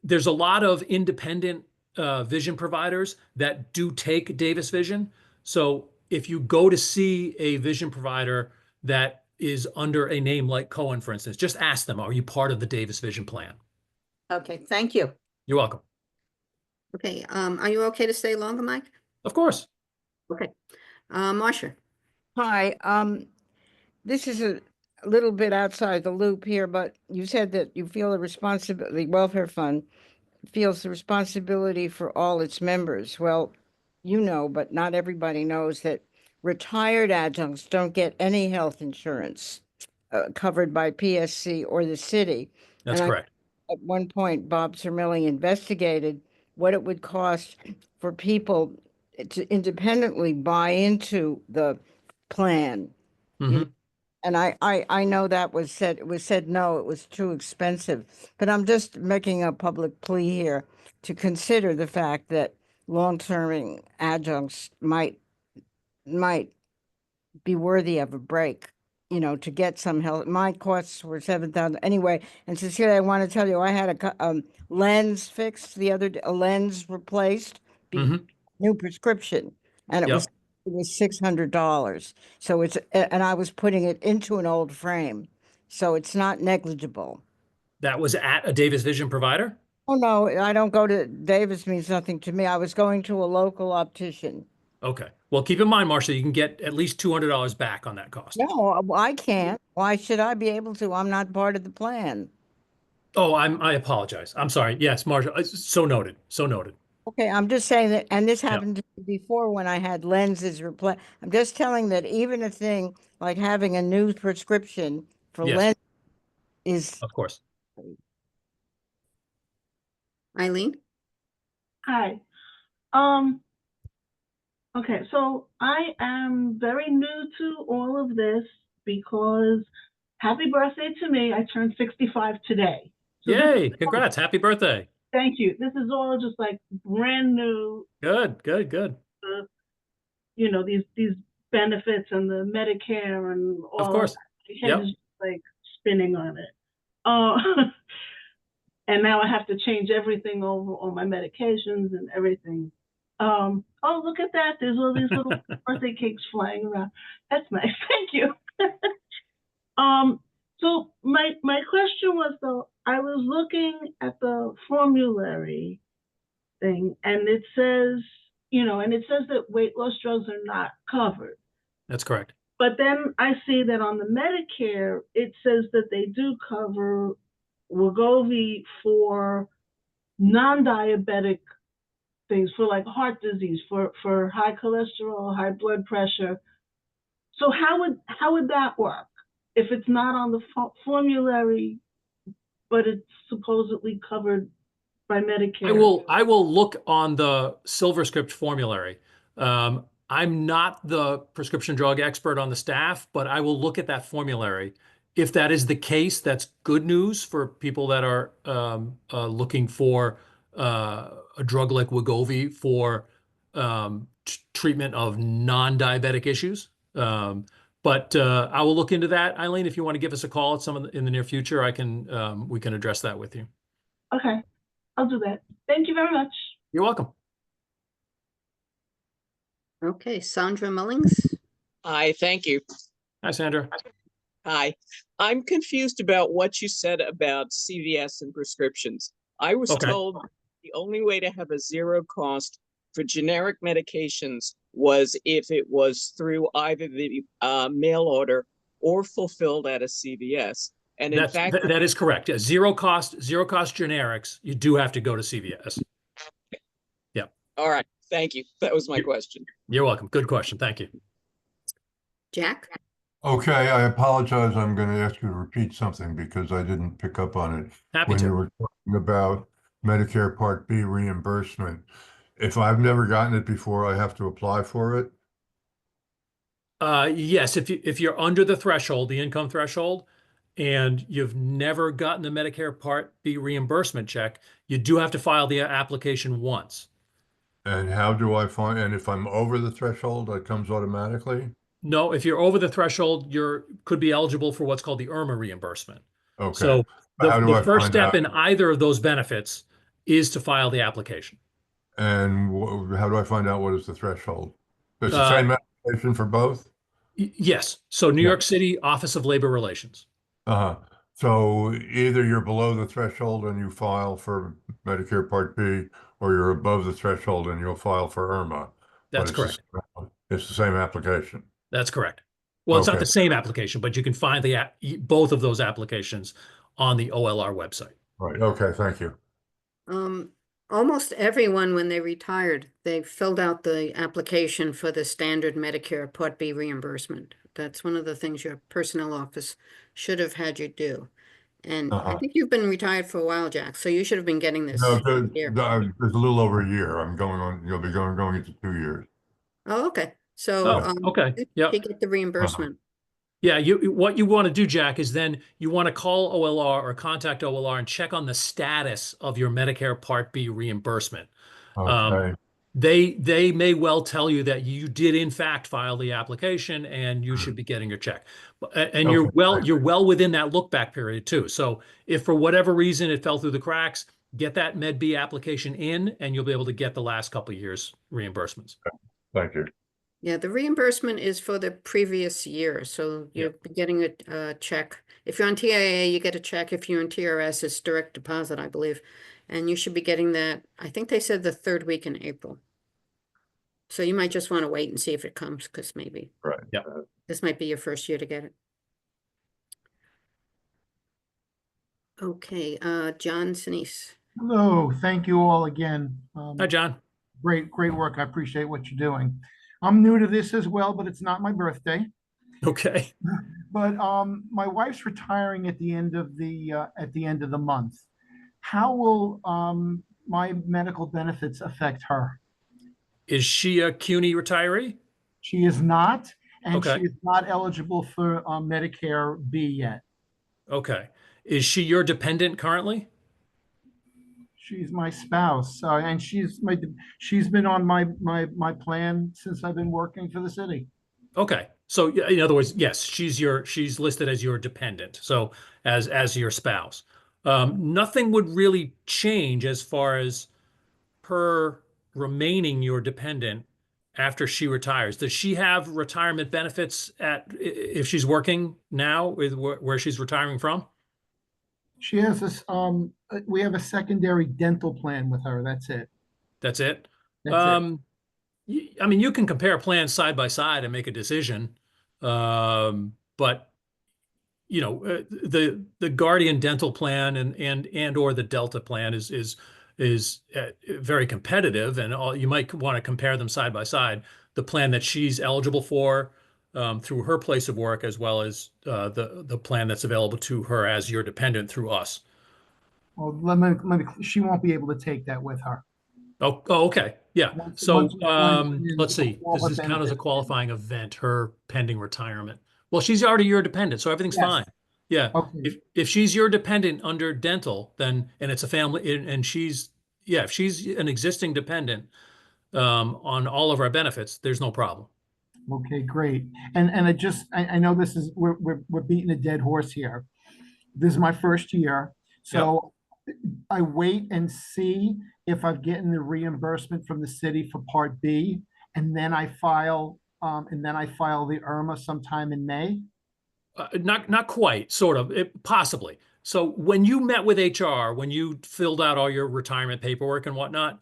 There's a lot of independent vision providers that do take Davis Vision. So if you go to see a vision provider that is under a name like Cohen, for instance, just ask them, are you part of the Davis Vision plan? Okay, thank you. You're welcome. Okay, are you okay to stay longer, Mike? Of course. Okay. Marcia? Hi, this is a little bit outside the loop here, but you said that you feel the responsibility, welfare fund feels the responsibility for all its members. Well, you know, but not everybody knows that retired adjuncts don't get any health insurance covered by PSC or the city. That's And correct. at one point, Bob Sermilling investigated what it would cost for people to independently buy into the plan. Mhm. And I know that was said, it was said, no, it was too expensive. But I'm just making a public plea here to consider the fact that long-term adjuncts might be worthy of a break, to get some help. My costs were $7,000 anyway. And Cecilia, I want to tell you, I had a lens fixed the other day, a lens replaced, Mhm. new prescription, and it Yep. was $600. So and I was putting it into an old frame, so it's not negligible. That was at a Davis Vision provider? Oh, no, I don't go to, Davis means nothing to me. I was going to a local optician. Okay. Well, keep in mind, Marcia, you can get at least $200 back on that cost. No, I can't. Why should I be able to? I'm not part of the plan. Oh, I apologize. I'm sorry. Yes, Marcia, so noted. So noted. Okay, I'm just saying that, and this happened to me before when I had lenses replaced. I'm just telling that even a thing like having a new prescription for Yes. lens is. Of course. Eileen? Hi. Okay, so I am very new to all of this because happy birthday to me. I turned 65 today. So this Yay. is all- Congrats. Happy birthday. Thank you. This is all just like brand new, Good. these benefits and the Medicare and all. Of course. My head Yep. is like spinning on it. And now I have to change everything over, all my medications and everything. Oh, look at that. There's all these little birthday cakes flying around. That's nice. Thank you. So my question was, though, I was looking at the formulary thing, and it says, that weight loss drugs are not covered. That's correct. But then I see that on the Medicare, it says that they do cover Wegovy for non-diabetic things, for like heart disease, for high cholesterol, high blood pressure. So how would that work if it's not on the formulary, but it's supposedly covered by Medicare? I will look on the SilverScript formulary. I'm not the prescription drug expert on the staff, but I will look at that formulary If that is the case, that's good news for people that are looking for a drug like Wegovy for treatment of non-diabetic issues. But I will look into that, Eileen. If you want to give us a call at in the near future, we can address that with you. Okay, I'll do that. Thank you very much. You're welcome. Okay, Sandra Mullings. Hi, thank you. Hi, Sandra. Hi. I'm confused about what you said about CVS and prescriptions. I was Okay. told the only way to have a zero cost for generic medications was if it was through either the mail order or fulfilled at a CVS. And in fact, that is correct. Yeah, zero cost generics, you do have to go to CVS. Yeah. All right. Thank you. That was my question. You're welcome. Good question. Thank you. Jack? Okay, I apologize. I'm going to ask you to repeat something because I didn't pick up on it. Happy when to. you were talking about Medicare Part B reimbursement. If I've never gotten it before, I have to apply for it? Yes, if you're under the threshold, the income threshold, and you've never gotten the Medicare Part B reimbursement check, you do have to file the application once. And how do I find, and if I'm over the threshold, it comes automatically? No, if you're over the threshold, could be eligible for what's called the IRMA reimbursement. Okay. So How do the I first find step out? in either of those benefits is to file the application. And how do I find out what is the threshold? It's the same application for both? Yes. So New Yeah. York City Office of Labor Relations. So either you're below the threshold and you file for Medicare Part B, or you're above the threshold and you'll file for IRMA. That's But correct. It's the same application. That's correct. Well, it's not Okay. the same application, but you can find both of those applications on the OLR website. Right. Okay. Thank you. Almost everyone, when they retired, they filled out the application for the standard Medicare Part B reimbursement. That's one of the things your personnel office should have had you do. And I think you've been retired for a while, Jack, so you should have been getting this No, year. there's a little over a year. I'm going on, you'll be going into 2 years. Oh, okay. So okay. Yeah. you get the reimbursement. Yeah, what you want to do, Jack, is then you want to call OLR or contact OLR and check on the status of your Medicare Part B reimbursement. Okay. They may well tell you that you did in fact file the application and you should be getting your check. And you're well within that look back period too. So if for whatever reason it fell through the cracks, get that Med B application in and you'll be able to get the last couple of years reimbursements. Thank you. Yeah, the reimbursement is for the previous year. So you're getting a check. If you're on TIA, you get a check. If you're on TRS, it's direct deposit, I believe. And you should be getting that, I think they said the third week in April. So you might just want to wait and see if it comes, because maybe this might be your first year to get it. Okay, John Sinise. Hello, thank you all again. Hi, John. Great work. I appreciate what you're doing. I'm new to this as well, but it's not my birthday. Okay. But my wife's retiring at the end of the month. How will my medical benefits affect her? Is she a CUNY retiree? She is not, and Okay. she is not eligible for Medicare B yet. Okay. Is she your dependent currently? She's my spouse, and she's been on my plan since I've been working for the city. Okay. So in other words, yes, she's listed as your dependent. So as your spouse. Nothing would really change as far as her remaining your dependent after she retires. Does she have retirement benefits if she's working now with where she's retiring from? She has this, we have a secondary dental plan with her. That's it. That's it? That's it. I mean, you can compare plans side by side and make a decision. But you know, the Guardian dental plan and or the Delta plan is very competitive, and you might want to compare them side by side. The plan that she's eligible for through her place of work, as well as the plan that's available to her as your dependent through us. Well, she won't be able to take that with her. Oh, okay. Yeah. Once Let's see. all Does her this count as a benefits. qualifying event, her pending retirement? Well, she's already your dependent, so everything's Yes. fine. Yeah. Okay. If she's your dependent under dental, then, and it's a family, and she's, yeah, if she's an existing dependent on all of our benefits, there's no problem. Okay, great. And I know this is, we're beating a dead horse here. This is my first year, so I wait and see if I'm getting the reimbursement from the city for Part B, and then I file the IRMA sometime in May. Not quite, sort of, possibly. So when you met with HR, when you filled out all your retirement paperwork and whatnot,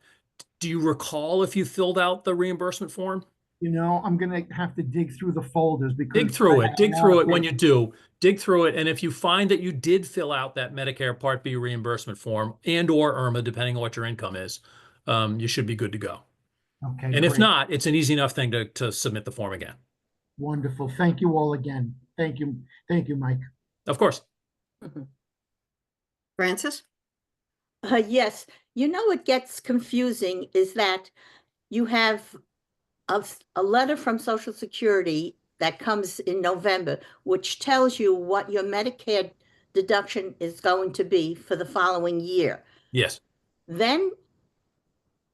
do you recall if you filled out the reimbursement form? You know, I'm gonna have to dig through the folders because Dig through I it, had a dig lot through of it when you papers. do, dig through it. And if you find that you did fill out that Medicare Part B reimbursement form and or IRMA, depending on what your income is, you should be good to go. Okay, And if great. not, it's an easy enough thing to submit the form again. Wonderful. Thank you all again. Thank you. Thank you, Mike. Of course. Francis? Yes, you know, what gets confusing is that you have a letter from Social Security that comes in November, which tells you what your Medicare deduction is going to be for the following year. Yes. Then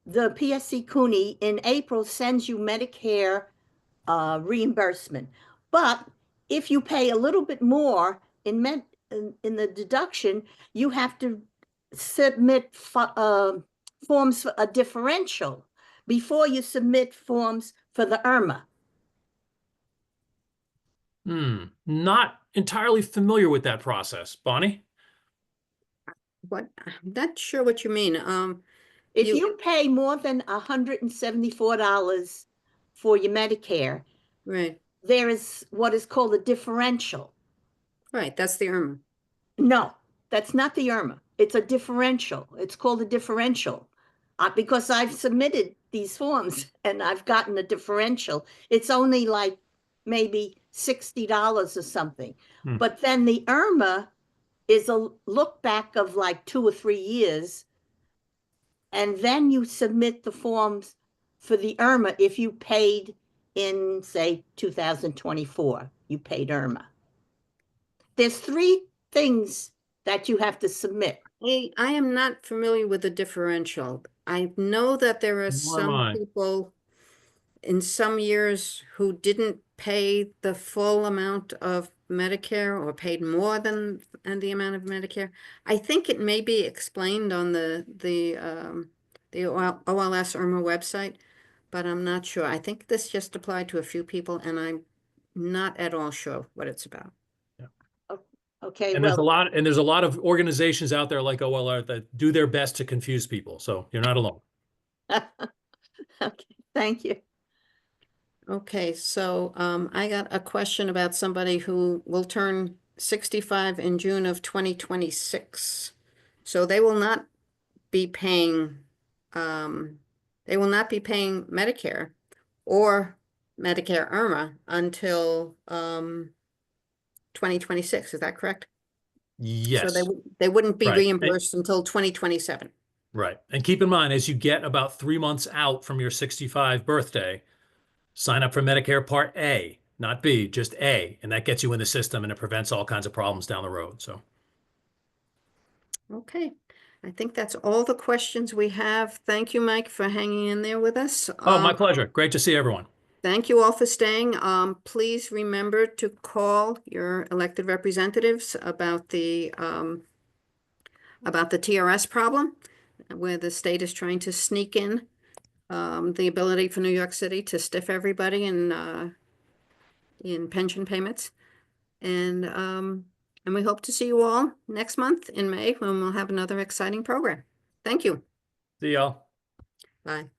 the PSC CUNY in April sends you Medicare reimbursement. But if you pay a little bit more in the deduction, you have to submit forms for a differential before you submit forms for the IRMA. Not entirely familiar with that process. Bonnie? What? I'm not sure what you mean. If you pay more than $174 for your Medicare, right, there is what is called a differential. Right, that's the IRMA. No, that's not the IRMA. It's a differential. It's called a differential. Because I've submitted these forms and I've gotten a differential. It's only like maybe $60 or something. But then the IRMA is a look back of like 2 or 3 years. And then you submit the forms for the IRMA if you paid in, say, 2024, you paid IRMA. There's 3 things that you have to submit. I am not familiar with the differential. I know that there are some people in some years who didn't pay the full amount of Medicare or paid more than the amount of Medicare. I think it may be explained on the OLS IRMA website, but I'm not sure. I think this just applied to a few people, and I'm not at all sure what it's about. Okay, And there's a lot of organizations out there like OLR that do their best to confuse people. So you're not alone. Okay, thank you. Okay, so I got a question about somebody who will turn 65 in June of 2026. So they will not be paying Medicare or Medicare IRMA until 2026. Is that correct? Yes. So they wouldn't be Right. reimbursed until 2027. Right. And keep in mind, as you get about 3 months out from your 65 birthday, sign up for Medicare Part A, not B, just A. And that gets you in the system and it prevents all kinds of problems down the road. So. Okay. I think that's all the questions we have. Thank you, Mike, for hanging in there with us. Oh, my pleasure. Great to see everyone. Thank you all for staying. Please remember to call your elected representatives about the TRS problem, where the state is trying to sneak in the ability for New York City to stiff everybody in pension payments. And we hope to see you all next month in May when we'll have another exciting program. Thank you. See y'all. Bye.